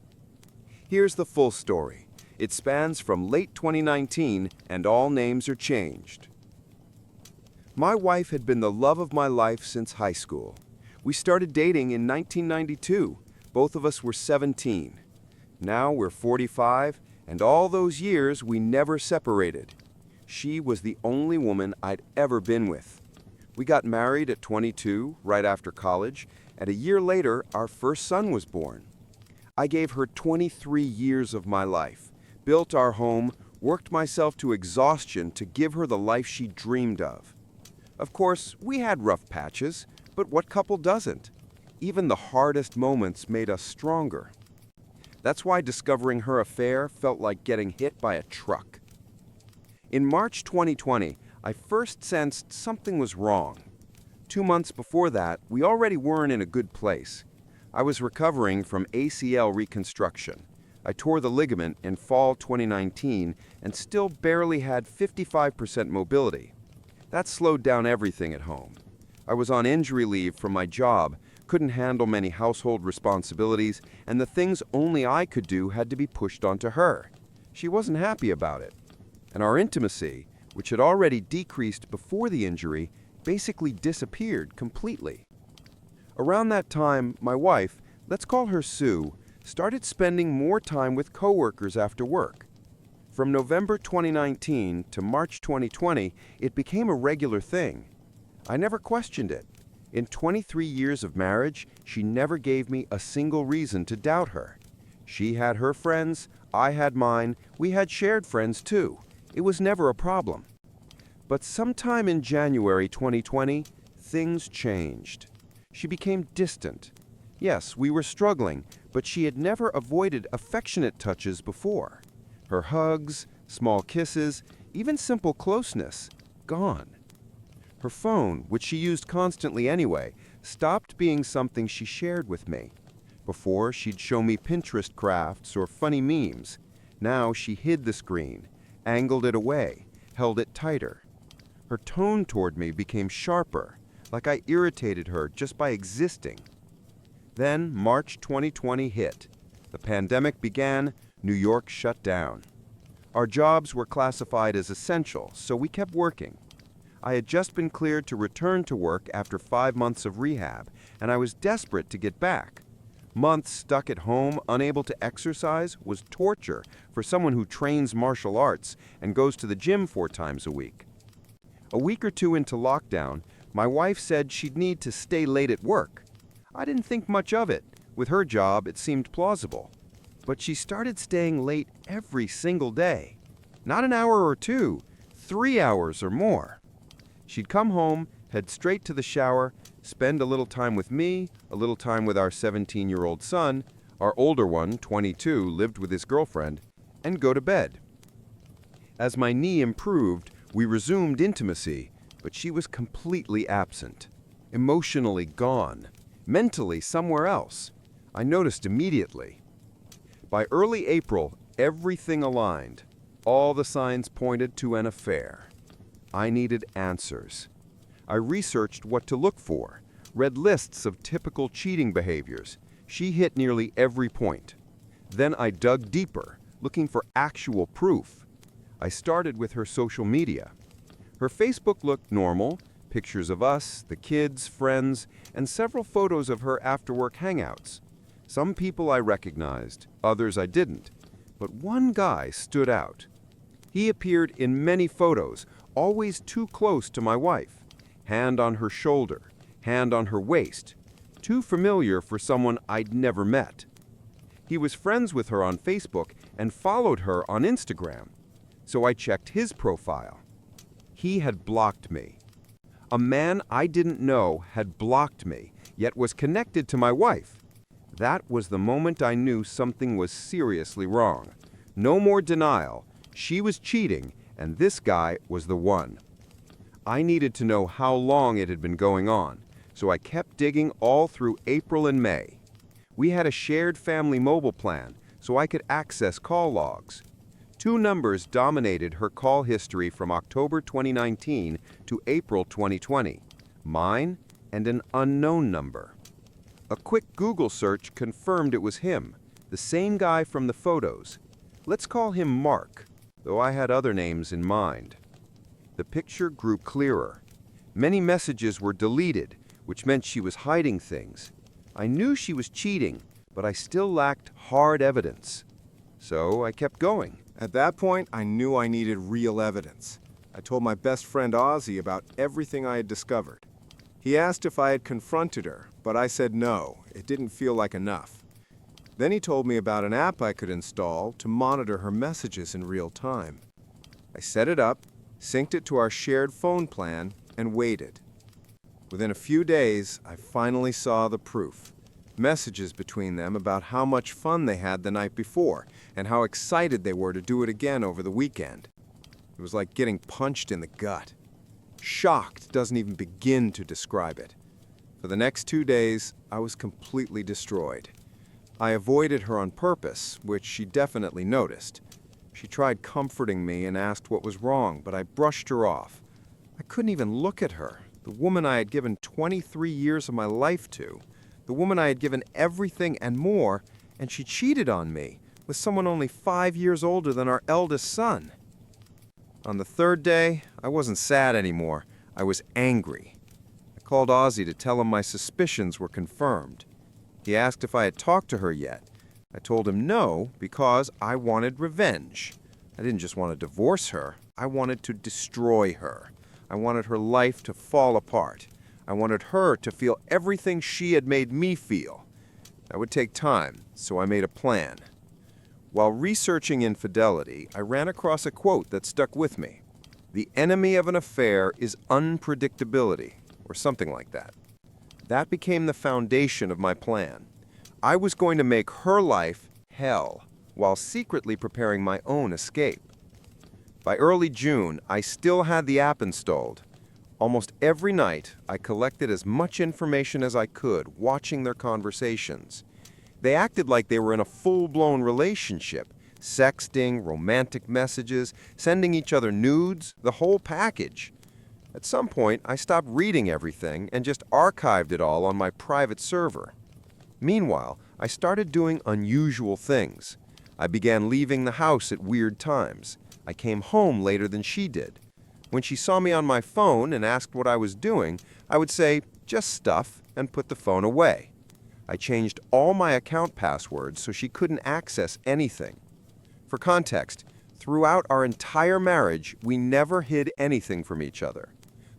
Here's the full story. It spans from late 2019, and all names are changed. My wife had been the love of my life since high school. We started dating in 1992. Both of us were 17. Now we're 45, and all those years we never separated. She was the only woman I'd ever been with. We got married at 22, right after college, and a year later, our first son was born. I gave her 23 years of my life, built our home, worked myself to exhaustion to give her the life she dreamed of. Of course, we had rough patches, but what couple doesn't? Even the hardest moments made us stronger. That's why discovering her affair felt like getting hit by a truck. In March 2020, I first sensed something was wrong. 2 months before that, we already weren't in a good place. I was recovering from ACL reconstruction. I tore the ligament in fall 2019 and still barely had 55% mobility. That slowed down everything at home. I was on injury leave from my job, couldn't handle many household responsibilities, and the things only I could do had to be pushed onto her. She wasn't happy about it. And our intimacy, which had already decreased before the injury, basically disappeared completely. Around that time, my wife, let's call her Sue, started spending more time with coworkers after work. From November 2019 to March 2020, it became a regular thing. I never questioned it. In 23 years of marriage, she never gave me a single reason to doubt her. She had her friends, I had mine, we had shared friends too. It was never a problem. But sometime in January 2020, things changed. She became distant. Yes, we were struggling, but she had never avoided affectionate touches before. Her hugs, small kisses, even simple closeness, gone. Her phone, which she used constantly anyway, stopped being something she shared with me. Before, she'd show me Pinterest crafts or funny memes. Now she hid the screen, angled it away, held it tighter. Her tone toward me became sharper, like I irritated her just by existing. Then March 2020 hit. The pandemic began, New York shut down. Our jobs were classified as essential, so we kept working. I had just been cleared to return to work after 5 months of rehab, and I was desperate to get back. Months stuck at home, unable to exercise, was torture for someone who trains martial arts and goes to the gym 4 times a week. A week or 2 into lockdown, my wife said she'd need to stay late at work. I didn't think much of it. With her job, it seemed plausible. But she started staying late every single day. Not an hour or 2, 3 hours or more. She'd come home, head straight to the shower, spend a little time with me, a little time with our 17-year-old son, our older one, 22, lived with his girlfriend, and go to bed. As my knee improved, we resumed intimacy, but she was completely absent, emotionally gone, mentally somewhere else. I noticed immediately. By early April, everything aligned. All the signs pointed to an affair. I needed answers. I researched what to look for, read lists of typical cheating behaviors. She hit nearly every point. Then I dug deeper, looking for actual proof. I started with her social media. Her Facebook looked normal, pictures of us, the kids, friends, and several photos of her after-work hangouts. Some people I recognized, others I didn't, but one guy stood out. He appeared in many photos, always too close to my wife. Hand on her shoulder, hand on her waist. Too familiar for someone I'd never met. He was friends with her on Facebook and followed her on Instagram. So I checked his profile. He had blocked me. A man I didn't know had blocked me, yet was connected to my wife. That was the moment I knew something was seriously wrong. No more denial. She was cheating, and this guy was the one. I needed to know how long it had been going on, so I kept digging all through April and May. We had a shared family mobile plan, so I could access call logs. Two numbers dominated her call history from October 2019 to April 2020, mine and an unknown number. A quick Google search confirmed it was him, the same guy from the photos. Let's call him Mark, though I had other names in mind. The picture grew clearer. Many messages were deleted, which meant she was hiding things. I knew she was cheating, but I still lacked hard evidence. So I kept going. At that point, I knew I needed real evidence. I told my best friend Ozzy about everything I had discovered. He asked if I had confronted her, but I said no, it didn't feel like enough. Then he told me about an app I could install to monitor her messages in real time. I set it up, synced it to our shared phone plan, and waited. Within a few days, I finally saw the proof. Messages between them about how much fun they had the night before and how excited they were to do it again over the weekend. It was like getting punched in the gut. Shocked doesn't even begin to describe it. For the next 2 days, I was completely destroyed. I avoided her on purpose, which she definitely noticed. She tried comforting me and asked what was wrong, but I brushed her off. I couldn't even look at her, the woman I had given 23 years of my life to, the woman I had given everything and more, and she cheated on me with someone only 5 years older than our eldest son. On the third day, I wasn't sad anymore. I was angry. I called Ozzy to tell him my suspicions were confirmed. He asked if I had talked to her yet. I told him no, because I wanted revenge. I didn't just want to divorce her. I wanted to destroy her. I wanted her life to fall apart. I wanted her to feel everything she had made me feel. That would take time, so I made a plan. While researching infidelity, I ran across a quote that stuck with me. The enemy of an affair is unpredictability, or something like that. That became the foundation of my plan. I was going to make her life hell, while secretly preparing my own escape. By early June, I still had the app installed. Almost every night, I collected as much information as I could, watching their conversations. They acted like they were in a full-blown relationship, sexting, romantic messages, sending each other nudes, the whole package. At some point, I stopped reading everything and just archived it all on my private server. Meanwhile, I started doing unusual things. I began leaving the house at weird times. I came home later than she did. When she saw me on my phone and asked what I was doing, I would say, just stuff, and put the phone away. I changed all my account passwords so she couldn't access anything. For context, throughout our entire marriage, we never hid anything from each other.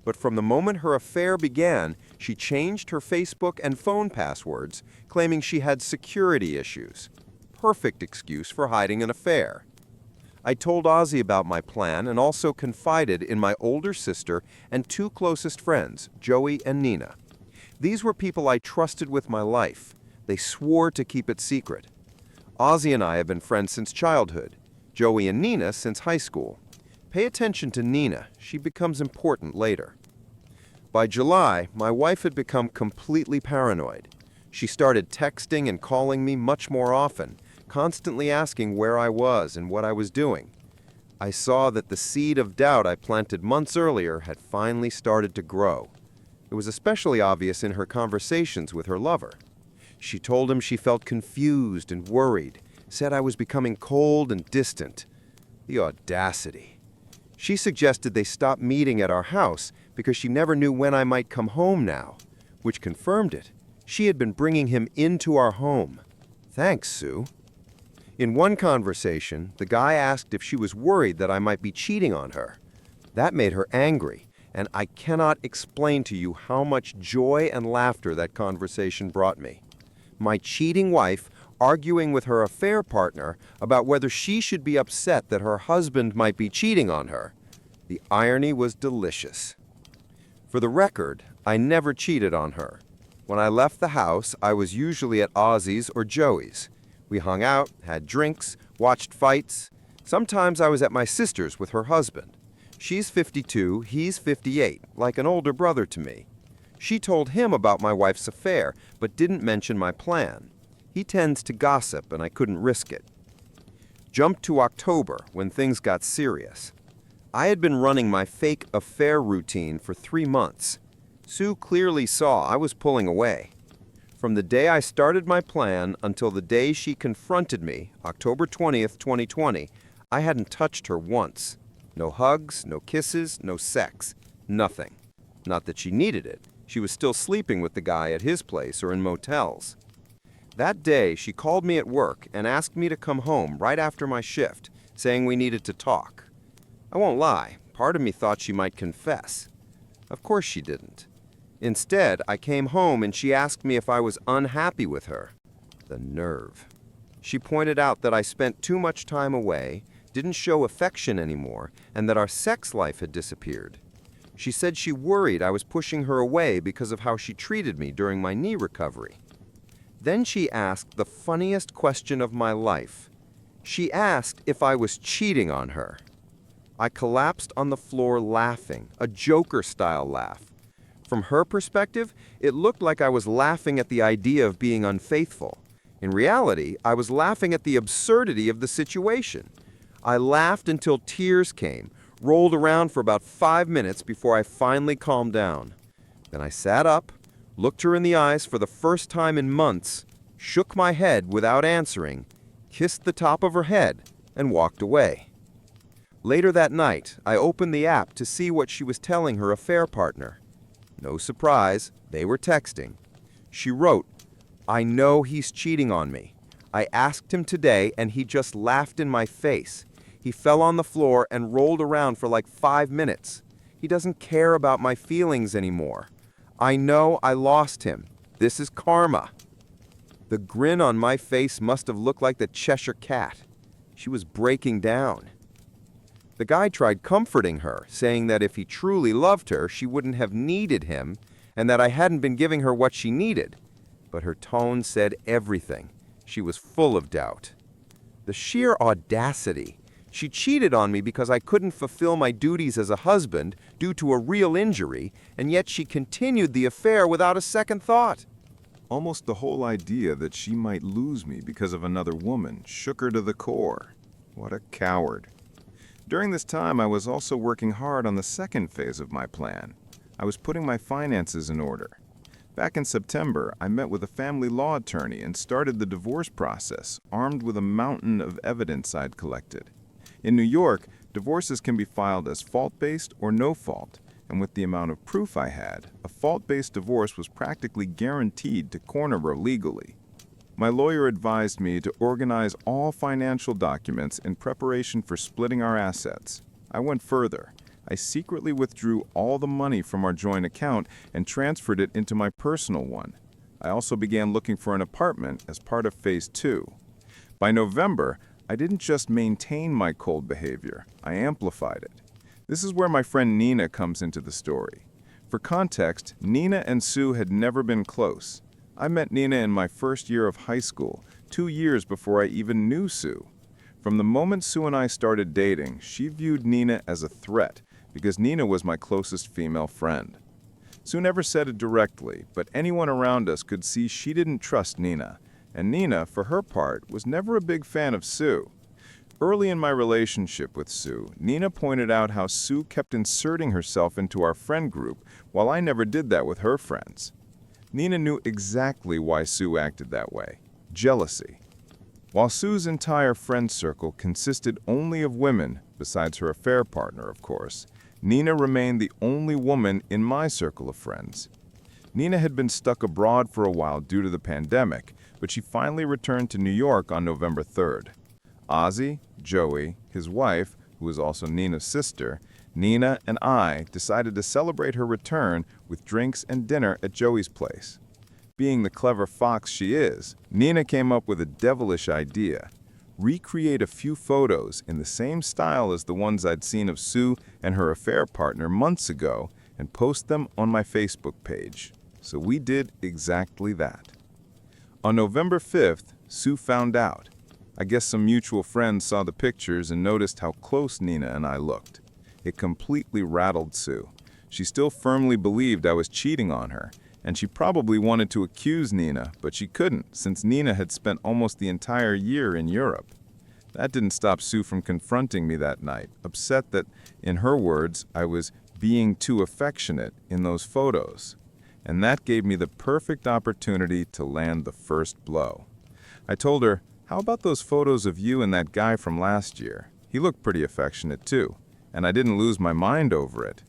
But from the moment her affair began, she changed her Facebook and phone passwords, claiming she had security issues. Perfect excuse for hiding an affair. I told Ozzy about my plan and also confided in my older sister and two closest friends, Joey and Nina. These were people I trusted with my life. They swore to keep it secret. Ozzy and I have been friends since childhood, Joey and Nina since high school. Pay attention to Nina, she becomes important later. By July, my wife had become completely paranoid. She started texting and calling me much more often, constantly asking where I was and what I was doing. I saw that the seed of doubt I planted months earlier had finally started to grow. It was especially obvious in her conversations with her lover. She told him she felt confused and worried, said I was becoming cold and distant. The audacity. She suggested they stop meeting at our house because she never knew when I might come home now, which confirmed it. She had been bringing him into our home. Thanks, Sue. In one conversation, the guy asked if she was worried that I might be cheating on her. That made her angry, and I cannot explain to you how much joy and laughter that conversation brought me. My cheating wife arguing with her affair partner about whether she should be upset that her husband might be cheating on her. The irony was delicious. For the record, I never cheated on her. When I left the house, I was usually at Ozzy's or Joey's. We hung out, had drinks, watched fights. Sometimes I was at my sister's with her husband. She's 52, he's 58, like an older brother to me. She told him about my wife's affair, but didn't mention my plan. He tends to gossip, and I couldn't risk it. Jump to October, when things got serious. I had been running my fake affair routine for 3 months. Sue clearly saw I was pulling away. From the day I started my plan until the day she confronted me, October 20th, 2020, I hadn't touched her once. No hugs, no kisses, no sex. Nothing. Not that she needed it. She was still sleeping with the guy at his place or in motels. That day, she called me at work and asked me to come home right after my shift, saying we needed to talk. I won't lie, part of me thought she might confess. Of course she didn't. Instead, I came home and she asked me if I was unhappy with her. The nerve. She pointed out that I spent too much time away, didn't show affection anymore, and that our sex life had disappeared. She said she worried I was pushing her away because of how she treated me during my knee recovery. Then she asked the funniest question of my life. She asked if I was cheating on her. I collapsed on the floor laughing, a Joker-style laugh. From her perspective, it looked like I was laughing at the idea of being unfaithful. In reality, I was laughing at the absurdity of the situation. I laughed until tears came, rolled around for about 5 minutes before I finally calmed down. Then I sat up, looked her in the eyes for the first time in months, shook my head without answering, kissed the top of her head, and walked away. Later that night, I opened the app to see what she was telling her affair partner. No surprise, they were texting. She wrote, "I know he's cheating on me. I asked him today and he just laughed in my face. He fell on the floor and rolled around for like 5 minutes. He doesn't care about my feelings anymore. I know I lost him. This is karma." The grin on my face must have looked like the Cheshire Cat. She was breaking down. The guy tried comforting her, saying that if he truly loved her, she wouldn't have needed him, and that I hadn't been giving her what she needed. But her tone said everything. She was full of doubt. The sheer audacity. She cheated on me because I couldn't fulfill my duties as a husband due to a real injury, and yet she continued the affair without a second thought. Almost the whole idea that she might lose me because of another woman shook her to the core. What a coward. During this time, I was also working hard on the second phase of my plan. I was putting my finances in order. Back in September, I met with a family law attorney and started the divorce process, armed with a mountain of evidence I'd collected. In New York, divorces can be filed as fault-based or no fault, and with the amount of proof I had, a fault-based divorce was practically guaranteed to corner her legally. My lawyer advised me to organize all financial documents in preparation for splitting our assets. I went further. I secretly withdrew all the money from our joint account and transferred it into my personal one. I also began looking for an apartment as part of Phase 2. By November, I didn't just maintain my cold behavior, I amplified it. This is where my friend Nina comes into the story. For context, Nina and Sue had never been close. I met Nina in my first year of high school, 2 years before I even knew Sue. From the moment Sue and I started dating, she viewed Nina as a threat because Nina was my closest female friend. Sue never said it directly, but anyone around us could see she didn't trust Nina, and Nina, for her part, was never a big fan of Sue. Early in my relationship with Sue, Nina pointed out how Sue kept inserting herself into our friend group while I never did that with her friends. Nina knew exactly why Sue acted that way: jealousy. While Sue's entire friend circle consisted only of women, besides her affair partner, of course, Nina remained the only woman in my circle of friends. Nina had been stuck abroad for a while due to the pandemic, but she finally returned to New York on November 3rd. Ozzy, Joey, his wife, who was also Nina's sister, Nina and I decided to celebrate her return with drinks and dinner at Joey's place. Being the clever fox she is, Nina came up with a devilish idea: recreate a few photos in the same style as the ones I'd seen of Sue and her affair partner months ago and post them on my Facebook page. So we did exactly that. On November 5th, Sue found out. I guess some mutual friends saw the pictures and noticed how close Nina and I looked. It completely rattled Sue. She still firmly believed I was cheating on her, And she probably wanted to accuse Nina, but she couldn't, since Nina had spent almost the entire year in Europe. That didn't stop Sue from confronting me that night, upset that, in her words, I was being too affectionate in those photos. And that gave me the perfect opportunity to land the first blow. I told her, "How about those photos of you and that guy from last year? He looked pretty affectionate too, and I didn't lose my mind over it."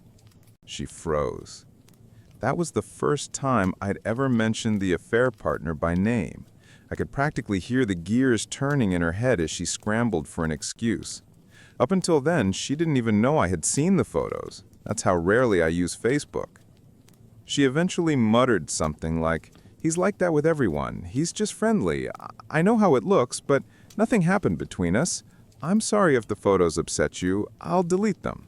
She froze. That was the first time I'd ever mentioned the affair partner by name. I could practically hear the gears turning in her head as she scrambled for an excuse. Up until then, she didn't even know I had seen the photos. That's how rarely I use Facebook. She eventually muttered something like, "He's like that with everyone. He's just friendly. I know how it looks, but nothing happened between us. I'm sorry if the photos upset you. I'll delete them."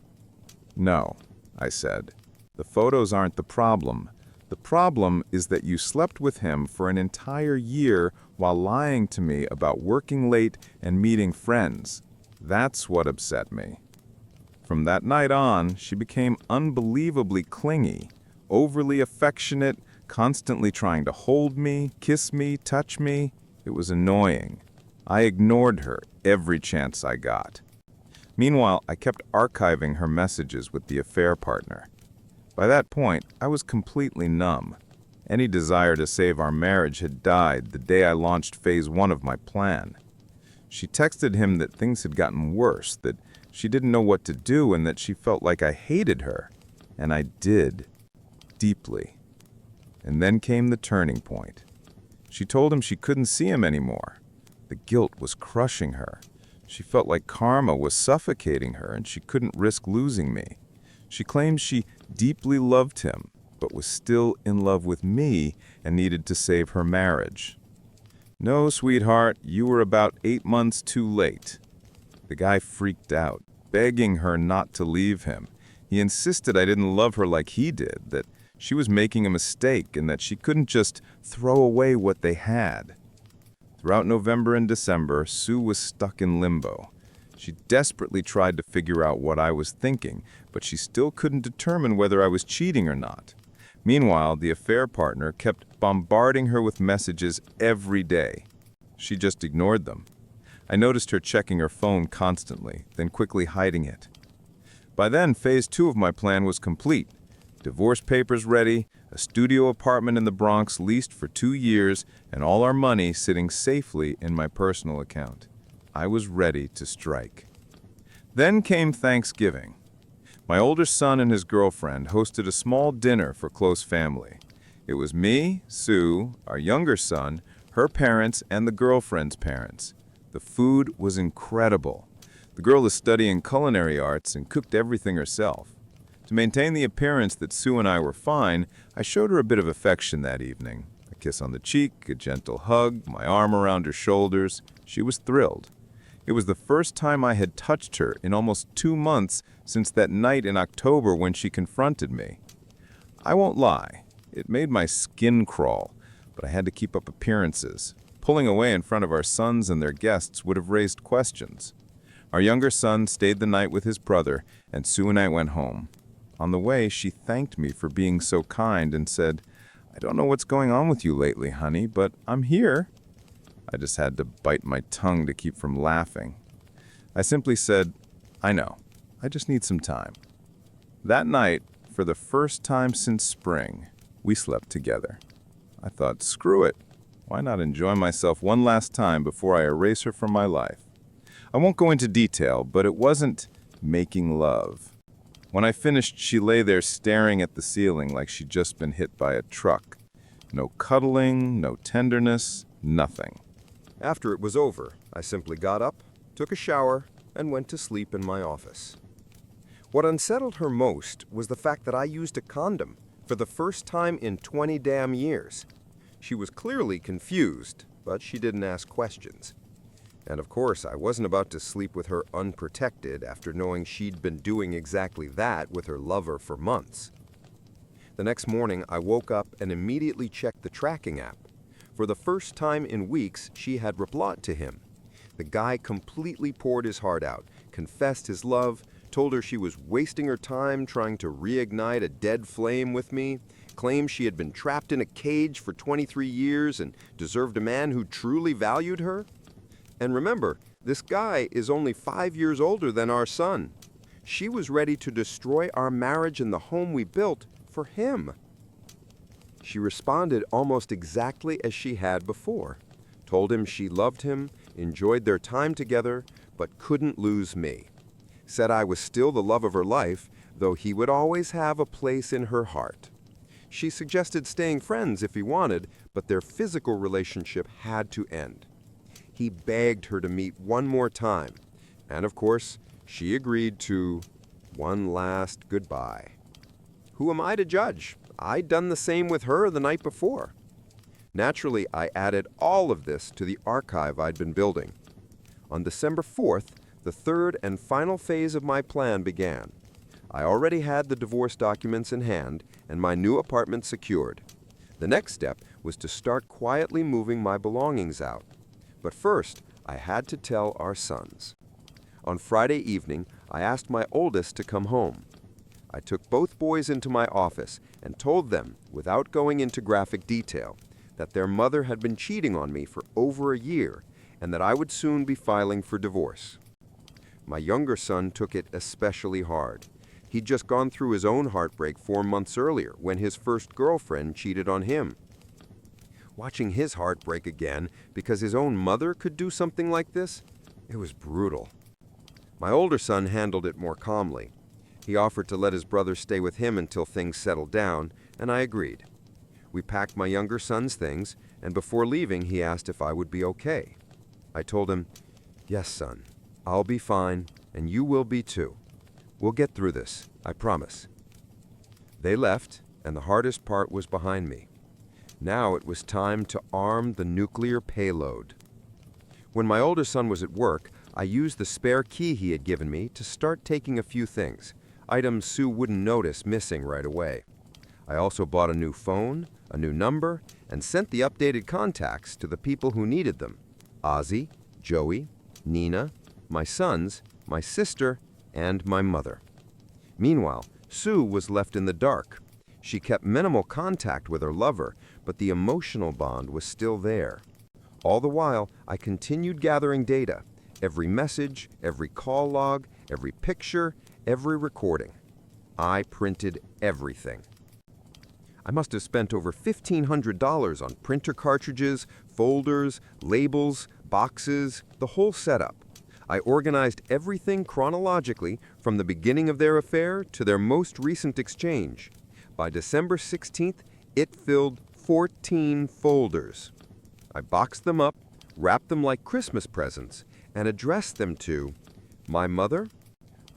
"No," I said. "The photos aren't the problem. The problem is that you slept with him for an entire year while lying to me about working late and meeting friends. That's what upset me." From that night on, she became unbelievably clingy, overly affectionate, constantly trying to hold me, kiss me, touch me. It was annoying. I ignored her every chance I got. Meanwhile, I kept archiving her messages with the affair partner. By that point, I was completely numb. Any desire to save our marriage had died the day I launched phase 1 of my plan. She texted him that things had gotten worse, that she didn't know what to do, and that she felt like I hated her. And I did. Deeply. And then came the turning point. She told him she couldn't see him anymore. The guilt was crushing her. She felt like karma was suffocating her, and she couldn't risk losing me. She claimed she deeply loved him, but was still in love with me and needed to save her marriage. "No, sweetheart, you were about 8 months too late." The guy freaked out, begging her not to leave him. He insisted I didn't love her like he did, that she was making a mistake and that she couldn't just throw away what they had. Throughout November and December, Sue was stuck in limbo. She desperately tried to figure out what I was thinking, but she still couldn't determine whether I was cheating or not. Meanwhile, the affair partner kept bombarding her with messages every day. She just ignored them. I noticed her checking her phone constantly, then quickly hiding it. By then, phase 2 of my plan was complete. Divorce papers ready, a studio apartment in the Bronx leased for 2 years, and all our money sitting safely in my personal account. I was ready to strike. Then came Thanksgiving. My older son and his girlfriend hosted a small dinner for close family. It was me, Sue, our younger son, her parents, and the girlfriend's parents. The food was incredible. The girl is studying culinary arts and cooked everything herself. To maintain the appearance that Sue and I were fine, I showed her a bit of affection that evening. A kiss on the cheek, a gentle hug, my arm around her shoulders. She was thrilled. It was the first time I had touched her in almost 2 months since that night in October when she confronted me. I won't lie, it made my skin crawl, but I had to keep up appearances. Pulling away in front of our sons and their guests would have raised questions. Our younger son stayed the night with his brother, and Sue and I went home. On the way, she thanked me for being so kind and said, "I don't know what's going on with you lately, honey, but I'm here." I just had to bite my tongue to keep from laughing. I simply said, "I know. I just need some time." That night, for the first time since spring, we slept together. I thought, screw it. Why not enjoy myself one last time before I erase her from my life? I won't go into detail, but it wasn't making love. When I finished, she lay there staring at the ceiling like she'd just been hit by a truck. No cuddling, no tenderness, nothing. After it was over, I simply got up, took a shower, and went to sleep in my office. What unsettled her most was the fact that I used a condom for the first time in 20 damn years. She was clearly confused, but she didn't ask questions. And of course, I wasn't about to sleep with her unprotected after knowing she'd been doing exactly that with her lover for months. The next morning, I woke up and immediately checked the tracking app. For the first time in weeks, she had replied to him. The guy completely poured his heart out, confessed his love, told her she was wasting her time trying to reignite a dead flame with me, claimed she had been trapped in a cage for 23 years and deserved a man who truly valued her. And remember, this guy is only 5 years older than our son. She was ready to destroy our marriage and the home we built for him. She responded almost exactly as she had before. Told him she loved him, enjoyed their time together, but couldn't lose me. Said I was still the love of her life, though he would always have a place in her heart. She suggested staying friends if he wanted, but their physical relationship had to end. He begged her to meet one more time, and of course, she agreed to one last goodbye. Who am I to judge? I'd done the same with her the night before. Naturally, I added all of this to the archive I'd been building. On December 4th, the third and final phase of my plan began. I already had the divorce documents in hand and my new apartment secured. The next step was to start quietly moving my belongings out. But first, I had to tell our sons. On Friday evening, I asked my oldest to come home. I took both boys into my office and told them, without going into graphic detail, that their mother had been cheating on me for over a year and that I would soon be filing for divorce. My younger son took it especially hard. He'd just gone through his own heartbreak 4 months earlier when his first girlfriend cheated on him. Watching his heart break again because his own mother could do something like this, it was brutal. My older son handled it more calmly. He offered to let his brother stay with him until things settled down, and I agreed. We packed my younger son's things, and before leaving, he asked if I would be okay. I told him, "Yes, son, I'll be fine, and you will be too. We'll get through this, I promise." They left, and the hardest part was behind me. Now it was time to arm the nuclear payload. When my older son was at work, I used the spare key he had given me to start taking a few things, items Sue wouldn't notice missing right away. I also bought a new phone, a new number, and sent the updated contacts to the people who needed them: Ozzy, Joey, Nina, my sons, my sister, and my mother. Meanwhile, Sue was left in the dark. She kept minimal contact with her lover, but the emotional bond was still there. All the while, I continued gathering data: every message, every call log, every picture, every recording. I printed everything. I must have spent over $1,500 on printer cartridges, folders, labels, boxes, the whole setup. I organized everything chronologically from the beginning of their affair to their most recent exchange. By December 16th, it filled 14 folders. I boxed them up, wrapped them like Christmas presents, and addressed them to my mother,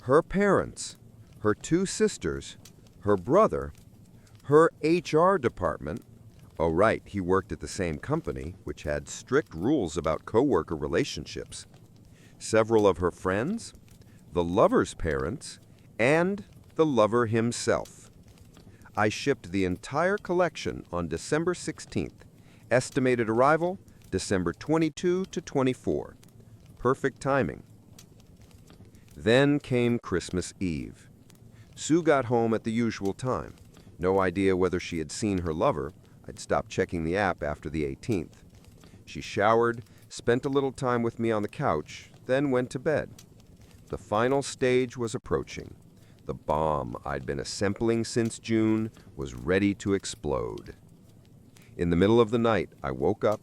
her parents, her 2 sisters, her brother, her HR department. Oh right, he worked at the same company, which had strict rules about coworker relationships. Several of her friends, the lover's parents, and the lover himself. I shipped the entire collection on December 16th. Estimated arrival, December 22 to 24. Perfect timing. Then came Christmas Eve. Sue got home at the usual time. No idea whether she had seen her lover. I'd stopped checking the app after the 18th. She showered, spent a little time with me on the couch, then went to bed. The final stage was approaching. The bomb I'd been assembling since June was ready to explode. In the middle of the night, I woke up,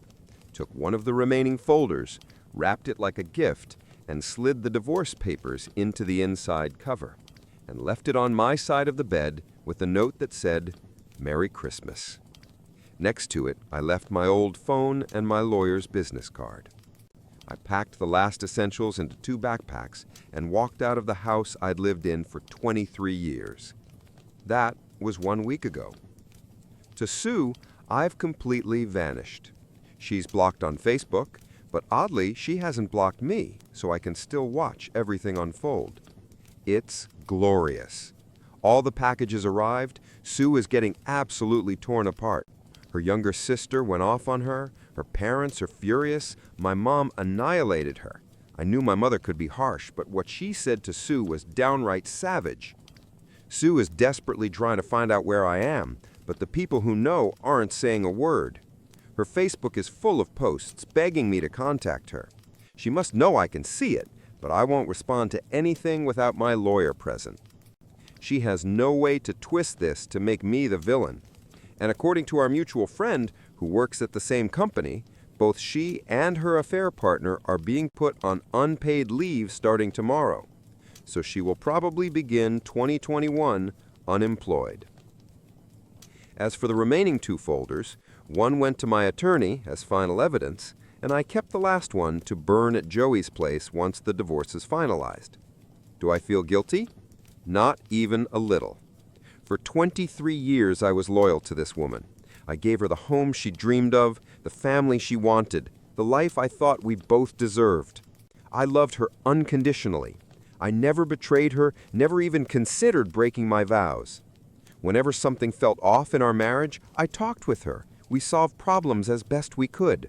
took one of the remaining folders, wrapped it like a gift, and slid the divorce papers into the inside cover, and left it on my side of the bed with a note that said, "Merry Christmas." Next to it, I left my old phone and my lawyer's business card. I packed the last essentials into 2 backpacks and walked out of the house I'd lived in for 23 years. That was 1 week ago. To Sue, I've completely vanished. She's blocked on Facebook, but oddly, she hasn't blocked me, so I can still watch everything unfold. It's glorious. All the packages arrived. Sue is getting absolutely torn apart. Her younger sister went off on her. Her parents are furious. My mom annihilated her. I knew my mother could be harsh, but what she said to Sue was downright savage. Sue is desperately trying to find out where I am, but the people who know aren't saying a word. Her Facebook is full of posts begging me to contact her. She must know I can see it, but I won't respond to anything without my lawyer present. She has no way to twist this to make me the villain. And according to our mutual friend, who works at the same company, both she and her affair partner are being put on unpaid leave starting tomorrow. So she will probably begin 2021 unemployed. As for the remaining 2 folders, one went to my attorney as final evidence, and I kept the last one to burn at Joey's place once the divorce is finalized. Do I feel guilty? Not even a little. For 23 years I was loyal to this woman. I gave her the home she dreamed of, the family she wanted, the life I thought we both deserved. I loved her unconditionally. I never betrayed her, never even considered breaking my vows. Whenever something felt off in our marriage, I talked with her. We solved problems as best we could.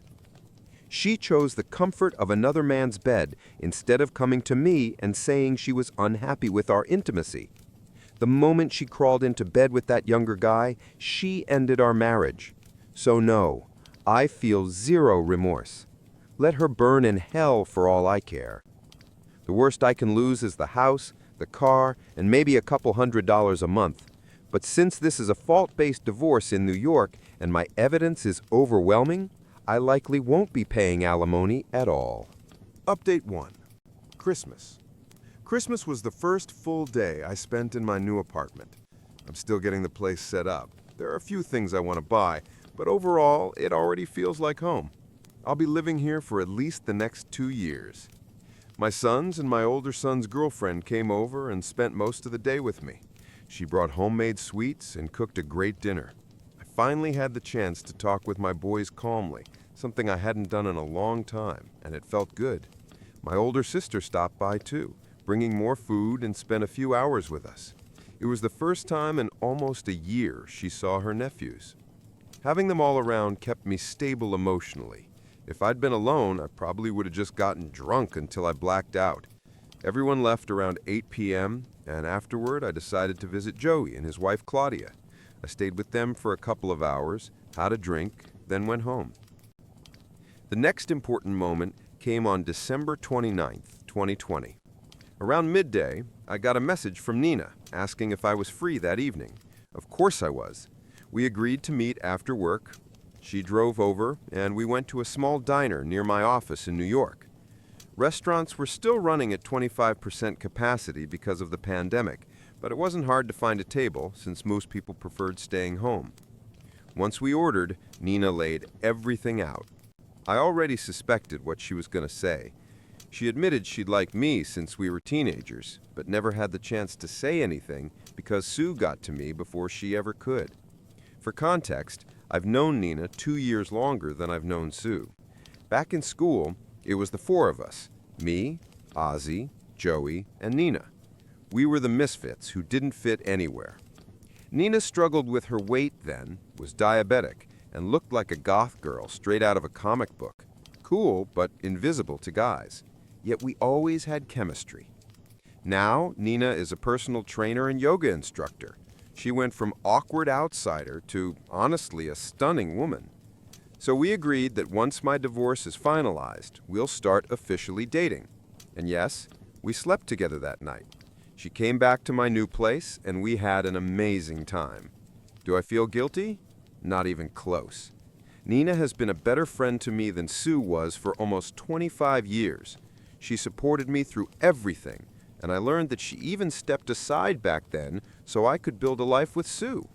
She chose the comfort of another man's bed instead of coming to me and saying she was unhappy with our intimacy. The moment she crawled into bed with that younger guy, she ended our marriage. So no, I feel zero remorse. Let her burn in hell for all I care. The worst I can lose is the house, the car, and maybe a couple $100s a month. But since this is a fault-based divorce in New York and my evidence is overwhelming, I likely won't be paying alimony at all. Update 1. Christmas. Christmas was the first full day I spent in my new apartment. I'm still getting the place set up. There are a few things I want to buy, but overall, it already feels like home. I'll be living here for at least the next 2 years. My sons and my older son's girlfriend came over and spent most of the day with me. She brought homemade sweets and cooked a great dinner. I finally had the chance to talk with my boys calmly, something I hadn't done in a long time, and it felt good. My older sister stopped by too, bringing more food and spent a few hours with us. It was the first time in almost a year she saw her nephews. Having them all around kept me stable emotionally. If I'd been alone, I probably would have just gotten drunk until I blacked out. Everyone left around 8 p.m., and afterward I decided to visit Joey and his wife Claudia. I stayed with them for a couple of hours, had a drink, then went home. The next important moment came on December 29th, 2020. Around midday, I got a message from Nina asking if I was free that evening. Of course I was. We agreed to meet after work. She drove over, and we went to a small diner near my office in New York. Restaurants were still running at 25% capacity because of the pandemic, but it wasn't hard to find a table since most people preferred staying home. Once we ordered, Nina laid everything out. I already suspected what she was going to say. She admitted she'd like me since we were teenagers, but never had the chance to say anything because Sue got to me before she ever could. For context, I've known Nina 2 years longer than I've known Sue. Back in school, it was the 4 of us, me, Ozzy, Joey, and Nina. We were the misfits who didn't fit anywhere. Nina struggled with her weight then, was diabetic, and looked like a goth girl straight out of a comic book. Cool, but invisible to guys. Yet we always had chemistry. Now, Nina is a personal trainer and yoga instructor. She went from awkward outsider to, honestly, a stunning woman. So we agreed that once my divorce is finalized, we'll start officially dating. And yes, we slept together that night. She came back to my new place, and we had an amazing time. Do I feel guilty? Not even close. Nina has been a better friend to me than Sue was for almost 25 years. She supported me through everything, and I learned that she even stepped aside back then so I could build a life with Sue.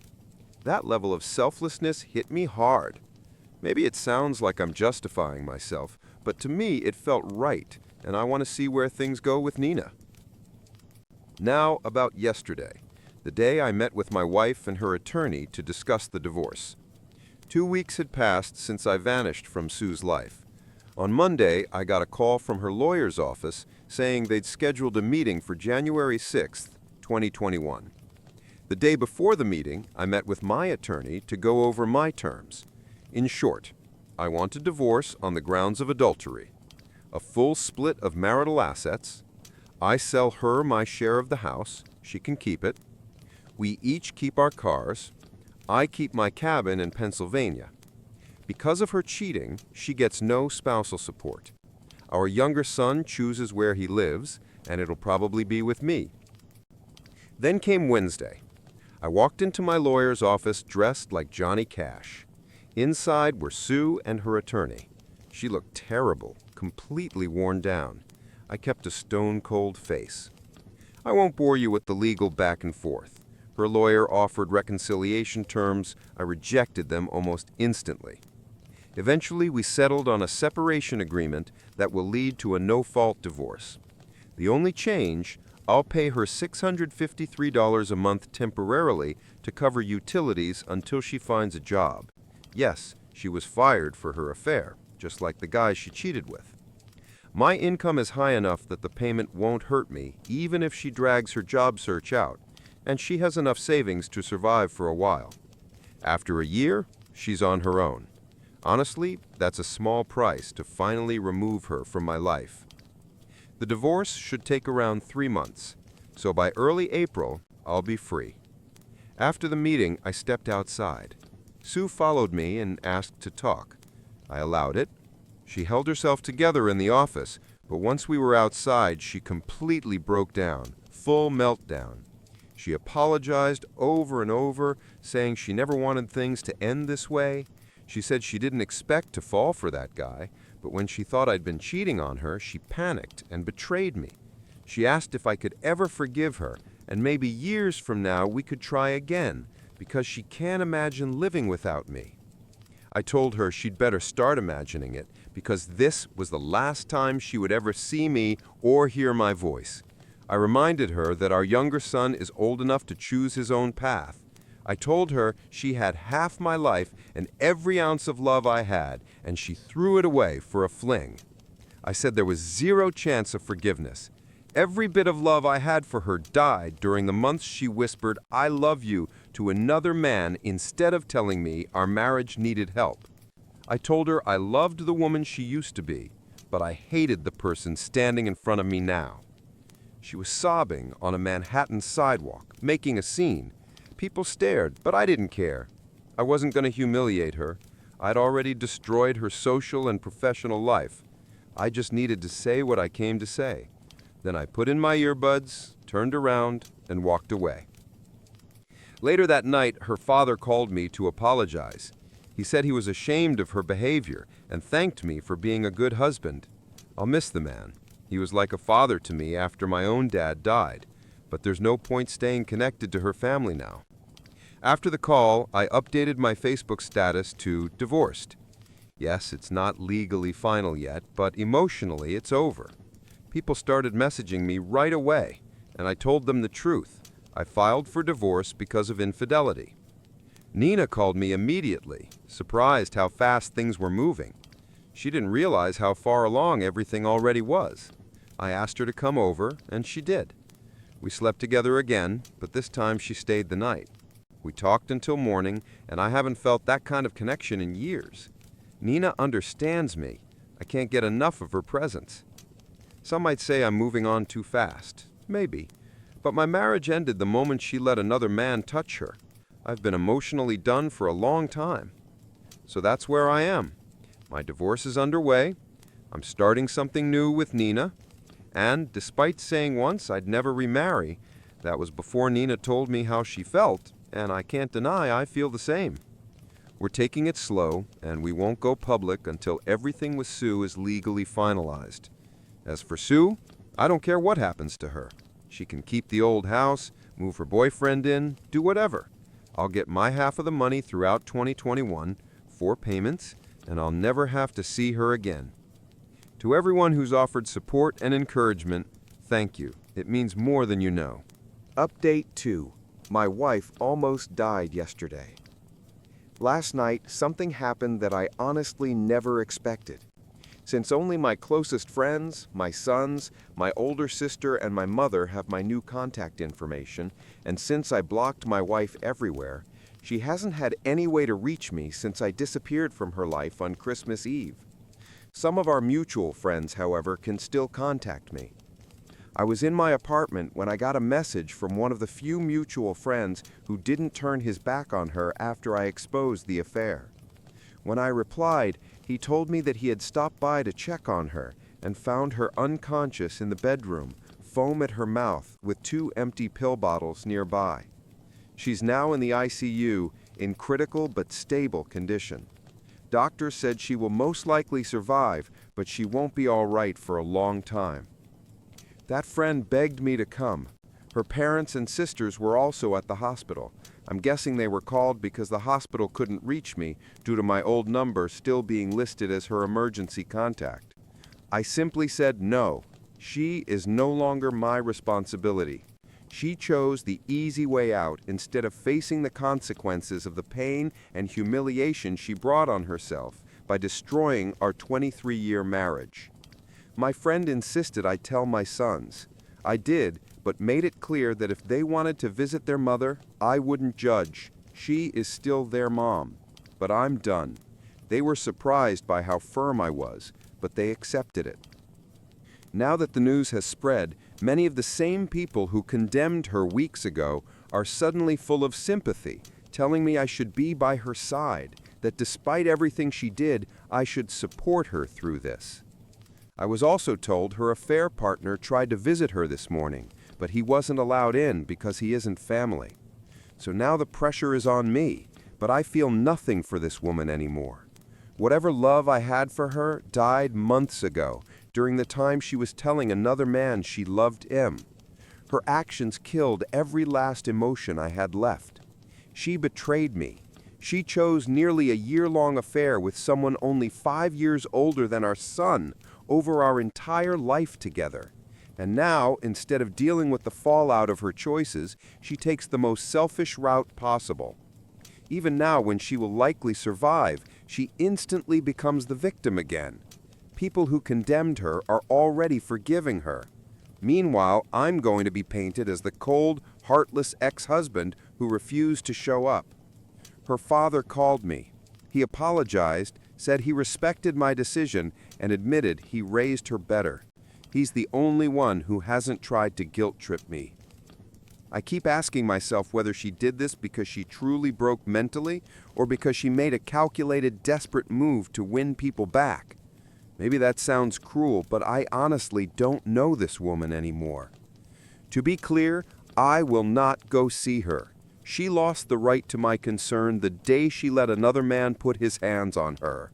That level of selflessness hit me hard. Maybe it sounds like I'm justifying myself, but to me it felt right, and I want to see where things go with Nina. Now about yesterday, the day I met with my wife and her attorney to discuss the divorce. 2 weeks had passed since I vanished from Sue's life. On Monday, I got a call from her lawyer's office saying they'd scheduled a meeting for January 6th, 2021. The day before the meeting, I met with my attorney to go over my terms. In short, I want a divorce on the grounds of adultery. a full split of marital assets. I sell her my share of the house. She can keep it. We each keep our cars. I keep my cabin in Pennsylvania. Because of her cheating, she gets no spousal support. Our younger son chooses where he lives, and it'll probably be with me. Then came Wednesday. I walked into my lawyer's office dressed like Johnny Cash. Inside were Sue and her attorney. She looked terrible, completely worn down. I kept a stone-cold face. I won't bore you with the legal back and forth. Her lawyer offered reconciliation terms. I rejected them almost instantly. Eventually, we settled on a separation agreement that will lead to a no-fault divorce. The only change, I'll pay her $653 a month temporarily to cover utilities until she finds a job. Yes, she was fired for her affair, just like the guy she cheated with. My income is high enough that the payment won't hurt me, even if she drags her job search out, and she has enough savings to survive for a while. After a year, she's on her own. Honestly, that's a small price to finally remove her from my life. The divorce should take around 3 months, so by early April, I'll be free. After the meeting, I stepped outside. Sue followed me and asked to talk. I allowed it. She held herself together in the office, but once we were outside, she completely broke down, full meltdown. She apologized over and over, saying she never wanted things to end this way. She said she didn't expect to fall for that guy, but when she thought I'd been cheating on her, she panicked and betrayed me. She asked if I could ever forgive her, and maybe years from now we could try again, because she can't imagine living without me. I told her she'd better start imagining it, because this was the last time she would ever see me or hear my voice. I reminded her that our younger son is old enough to choose his own path. I told her she had half my life and every ounce of love I had, and she threw it away for a fling. I said there was zero chance of forgiveness. Every bit of love I had for her died during the months she whispered, "I love you," to another man instead of telling me our marriage needed help. I told her I loved the woman she used to be, but I hated the person standing in front of me now. She was sobbing on a Manhattan sidewalk, making a scene. People stared, but I didn't care. I wasn't going to humiliate her. I'd already destroyed her social and professional life. I just needed to say what I came to say. Then I put in my earbuds, turned around, and walked away. Later that night, her father called me to apologize. He said he was ashamed of her behavior and thanked me for being a good husband. I'll miss the man. He was like a father to me after my own dad died, but there's no point staying connected to her family now. After the call, I updated my Facebook status to divorced. Yes, it's not legally final yet, but emotionally it's over. People started messaging me right away, and I told them the truth. I filed for divorce because of infidelity. Nina called me immediately, surprised how fast things were moving. She didn't realize how far along everything already was. I asked her to come over, and she did. We slept together again, but this time she stayed the night. We talked until morning, and I haven't felt that kind of connection in years. Nina understands me. I can't get enough of her presence. Some might say I'm moving on too fast. Maybe. But my marriage ended the moment she let another man touch her. I've been emotionally done for a long time. So that's where I am. My divorce is underway. I'm starting something new with Nina. And despite saying once I'd never remarry, that was before Nina told me how she felt, and I can't deny I feel the same. We're taking it slow, and we won't go public until everything with Sue is legally finalized. As for Sue, I don't care what happens to her. She can keep the old house, move her boyfriend in, do whatever. I'll get my half of the money throughout 2021, 4 payments, and I'll never have to see her again. To everyone who's offered support and encouragement, thank you. It means more than you know. Update 2. My wife almost died yesterday. Last night, something happened that I honestly never expected. Since only my closest friends, my sons, my older sister, and my mother have my new contact information, and since I blocked my wife everywhere, she hasn't had any way to reach me since I disappeared from her life on Christmas Eve. Some of our mutual friends, however, can still contact me. I was in my apartment when I got a message from one of the few mutual friends who didn't turn his back on her after I exposed the affair. When I replied, he told me that he had stopped by to check on her and found her unconscious in the bedroom, foam at her mouth with 2 empty pill bottles nearby. She's now in the ICU in critical but stable condition. Doctors said she will most likely survive, but she won't be all right for a long time. That friend begged me to come. Her parents and sisters were also at the hospital. I'm guessing they were called because the hospital couldn't reach me due to my old number still being listed as her emergency contact. I simply said no. She is no longer my responsibility. She chose the easy way out instead of facing the consequences of the pain and humiliation she brought on herself by destroying our 23-year marriage. My friend insisted I tell my sons. I did, but made it clear that if they wanted to visit their mother, I wouldn't judge. She is still their mom. But I'm done. They were surprised by how firm I was, but they accepted it. Now that the news has spread, many of the same people who condemned her weeks ago are suddenly full of sympathy, telling me I should be by her side, that despite everything she did, I should support her through this. I was also told her affair partner tried to visit her this morning, but he wasn't allowed in because he isn't family. So now the pressure is on me, but I feel nothing for this woman anymore. Whatever love I had for her died months ago, during the time she was telling another man she loved him. Her actions killed every last emotion I had left. She betrayed me. She chose nearly a year-long affair with someone only 5 years older than our son over our entire life together. And now, instead of dealing with the fallout of her choices, she takes the most selfish route possible. Even now, when she will likely survive, she instantly becomes the victim again. People who condemned her are already forgiving her. Meanwhile, I'm going to be painted as the cold, heartless ex-husband who refused to show up. Her father called me. He apologized, said he respected my decision, and admitted he raised her better. He's the only one who hasn't tried to guilt-trip me. I keep asking myself whether she did this because she truly broke mentally or because she made a calculated, desperate move to win people back. Maybe that sounds cruel, but I honestly don't know this woman anymore. To be clear, I will not go see her. She lost the right to my concern the day she let another man put his hands on her.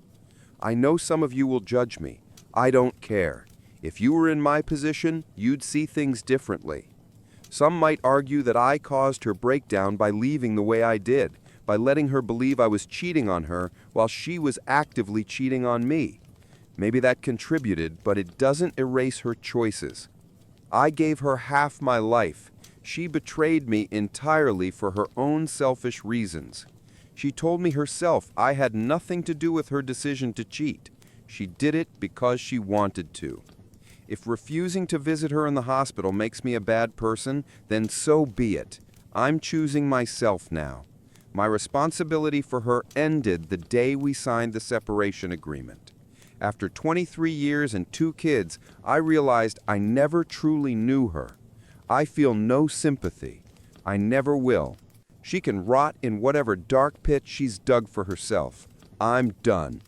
I know some of you will judge me. I don't care. If you were in my position, you'd see things differently. Some might argue that I caused her breakdown by leaving the way I did, by letting her believe I was cheating on her while she was actively cheating on me. Maybe that contributed, but it doesn't erase her choices. I gave her half my life. She betrayed me entirely for her own selfish reasons. She told me herself I had nothing to do with her decision to cheat. She did it because she wanted to. If refusing to visit her in the hospital makes me a bad person, then so be it. I'm choosing myself now. My responsibility for her ended the day we signed the separation agreement. After 23 years and 2 kids, I realized I never truly knew her. I feel no sympathy. I never will. She can rot in whatever dark pit she's dug for herself. I'm done.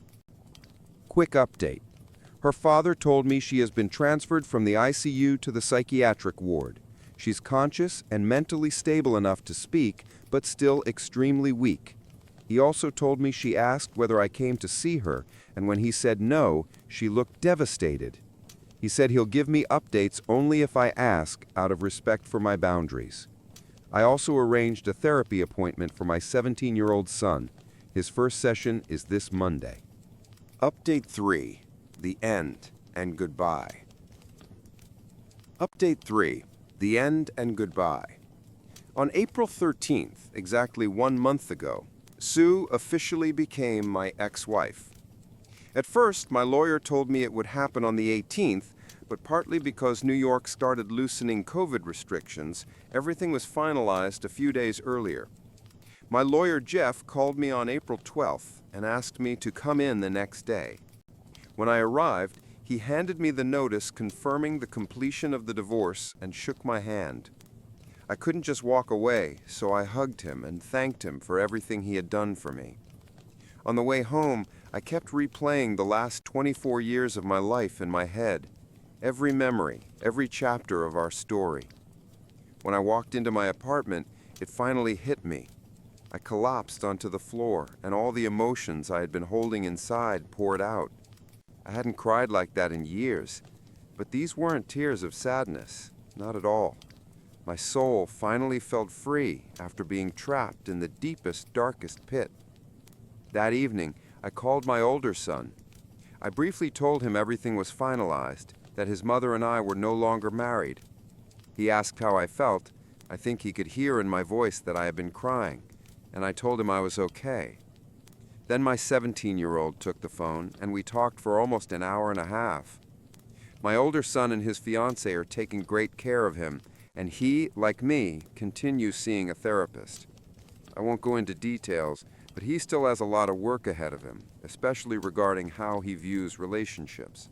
Quick update. Her father told me she has been transferred from the ICU to the psychiatric ward. She's conscious and mentally stable enough to speak, but still extremely weak. He also told me she asked whether I came to see her, and when he said no, she looked devastated. He said he'll give me updates only if I ask, out of respect for my boundaries. I also arranged a therapy appointment for my 17-year-old son. His first session is this Monday. Update 3. The End and Goodbye. Update 3. The End and Goodbye. On April 13th, exactly 1 month ago, Sue officially became my ex-wife. At first, my lawyer told me it would happen on the 18th, but partly because New York started loosening COVID restrictions, everything was finalized a few days earlier. My lawyer Jeff called me on April 12th and asked me to come in the next day. When I arrived, he handed me the notice confirming the completion of the divorce and shook my hand. I couldn't just walk away, so I hugged him and thanked him for everything he had done for me. On the way home, I kept replaying the last 24 years of my life in my head, every memory, every chapter of our story. When I walked into my apartment, it finally hit me. I collapsed onto the floor, and all the emotions I had been holding inside poured out. I hadn't cried like that in years, but these weren't tears of sadness, not at all. My soul finally felt free after being trapped in the deepest, darkest pit. That evening, I called my older son. I briefly told him everything was finalized, that his mother and I were no longer married. He asked how I felt. I think he could hear in my voice that I had been crying, and I told him I was okay. Then my 17-year-old took the phone, and we talked for almost an hour and a half. My older son and his fiancée are taking great care of him, and he, like me, continues seeing a therapist. I won't go into details, but he still has a lot of work ahead of him, especially regarding how he views relationships.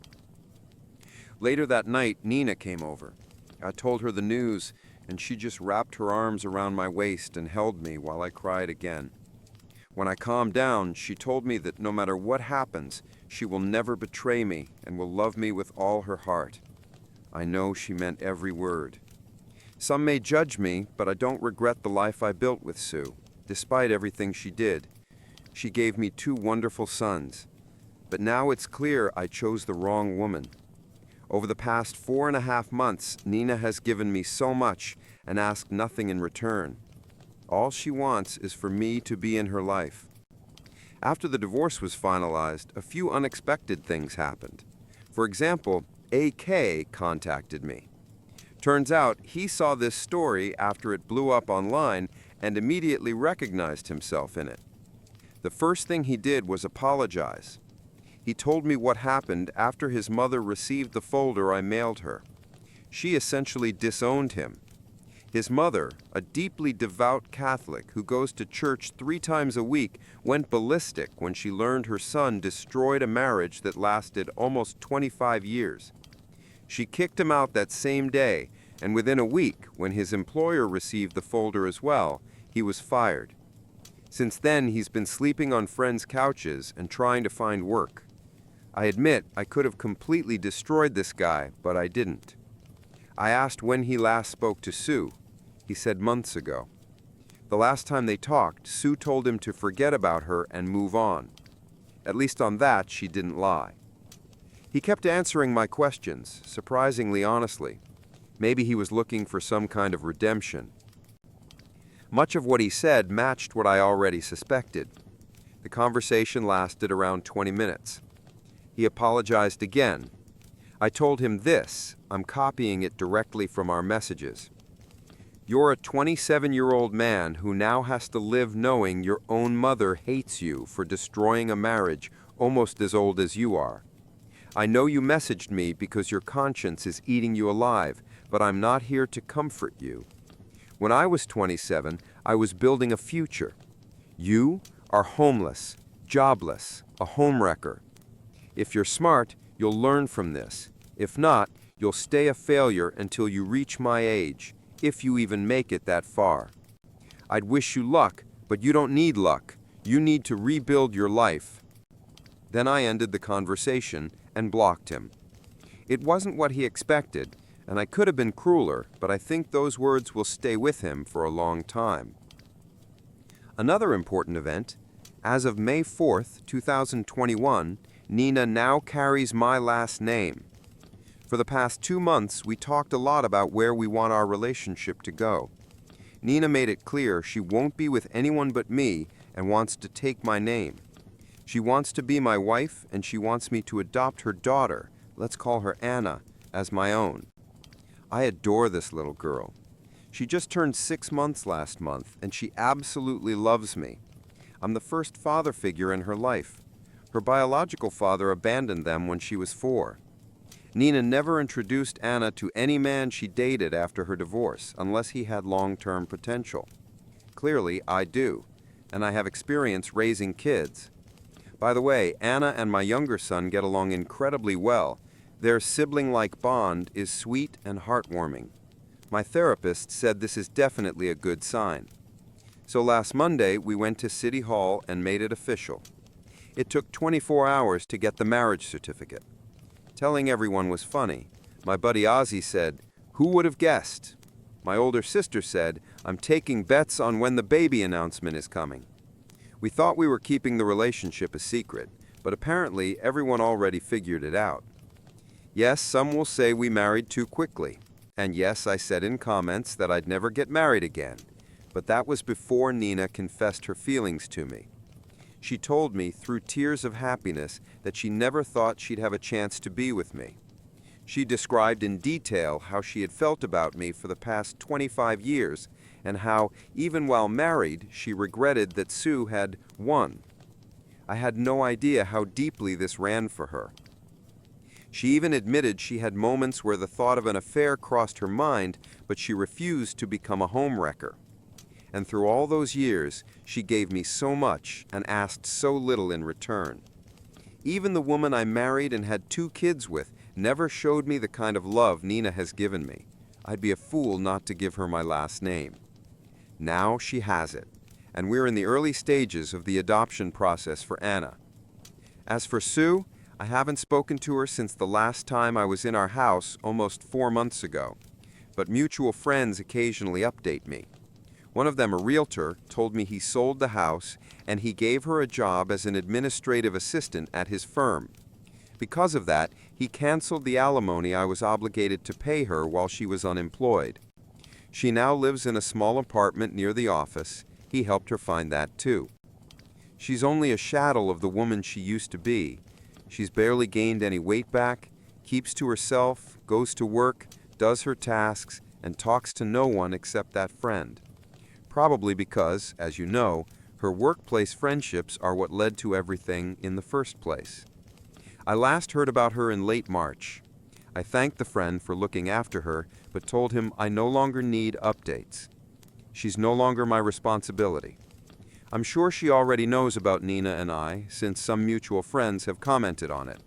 Later that night, Nina came over. I told her the news, and she just wrapped her arms around my waist and held me while I cried again. When I calmed down, she told me that no matter what happens, she will never betray me and will love me with all her heart. I know she meant every word. Some may judge me, but I don't regret the life I built with Sue, despite everything she did. She gave me 2 wonderful sons. But now it's clear I chose the wrong woman. Over the past 4.5 months, Nina has given me so much and asked nothing in return. All she wants is for me to be in her life. After the divorce was finalized, a few unexpected things happened. For example, AK contacted me. Turns out he saw this story after it blew up online and immediately recognized himself in it. The first thing he did was apologize. He told me what happened after his mother received the folder I mailed her. She essentially disowned him. His mother, a deeply devout Catholic who goes to church 3 times a week, went ballistic when she learned her son destroyed a marriage that lasted almost 25 years. She kicked him out that same day, and within a week, when his employer received the folder as well, he was fired. Since then, he's been sleeping on friends' couches and trying to find work. I admit I could have completely destroyed this guy, but I didn't. I asked when he last spoke to Sue. He said months ago. The last time they talked, Sue told him to forget about her and move on. At least on that, she didn't lie. He kept answering my questions, surprisingly honestly. Maybe he was looking for some kind of redemption. Much of what he said matched what I already suspected. The conversation lasted around 20 minutes. He apologized again. I told him this. I'm copying it directly from our messages. You're a 27-year-old man who now has to live knowing your own mother hates you for destroying a marriage almost as old as you are. I know you messaged me because your conscience is eating you alive, but I'm not here to comfort you. When I was 27, I was building a future. You are homeless, jobless, a homewrecker. If you're smart, you'll learn from this. If not, you'll stay a failure until you reach my age, if you even make it that far. I'd wish you luck, but you don't need luck. You need to rebuild your life. Then I ended the conversation and blocked him. It wasn't what he expected, and I could have been crueler, but I think those words will stay with him for a long time. Another important event, as of May 4th, 2021, Nina now carries my last name. For the past 2 months, we talked a lot about where we want our relationship to go. Nina made it clear she won't be with anyone but me and wants to take my name. She wants to be my wife, and she wants me to adopt her daughter, let's call her Anna, as my own. I adore this little girl. She just turned 6 months last month, and she absolutely loves me. I'm the first father figure in her life. Her biological father abandoned them when she was 4. Nina never introduced Anna to any man she dated after her divorce, unless he had long-term potential. Clearly, I do, and I have experience raising kids. By the way, Anna and my younger son get along incredibly well. Their sibling-like bond is sweet and heartwarming. My therapist said this is definitely a good sign. So last Monday, we went to City Hall and made it official. It took 24 hours to get the marriage certificate. Telling everyone was funny. My buddy Ozzy said, "Who would have guessed?" My older sister said, "I'm taking bets on when the baby announcement is coming." We thought we were keeping the relationship a secret, but apparently everyone already figured it out. Yes, some will say we married too quickly. And yes, I said in comments that I'd never get married again. But that was before Nina confessed her feelings to me. She told me through tears of happiness that she never thought she'd have a chance to be with me. She described in detail how she had felt about me for the past 25 years and how, even while married, she regretted that Sue had won. I had no idea how deeply this ran for her. She even admitted she had moments where the thought of an affair crossed her mind, but she refused to become a homewrecker. And through all those years, she gave me so much and asked so little in return. Even the woman I married and had 2 kids with never showed me the kind of love Nina has given me. I'd be a fool not to give her my last name. Now she has it, and we're in the early stages of the adoption process for Anna. As for Sue, I haven't spoken to her since the last time I was in our house almost 4 months ago, but mutual friends occasionally update me. One of them, a realtor, told me he sold the house and he gave her a job as an administrative assistant at his firm. Because of that, he canceled the alimony I was obligated to pay her while she was unemployed. She now lives in a small apartment near the office. He helped her find that too. She's only a shadow of the woman she used to be. She's barely gained any weight back, keeps to herself, goes to work, does her tasks, and talks to no one except that friend. Probably because, as you know, her workplace friendships are what led to everything in the first place. I last heard about her in late March. I thanked the friend for looking after her, but told him I no longer need updates. She's no longer my responsibility. I'm sure she already knows about Nina and I, since some mutual friends have commented on it.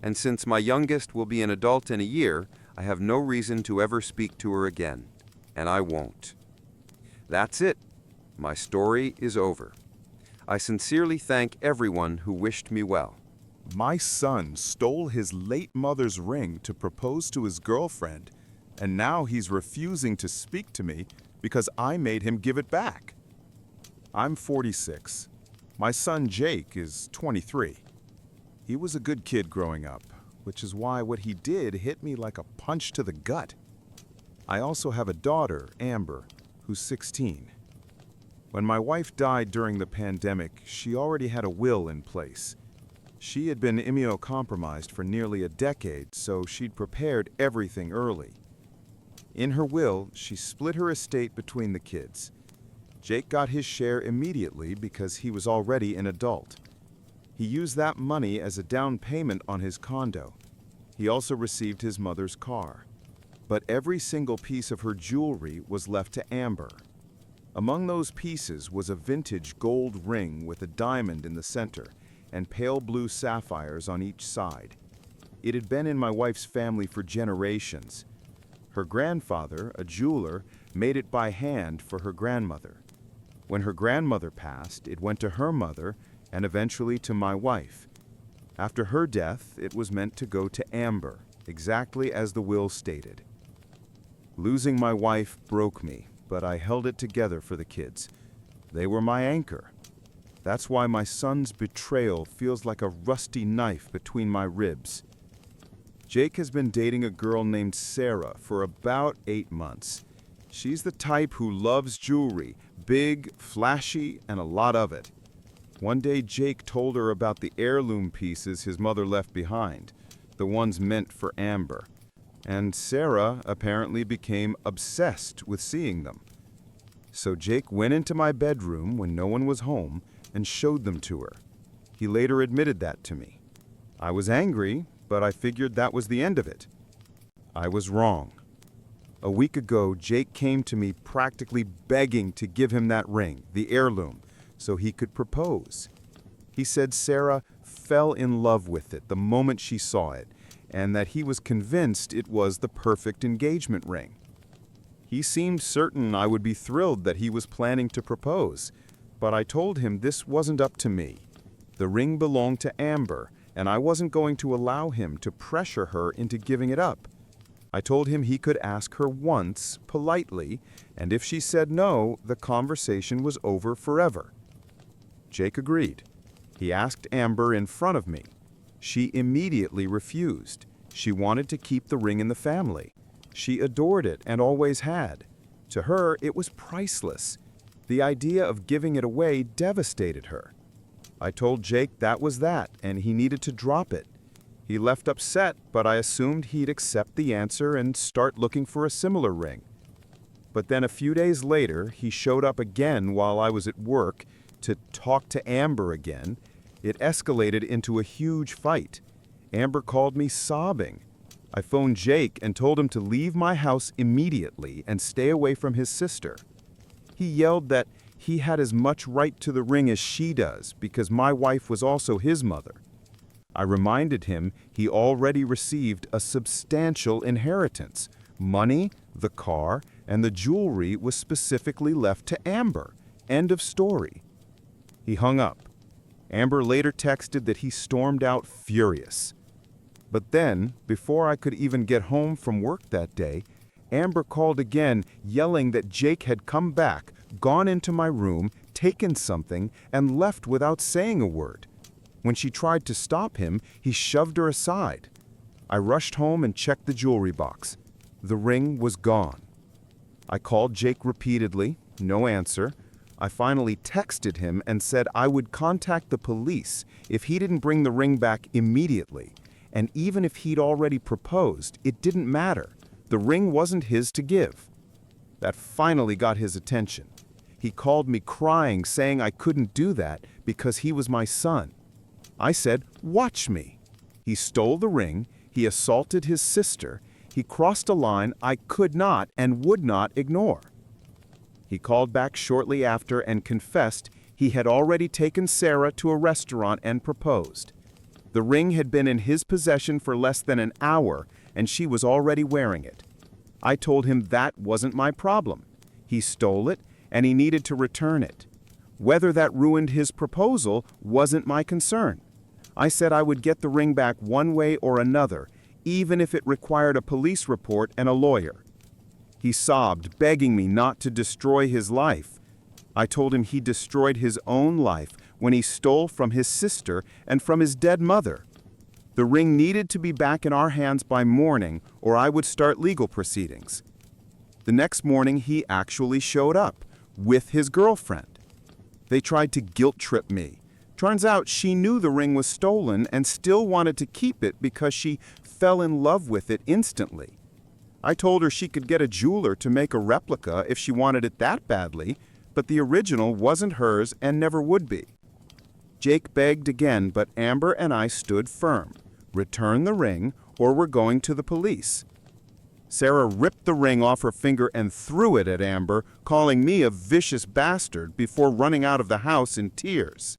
And since my youngest will be an adult in a year, I have no reason to ever speak to her again. And I won't. That's it. My story is over. I sincerely thank everyone who wished me well. My son stole his late mother's ring to propose to his girlfriend, and now he's refusing to speak to me because I made him give it back. I'm 46. My son Jake is 23. He was a good kid growing up, which is why what he did hit me like a punch to the gut. I also have a daughter, Amber, who's 16. When my wife died during the pandemic, she already had a will in place. She had been immunocompromised for nearly a decade, so she'd prepared everything early. In her will, she split her estate between the kids. Jake got his share immediately because he was already an adult. He used that money as a down payment on his condo. He also received his mother's car. But every single piece of her jewelry was left to Amber. Among those pieces was a vintage gold ring with a diamond in the center and pale blue sapphires on each side. It had been in my wife's family for generations. Her grandfather, a jeweler, made it by hand for her grandmother. When her grandmother passed, it went to her mother and eventually to my wife. After her death, it was meant to go to Amber, exactly as the will stated. Losing my wife broke me, but I held it together for the kids. They were my anchor. That's why my son's betrayal feels like a rusty knife between my ribs. Jake has been dating a girl named Sarah for about 8 months. She's the type who loves jewelry, big, flashy, and a lot of it. One day Jake told her about the heirloom pieces his mother left behind, the ones meant for Amber. And Sarah apparently became obsessed with seeing them. So Jake went into my bedroom when no one was home and showed them to her. He later admitted that to me. I was angry, but I figured that was the end of it. I was wrong. A week ago, Jake came to me practically begging to give him that ring, the heirloom, so he could propose. He said Sarah fell in love with it the moment she saw it, and that he was convinced it was the perfect engagement ring. He seemed certain I would be thrilled that he was planning to propose, but I told him this wasn't up to me. The ring belonged to Amber, and I wasn't going to allow him to pressure her into giving it up. I told him he could ask her once, politely, and if she said no, the conversation was over forever. Jake agreed. He asked Amber in front of me. She immediately refused. She wanted to keep the ring in the family. She adored it and always had. To her, it was priceless. The idea of giving it away devastated her. I told Jake that was that, and he needed to drop it. He left upset, but I assumed he'd accept the answer and start looking for a similar ring. But then a few days later, he showed up again while I was at work to talk to Amber again. It escalated into a huge fight. Amber called me sobbing. I phoned Jake and told him to leave my house immediately and stay away from his sister. He yelled that he had as much right to the ring as she does because my wife was also his mother. I reminded him he already received a substantial inheritance. Money, the car, and the jewelry was specifically left to Amber. End of story. He hung up. Amber later texted that he stormed out furious. But then, before I could even get home from work that day, Amber called again, yelling that Jake had come back, gone into my room, taken something, and left without saying a word. When she tried to stop him, he shoved her aside. I rushed home and checked the jewelry box. The ring was gone. I called Jake repeatedly, no answer. I finally texted him and said I would contact the police if he didn't bring the ring back immediately. And even if he'd already proposed, it didn't matter. The ring wasn't his to give. That finally got his attention. He called me crying, saying I couldn't do that because he was my son. I said, "Watch me." He stole the ring, he assaulted his sister, he crossed a line I could not and would not ignore. He called back shortly after and confessed he had already taken Sarah to a restaurant and proposed. The ring had been in his possession for less than an hour, and she was already wearing it. I told him that wasn't my problem. He stole it, and he needed to return it. Whether that ruined his proposal wasn't my concern. I said I would get the ring back one way or another, even if it required a police report and a lawyer. He sobbed, begging me not to destroy his life. I told him he destroyed his own life when he stole from his sister and from his dead mother. The ring needed to be back in our hands by morning, or I would start legal proceedings. The next morning, he actually showed up with his girlfriend. They tried to guilt-trip me. Turns out she knew the ring was stolen and still wanted to keep it because she fell in love with it instantly. I told her she could get a jeweler to make a replica if she wanted it that badly, but the original wasn't hers and never would be. Jake begged again, but Amber and I stood firm. Return the ring, or we're going to the police. Sarah ripped the ring off her finger and threw it at Amber, calling me a vicious bastard before running out of the house in tears.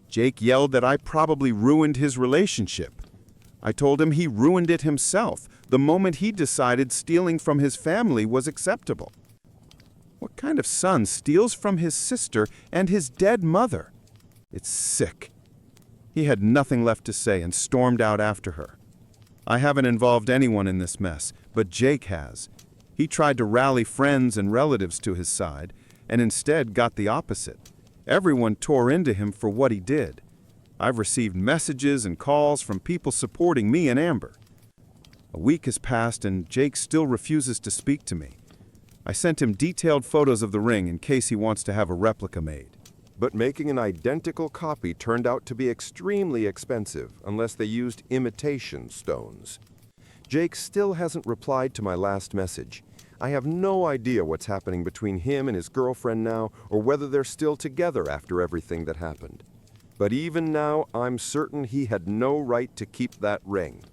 Jake yelled that I probably ruined his relationship. I told him he ruined it himself the moment he decided stealing from his family was acceptable. What kind of son steals from his sister and his dead mother? It's sick. He had nothing left to say and stormed out after her. I haven't involved anyone in this mess, but Jake has. He tried to rally friends and relatives to his side, and instead got the opposite. Everyone tore into him for what he did. I've received messages and calls from people supporting me and Amber. A week has passed and Jake still refuses to speak to me. I sent him detailed photos of the ring in case he wants to have a replica made. But making an identical copy turned out to be extremely expensive unless they used imitation stones. Jake still hasn't replied to my last message. I have no idea what's happening between him and his girlfriend now, or whether they're still together after everything that happened. But even now, I'm certain he had no right to keep that ring.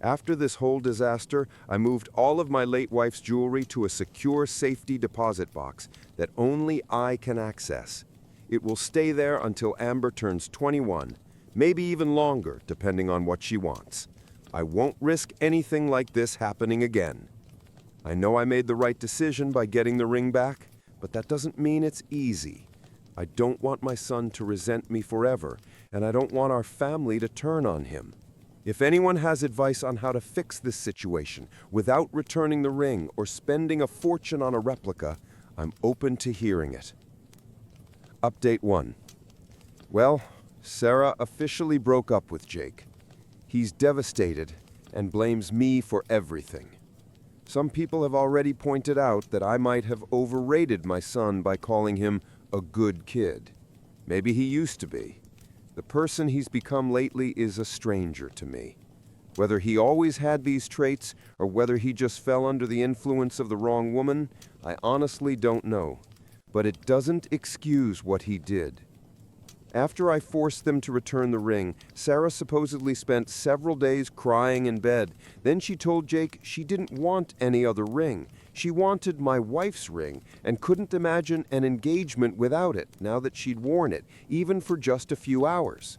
After this whole disaster, I moved all of my late wife's jewelry to a secure safety deposit box that only I can access. It will stay there until Amber turns 21, maybe even longer, depending on what she wants. I won't risk anything like this happening again. I know I made the right decision by getting the ring back, but that doesn't mean it's easy. I don't want my son to resent me forever, and I don't want our family to turn on him. If anyone has advice on how to fix this situation without returning the ring or spending a fortune on a replica, I'm open to hearing it. Update 1. Well, Sarah officially broke up with Jake. He's devastated and blames me for everything. Some people have already pointed out that I might have overrated my son by calling him a good kid. Maybe he used to be. The person he's become lately is a stranger to me. Whether he always had these traits or whether he just fell under the influence of the wrong woman, I honestly don't know. But it doesn't excuse what he did. After I forced them to return the ring, Sarah supposedly spent several days crying in bed. Then she told Jake she didn't want any other ring. She wanted my wife's ring and couldn't imagine an engagement without it now that she'd worn it, even for just a few hours.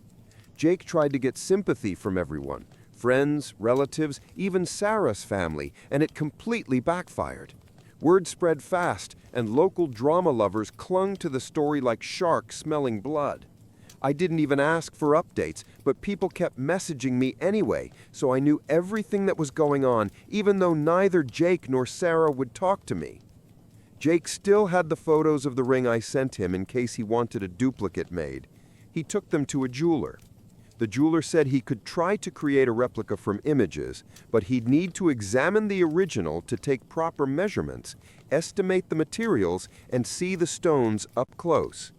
Jake tried to get sympathy from everyone, friends, relatives, even Sarah's family, and it completely backfired. Word spread fast, and local drama lovers clung to the story like sharks smelling blood. I didn't even ask for updates, but people kept messaging me anyway, so I knew everything that was going on, even though neither Jake nor Sarah would talk to me. Jake still had the photos of the ring I sent him in case he wanted a duplicate made. He took them to a jeweler. The jeweler said he could try to create a replica from images, but he'd need to examine the original to take proper measurements, estimate the materials, and see the stones up close.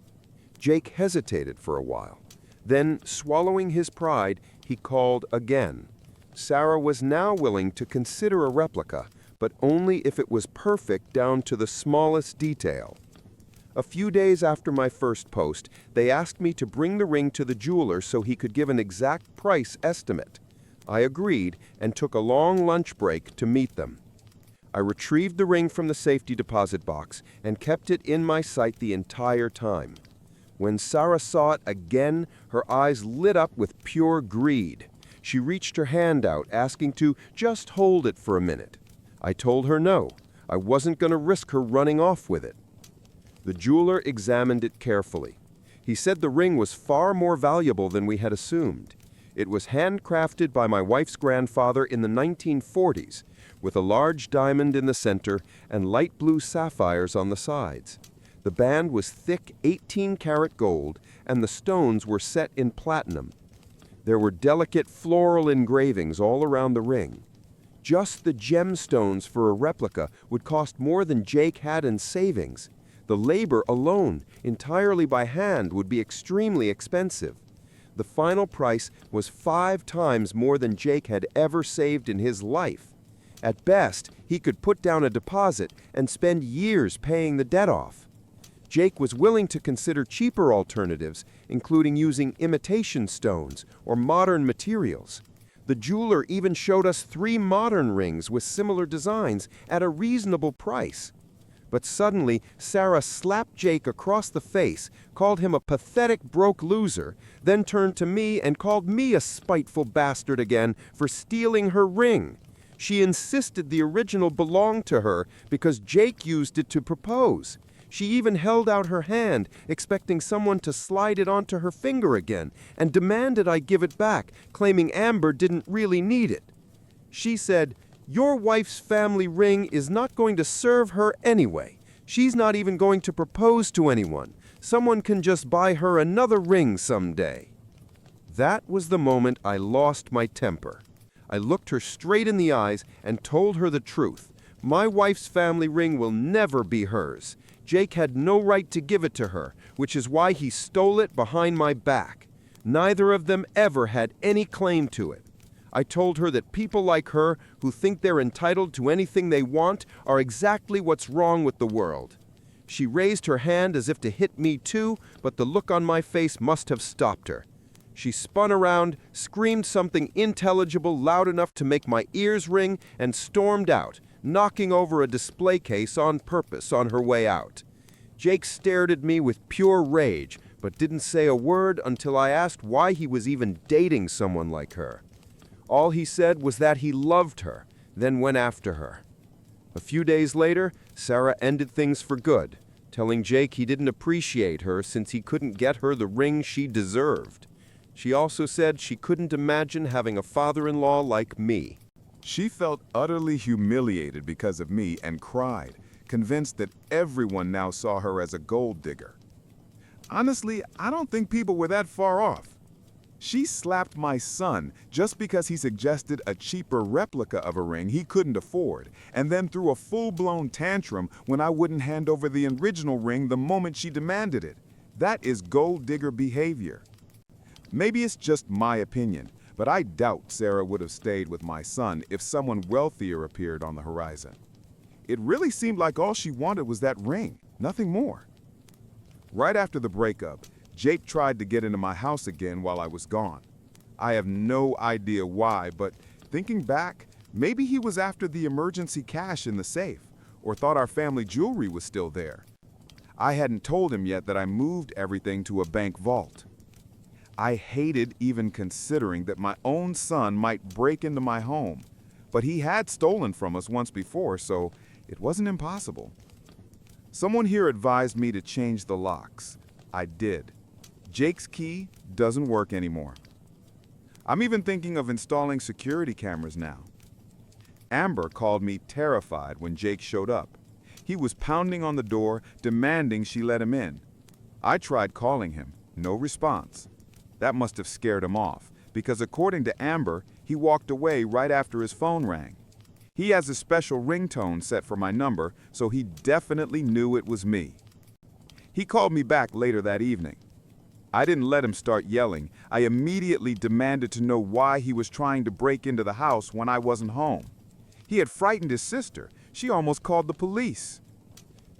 Jake hesitated for a while. Then, swallowing his pride, he called again. Sarah was now willing to consider a replica, but only if it was perfect down to the smallest detail. A few days after my first post, they asked me to bring the ring to the jeweler so he could give an exact price estimate. I agreed and took a long lunch break to meet them. I retrieved the ring from the safety deposit box and kept it in my sight the entire time. When Sarah saw it again, her eyes lit up with pure greed. She reached her hand out, asking to just hold it for a minute. I told her no, I wasn't going to risk her running off with it. The jeweler examined it carefully. He said the ring was far more valuable than we had assumed. It was handcrafted by my wife's grandfather in the 1940s, with a large diamond in the center and light blue sapphires on the sides. The band was thick 18-karat gold, and the stones were set in platinum. There were delicate floral engravings all around the ring. Just the gemstones for a replica would cost more than Jake had in savings. The labor alone, entirely by hand, would be extremely expensive. The final price was 5 times more than Jake had ever saved in his life. At best, he could put down a deposit and spend years paying the debt off. Jake was willing to consider cheaper alternatives, including using imitation stones or modern materials. The jeweler even showed us 3 modern rings with similar designs at a reasonable price. But suddenly, Sarah slapped Jake across the face, called him a pathetic broke loser, then turned to me and called me a spiteful bastard again for stealing her ring. She insisted the original belonged to her because Jake used it to propose. She even held out her hand, expecting someone to slide it onto her finger again, and demanded I give it back, claiming Amber didn't really need it. She said, "Your wife's family ring is not going to serve her anyway. She's not even going to propose to anyone. Someone can just buy her another ring someday." That was the moment I lost my temper. I looked her straight in the eyes and told her the truth. My wife's family ring will never be hers. Jake had no right to give it to her, which is why he stole it behind my back. Neither of them ever had any claim to it. I told her that people like her, who think they're entitled to anything they want, are exactly what's wrong with the world. She raised her hand as if to hit me too, but the look on my face must have stopped her. She spun around, screamed something intelligible loud enough to make my ears ring, and stormed out, knocking over a display case on purpose on her way out. Jake stared at me with pure rage, but didn't say a word until I asked why he was even dating someone like her. All he said was that he loved her, then went after her. A few days later, Sarah ended things for good, telling Jake he didn't appreciate her since he couldn't get her the ring she deserved. She also said she couldn't imagine having a father-in-law like me. She felt utterly humiliated because of me and cried, convinced that everyone now saw her as a gold digger. Honestly, I don't think people were that far off. She slapped my son just because he suggested a cheaper replica of a ring he couldn't afford, and then threw a full-blown tantrum when I wouldn't hand over the original ring the moment she demanded it. That is gold digger behavior. Maybe it's just my opinion, but I doubt Sarah would have stayed with my son if someone wealthier appeared on the horizon. It really seemed like all she wanted was that ring, nothing more. Right after the breakup, Jake tried to get into my house again while I was gone. I have no idea why, but thinking back, maybe he was after the emergency cash in the safe, or thought our family jewelry was still there. I hadn't told him yet that I moved everything to a bank vault. I hated even considering that my own son might break into my home, but he had stolen from us once before, so it wasn't impossible. Someone here advised me to change the locks. I did. Jake's key doesn't work anymore. I'm even thinking of installing security cameras now. Amber called me terrified when Jake showed up. He was pounding on the door, demanding she let him in. I tried calling him, no response. That must have scared him off, because according to Amber, he walked away right after his phone rang. He has a special ringtone set for my number, so he definitely knew it was me. He called me back later that evening. I didn't let him start yelling. I immediately demanded to know why he was trying to break into the house when I wasn't home. He had frightened his sister. She almost called the police.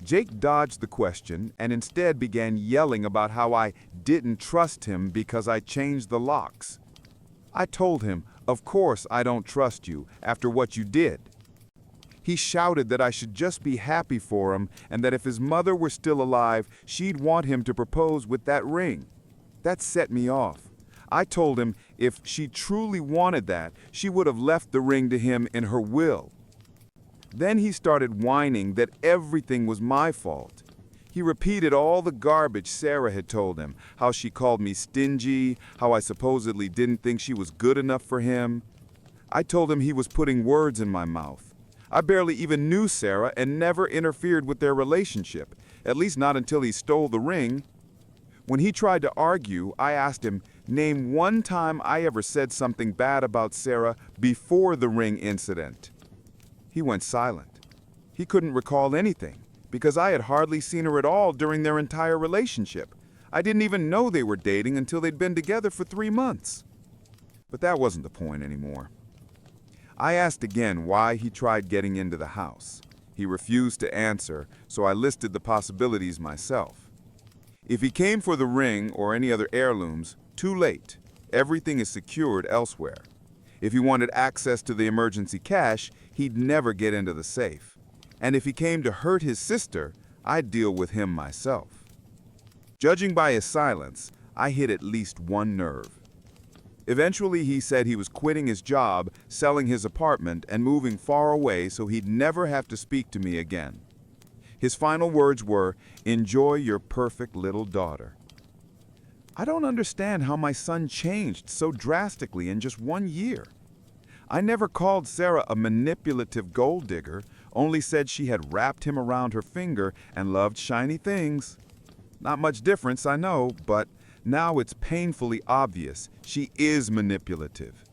Jake dodged the question and instead began yelling about how I didn't trust him because I changed the locks. I told him, of course I don't trust you after what you did. He shouted that I should just be happy for him and that if his mother were still alive, she'd want him to propose with that ring. That set me off. I told him if she truly wanted that, she would have left the ring to him in her will. Then he started whining that everything was my fault. He repeated all the garbage Sarah had told him, how she called me stingy, how I supposedly didn't think she was good enough for him. I told him he was putting words in my mouth. I barely even knew Sarah and never interfered with their relationship, at least not until he stole the ring. When he tried to argue, I asked him, name one time I ever said something bad about Sarah before the ring incident. He went silent. He couldn't recall anything, because I had hardly seen her at all during their entire relationship. I didn't even know they were dating until they'd been together for 3 months. But that wasn't the point anymore. I asked again why he tried getting into the house. He refused to answer, so I listed the possibilities myself. If he came for the ring or any other heirlooms, too late. Everything is secured elsewhere. If he wanted access to the emergency cash, he'd never get into the safe. And if he came to hurt his sister, I'd deal with him myself. Judging by his silence, I hit at least one nerve. Eventually, he said he was quitting his job, selling his apartment, and moving far away so he'd never have to speak to me again. His final words were, "Enjoy your perfect little daughter." I don't understand how my son changed so drastically in just 1 year. I never called Sarah a manipulative gold digger, only said she had wrapped him around her finger and loved shiny things. Not much difference, I know, but now it's painfully obvious she is manipulative,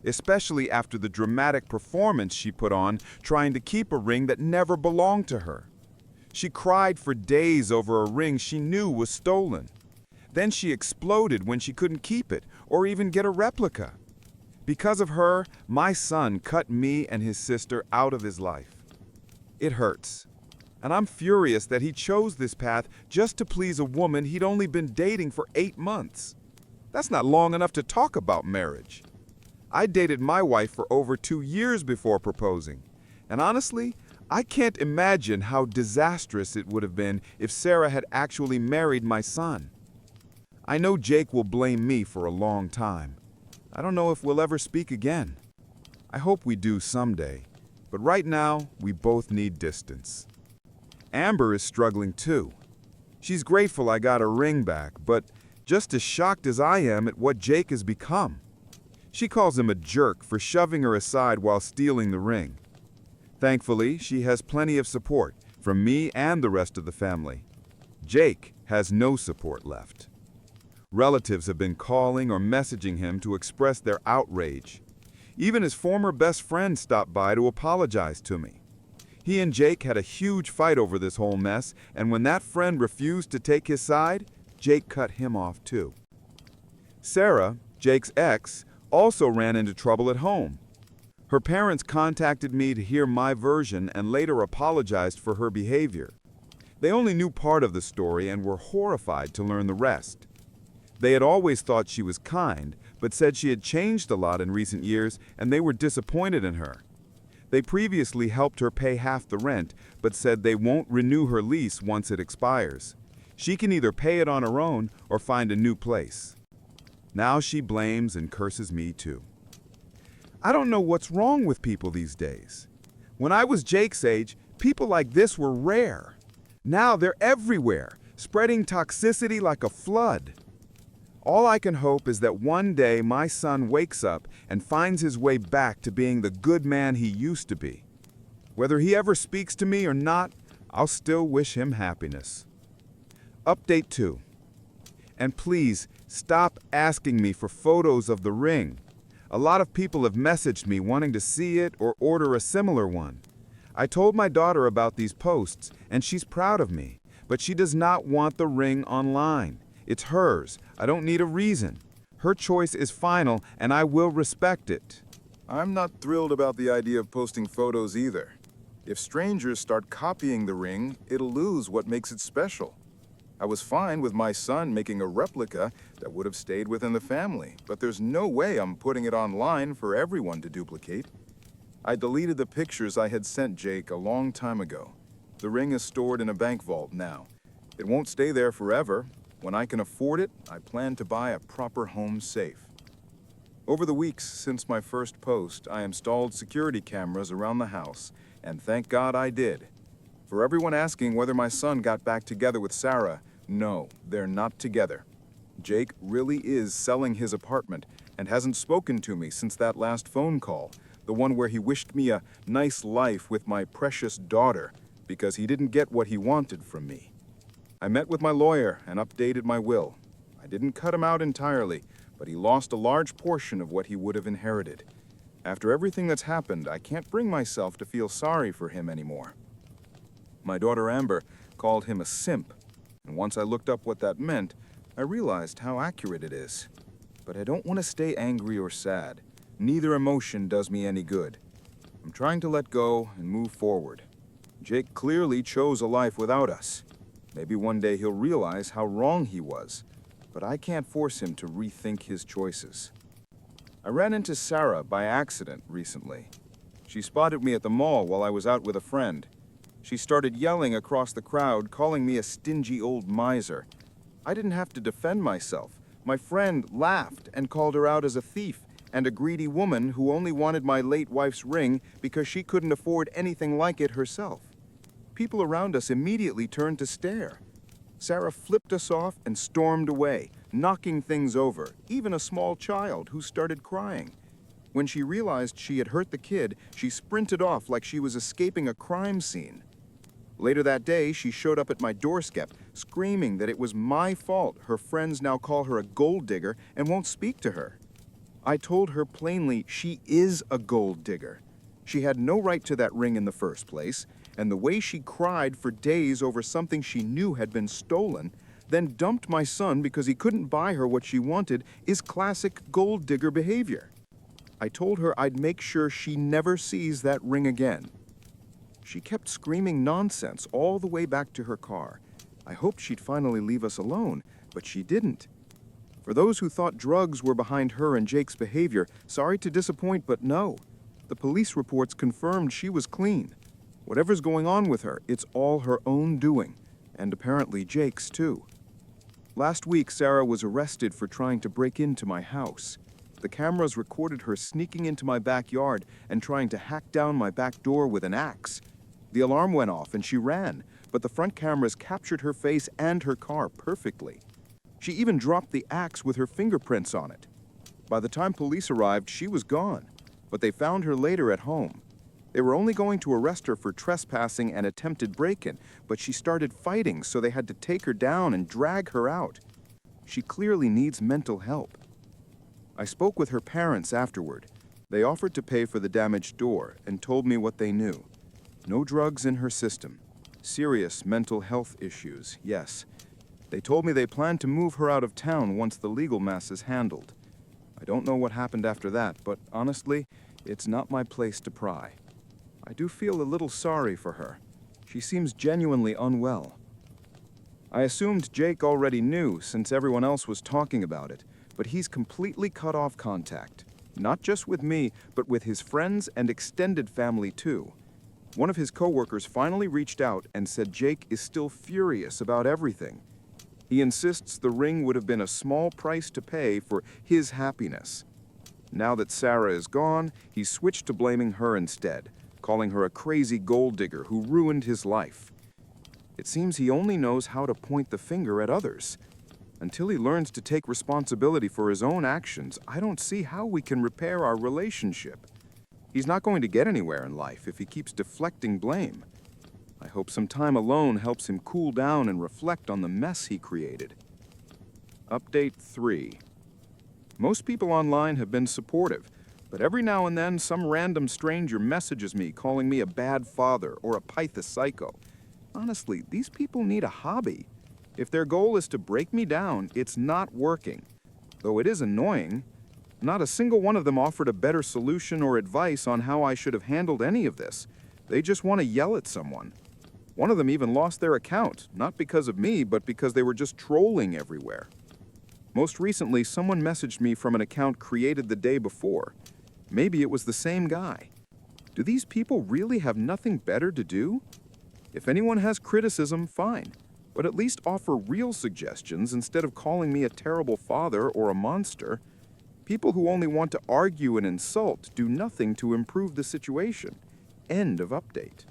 especially after the dramatic performance she put on trying to keep a ring that never belonged to her. She cried for days over a ring she knew was stolen. Then she exploded when she couldn't keep it or even get a replica. Because of her, my son cut me and his sister out of his life. It hurts. And I'm furious that he chose this path just to please a woman he'd only been dating for 8 months. That's not long enough to talk about marriage. I dated my wife for over 2 years before proposing. And honestly, I can't imagine how disastrous it would have been if Sarah had actually married my son. I know Jake will blame me for a long time. I don't know if we'll ever speak again. I hope we do someday, but right now, we both need distance. Amber is struggling too. She's grateful I got her ring back, but just as shocked as I am at what Jake has become. She calls him a jerk for shoving her aside while stealing the ring. Thankfully, she has plenty of support from me and the rest of the family. Jake has no support left. Relatives have been calling or messaging him to express their outrage. Even his former best friend stopped by to apologize to me. He and Jake had a huge fight over this whole mess, and when that friend refused to take his side, Jake cut him off too. Sarah, Jake's ex, also ran into trouble at home. Her parents contacted me to hear my version and later apologized for her behavior. They only knew part of the story and were horrified to learn the rest. They had always thought she was kind, but said she had changed a lot in recent years and they were disappointed in her. They previously helped her pay half the rent, but said they won't renew her lease once it expires. She can either pay it on her own or find a new place. Now she blames and curses me too. I don't know what's wrong with people these days. When I was Jake's age, people like this were rare. Now they're everywhere, spreading toxicity like a flood. All I can hope is that one day my son wakes up and finds his way back to being the good man he used to be. Whether he ever speaks to me or not, I'll still wish him happiness. Update 2. And please, stop asking me for photos of the ring. A lot of people have messaged me wanting to see it or order a similar one. I told my daughter about these posts, and she's proud of me, but she does not want the ring online. It's hers. I don't need a reason. Her choice is final, and I will respect it. I'm not thrilled about the idea of posting photos either. If strangers start copying the ring, it'll lose what makes it special. I was fine with my son making a replica that would have stayed within the family, but there's no way I'm putting it online for everyone to duplicate. I deleted the pictures I had sent Jake a long time ago. The ring is stored in a bank vault now. It won't stay there forever. When I can afford it, I plan to buy a proper home safe. Over the weeks since my first post, I installed security cameras around the house, and thank God I did. For everyone asking whether my son got back together with Sarah, no, they're not together. Jake really is selling his apartment and hasn't spoken to me since that last phone call, the one where he wished me a nice life with my precious daughter because he didn't get what he wanted from me. I met with my lawyer and updated my will. I didn't cut him out entirely, but he lost a large portion of what he would have inherited. After everything that's happened, I can't bring myself to feel sorry for him anymore. My daughter Amber called him a simp, and once I looked up what that meant, I realized how accurate it is. But I don't want to stay angry or sad. Neither emotion does me any good. I'm trying to let go and move forward. Jake clearly chose a life without us. Maybe one day he'll realize how wrong he was, but I can't force him to rethink his choices. I ran into Sarah by accident recently. She spotted me at the mall while I was out with a friend. She started yelling across the crowd, calling me a stingy old miser. I didn't have to defend myself. My friend laughed and called her out as a thief and a greedy woman who only wanted my late wife's ring because she couldn't afford anything like it herself. People around us immediately turned to stare. Sarah flipped us off and stormed away, knocking things over, even a small child who started crying. When she realized she had hurt the kid, she sprinted off like she was escaping a crime scene. Later that day, she showed up at my doorstep, screaming that it was my fault her friends now call her a gold digger and won't speak to her. I told her plainly she is a gold digger. She had no right to that ring in the first place, and the way she cried for days over something she knew had been stolen, then dumped my son because he couldn't buy her what she wanted, is classic gold digger behavior. I told her I'd make sure she never sees that ring again. She kept screaming nonsense all the way back to her car. I hoped she'd finally leave us alone, but she didn't. For those who thought drugs were behind her and Jake's behavior, sorry to disappoint, but no. The police reports confirmed she was clean. Whatever's going on with her, it's all her own doing, and apparently Jake's too. Last week, Sarah was arrested for trying to break into my house. The cameras recorded her sneaking into my backyard and trying to hack down my back door with an axe. The alarm went off and she ran, but the front cameras captured her face and her car perfectly. She even dropped the axe with her fingerprints on it. By the time police arrived, she was gone, but they found her later at home. They were only going to arrest her for trespassing and attempted break-in, but she started fighting, so they had to take her down and drag her out. She clearly needs mental help. I spoke with her parents afterward. They offered to pay for the damaged door and told me what they knew. No drugs in her system. Serious mental health issues, yes. They told me they planned to move her out of town once the legal mess is handled. I don't know what happened after that, but honestly, it's not my place to pry. I do feel a little sorry for her. She seems genuinely unwell. I assumed Jake already knew since everyone else was talking about it, but he's completely cut off contact. Not just with me, but with his friends and extended family too. One of his coworkers finally reached out and said Jake is still furious about everything. He insists the ring would have been a small price to pay for his happiness. Now that Sarah is gone, he's switched to blaming her instead, calling her a crazy gold digger who ruined his life. It seems he only knows how to point the finger at others. Until he learns to take responsibility for his own actions, I don't see how we can repair our relationship. He's not going to get anywhere in life if he keeps deflecting blame. I hope some time alone helps him cool down and reflect on the mess he created. Update 3. Most people online have been supportive, but every now and then some random stranger messages me calling me a bad father or a Python psycho. Honestly, these people need a hobby. If their goal is to break me down, it's not working. Though it is annoying, not a single one of them offered a better solution or advice on how I should have handled any of this. They just want to yell at someone. One of them even lost their account, not because of me, but because they were just trolling everywhere. Most recently, someone messaged me from an account created the day before. Maybe it was the same guy. Do these people really have nothing better to do? If anyone has criticism, fine. But at least offer real suggestions instead of calling me a terrible father or a monster. People who only want to argue and insult do nothing to improve the situation. End of update.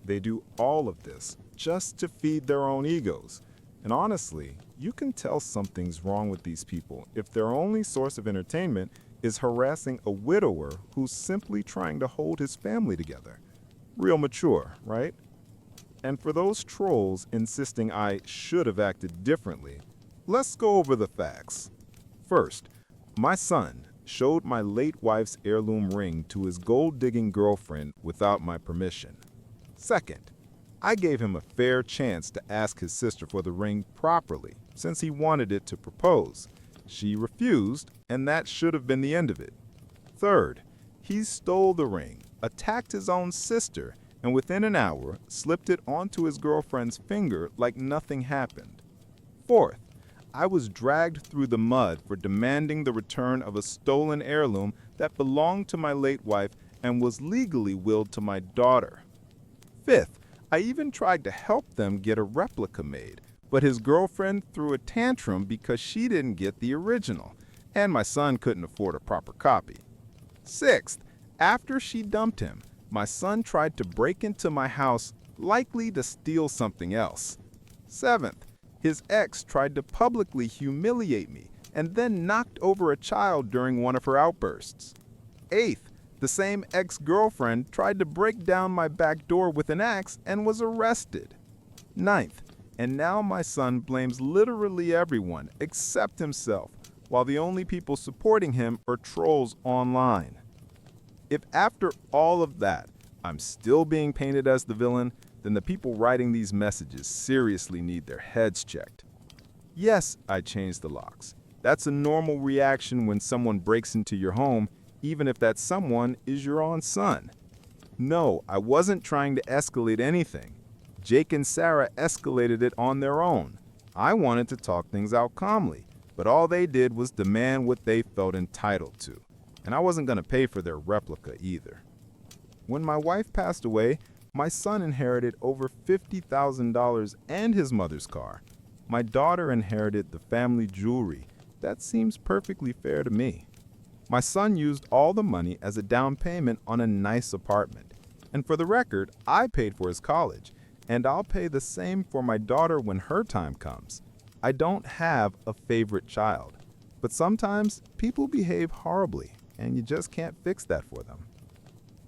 They do all of this just to feed their own egos. And honestly, you can tell something's wrong with these people if their only source of entertainment is harassing a widower who's simply trying to hold his family together. Real mature, right? And for those trolls insisting I should have acted differently, let's go over the facts. First, my son showed my late wife's heirloom ring to his gold-digging girlfriend without my permission. Second, I gave him a fair chance to ask his sister for the ring properly, since he wanted it to propose. She refused, and that should have been the end of it. Third, he stole the ring, attacked his own sister, and within an hour slipped it onto his girlfriend's finger like nothing happened. Fourth, I was dragged through the mud for demanding the return of a stolen heirloom that belonged to my late wife and was legally willed to my daughter. Fifth, I even tried to help them get a replica made, but his girlfriend threw a tantrum because she didn't get the original, and my son couldn't afford a proper copy. Sixth, after she dumped him, my son tried to break into my house, likely to steal something else. Seventh, his ex tried to publicly humiliate me and then knocked over a child during one of her outbursts. Eighth, the same ex-girlfriend tried to break down my back door with an axe and was arrested. Ninth, and now my son blames literally everyone except himself, while the only people supporting him are trolls online. If after all of that, I'm still being painted as the villain, then the people writing these messages seriously need their heads checked. Yes, I changed the locks. That's a normal reaction when someone breaks into your home, even if that someone is your own son. No, I wasn't trying to escalate anything. Jake and Sarah escalated it on their own. I wanted to talk things out calmly, but all they did was demand what they felt entitled to. And I wasn't going to pay for their replica either. When my wife passed away, My son inherited over $50,000 and his mother's car. My daughter inherited the family jewelry. That seems perfectly fair to me. My son used all the money as a down payment on a nice apartment. And for the record, I paid for his college, and I'll pay the same for my daughter when her time comes. I don't have a favorite child, but sometimes people behave horribly, and you just can't fix that for them.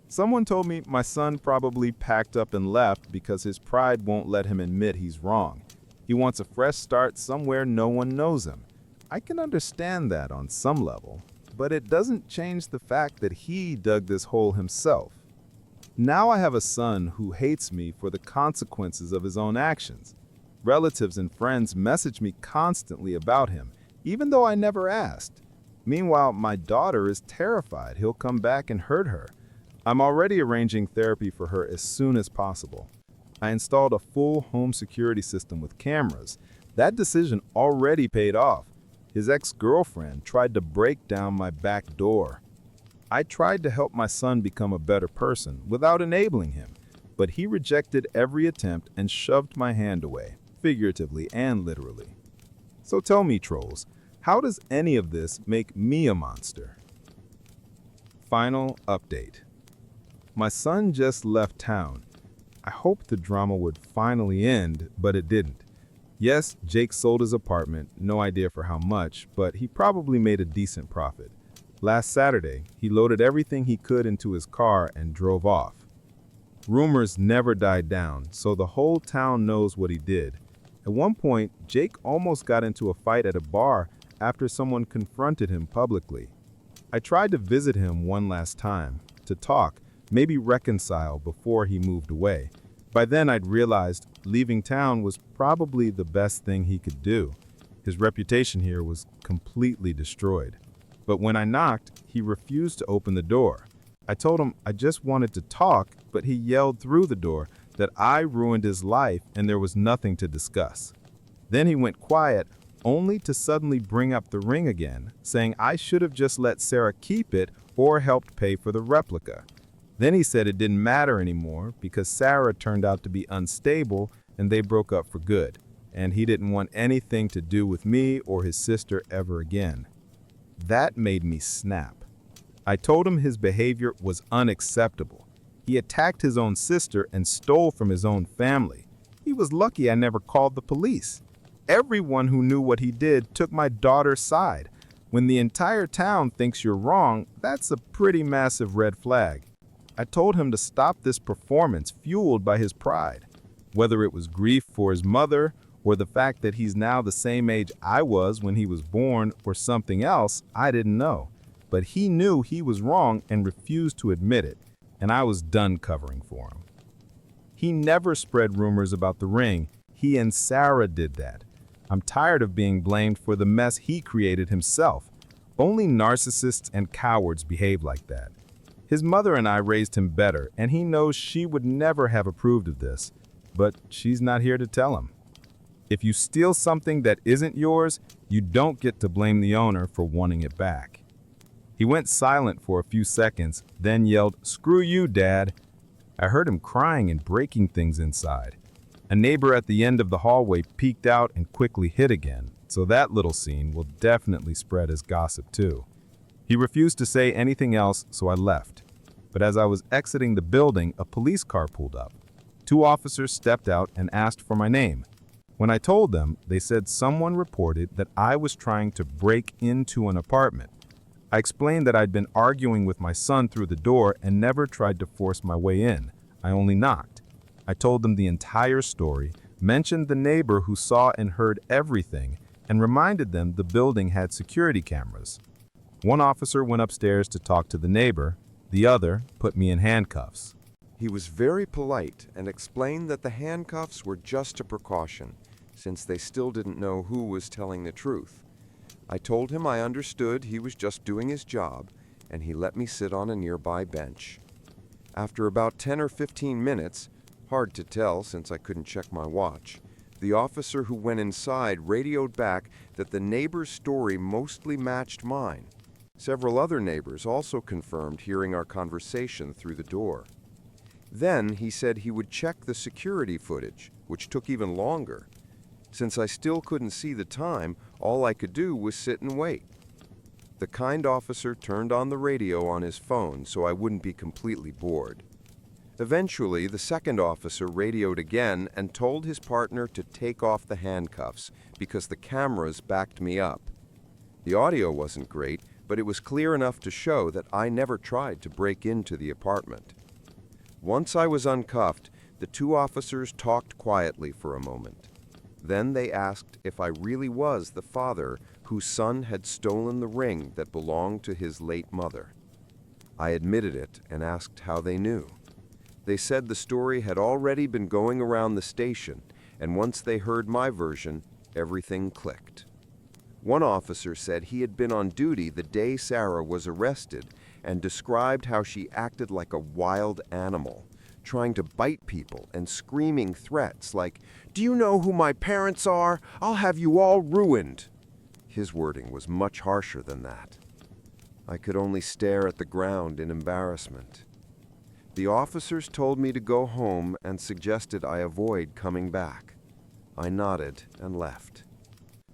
Someone told me my son probably packed up and left because his pride won't let him admit he's wrong. He wants a fresh start somewhere no one knows him. I can understand that on some level, but it doesn't change the fact that he dug this hole himself. Now I have a son who hates me for the consequences of his own actions. Relatives and friends message me constantly about him, even though I never asked. Meanwhile, my daughter is terrified he'll come back and hurt her. I'm already arranging therapy for her as soon as possible. I installed a full home security system with cameras. That decision already paid off. His ex-girlfriend tried to break down my back door. I tried to help my son become a better person without enabling him, but he rejected every attempt and shoved my hand away, figuratively and literally. So tell me, trolls, how does any of this make me a monster? Final update. My son just left town. I hoped the drama would finally end, but it didn't. Yes, Jake sold his apartment, no idea for how much, but he probably made a decent profit. Last Saturday, he loaded everything he could into his car and drove off. Rumors never died down, so the whole town knows what he did. At one point, Jake almost got into a fight at a bar after someone confronted him publicly. I tried to visit him one last time, to talk, maybe reconcile before he moved away. By then I'd realized leaving town was probably the best thing he could do. His reputation here was completely destroyed. But when I knocked, he refused to open the door. I told him I just wanted to talk, but he yelled through the door that I ruined his life and there was nothing to discuss. Then he went quiet, only to suddenly bring up the ring again, saying I should have just let Sarah keep it or helped pay for the replica. Then he said it didn't matter anymore because Sarah turned out to be unstable and they broke up for good, and he didn't want anything to do with me or his sister ever again. That made me snap. I told him his behavior was unacceptable. He attacked his own sister and stole from his own family. He was lucky I never called the police. Everyone who knew what he did took my daughter's side. When the entire town thinks you're wrong, that's a pretty massive red flag. I told him to stop this performance fueled by his pride. Whether it was grief for his mother, or the fact that he's now the same age I was when he was born, or something else, I didn't know. But he knew he was wrong and refused to admit it, and I was done covering for him. He never spread rumors about the ring. He and Sarah did that. I'm tired of being blamed for the mess he created himself. Only narcissists and cowards behave like that. His mother and I raised him better, and he knows she would never have approved of this, but she's not here to tell him. If you steal something that isn't yours, you don't get to blame the owner for wanting it back. He went silent for a few seconds, then yelled, "Screw you, Dad." I heard him crying and breaking things inside. A neighbor at the end of the hallway peeked out and quickly hid again, so that little scene will definitely spread as gossip too. He refused to say anything else, so I left. But as I was exiting the building, a police car pulled up. 2 officers stepped out and asked for my name. When I told them, they said someone reported that I was trying to break into an apartment. I explained that I'd been arguing with my son through the door and never tried to force my way in. I only knocked. I told them the entire story, mentioned the neighbor who saw and heard everything, and reminded them the building had security cameras. One officer went upstairs to talk to the neighbor. The other put me in handcuffs. He was very polite and explained that the handcuffs were just a precaution, since they still didn't know who was telling the truth. I told him I understood he was just doing his job, and he let me sit on a nearby bench. After about 10 or 15 minutes, hard to tell since I couldn't check my watch, the officer who went inside radioed back that the neighbor's story mostly matched mine. Several other neighbors also confirmed hearing our conversation through the door. Then he said he would check the security footage, which took even longer. Since I still couldn't see the time, all I could do was sit and wait. The kind officer turned on the radio on his phone so I wouldn't be completely bored. Eventually, the second officer radioed again and told his partner to take off the handcuffs because the cameras backed me up. The audio wasn't great, but it was clear enough to show that I never tried to break into the apartment. Once I was uncuffed, the two officers talked quietly for a moment. Then they asked if I really was the father whose son had stolen the ring that belonged to his late mother. I admitted it and asked how they knew. They said the story had already been going around the station, and once they heard my version, everything clicked. One officer said he had been on duty the day Sarah was arrested and described how she acted like a wild animal, trying to bite people and screaming threats like, "Do you know who my parents are? I'll have you all ruined." His wording was much harsher than that. I could only stare at the ground in embarrassment. The officers told me to go home and suggested I avoid coming back. I nodded and left.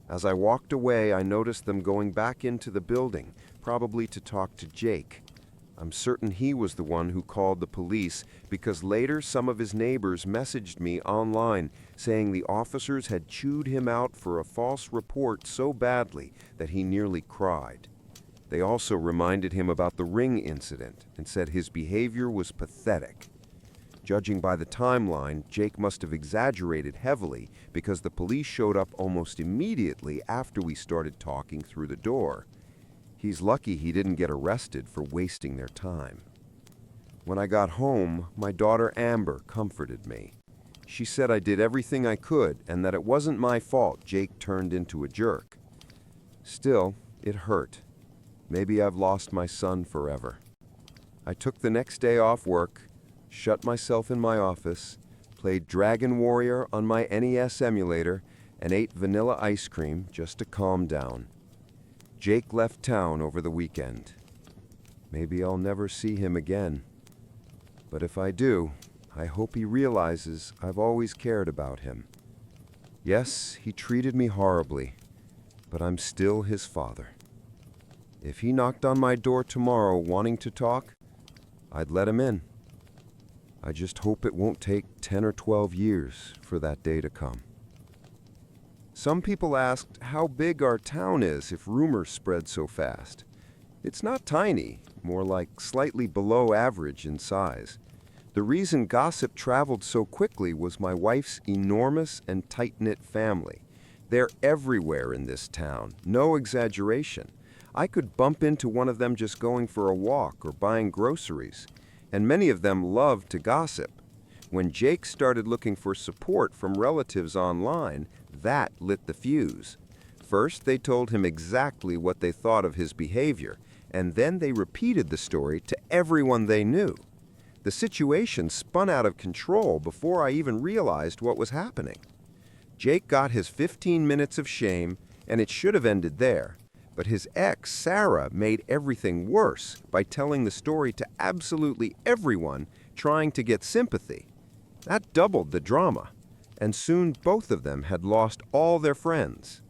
As I walked away, I noticed them going back into the building, probably to talk to Jake. I'm certain he was the one who called the police because later some of his neighbors messaged me online saying the officers had chewed him out for a false report so badly that he nearly cried. They also reminded him about the ring incident and said his behavior was pathetic. Judging by the timeline, Jake must have exaggerated heavily because the police showed up almost immediately after we started talking through the door. He's lucky he didn't get arrested for wasting their time. When I got home, my daughter Amber comforted me. She said I did everything I could and that it wasn't my fault Jake turned into a jerk. Still, it hurt. Maybe I've lost my son forever. I took the next day off work, shut myself in my office, played Dragon Warrior on my NES emulator, and ate vanilla ice cream just to calm down. Jake left town over the weekend. Maybe I'll never see him again. But if I do, I hope he realizes I've always cared about him. Yes, he treated me horribly, but I'm still his father. If he knocked on my door tomorrow wanting to talk, I'd let him in. I just hope it won't take 10 or 12 years for that day to come. Some people asked how big our town is if rumors spread so fast. It's not tiny, more like slightly below average in size. The reason gossip traveled so quickly was my wife's enormous and tight-knit family. They're everywhere in this town, no exaggeration. I could bump into one of them just going for a walk or buying groceries, and many of them loved to gossip. When Jake started looking for support from relatives online, that lit the fuse. First, they told him exactly what they thought of his behavior, and then they repeated the story to everyone they knew. The situation spun out of control before I even realized what was happening. Jake got his 15 minutes of shame, and it should have ended there. But his ex, Sarah, made everything worse by telling the story to absolutely everyone trying to get sympathy. That doubled the drama, and soon both of them had lost all their friends.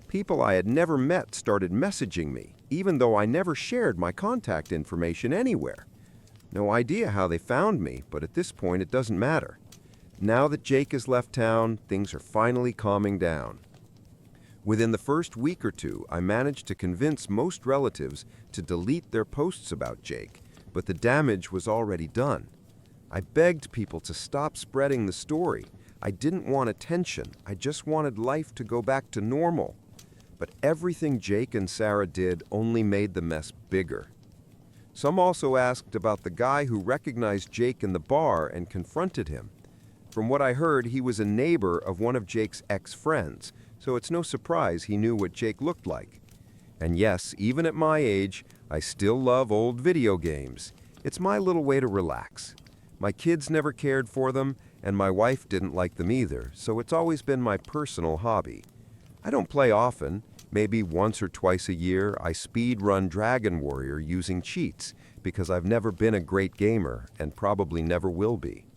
People I had never met started messaging me, even though I never shared my contact information anywhere. No idea how they found me, but at this point it doesn't matter. Now that Jake has left town, things are finally calming down. Within the first week or two, I managed to convince most relatives to delete their posts about Jake, but the damage was already done. I begged people to stop spreading the story. I didn't want attention. I just wanted life to go back to normal. But everything Jake and Sarah did only made the mess bigger. Some also asked about the guy who recognized Jake in the bar and confronted him. From what I heard, he was a neighbor of one of Jake's ex-friends, so it's no surprise he knew what Jake looked like. And yes, even at my age, I still love old video games. It's my little way to relax. My kids never cared for them, and my wife didn't like them either, so it's always been my personal hobby. I don't play often. Maybe once or twice a year, I speed run Dragon Warrior using cheats, because I've never been a great gamer and probably never will be.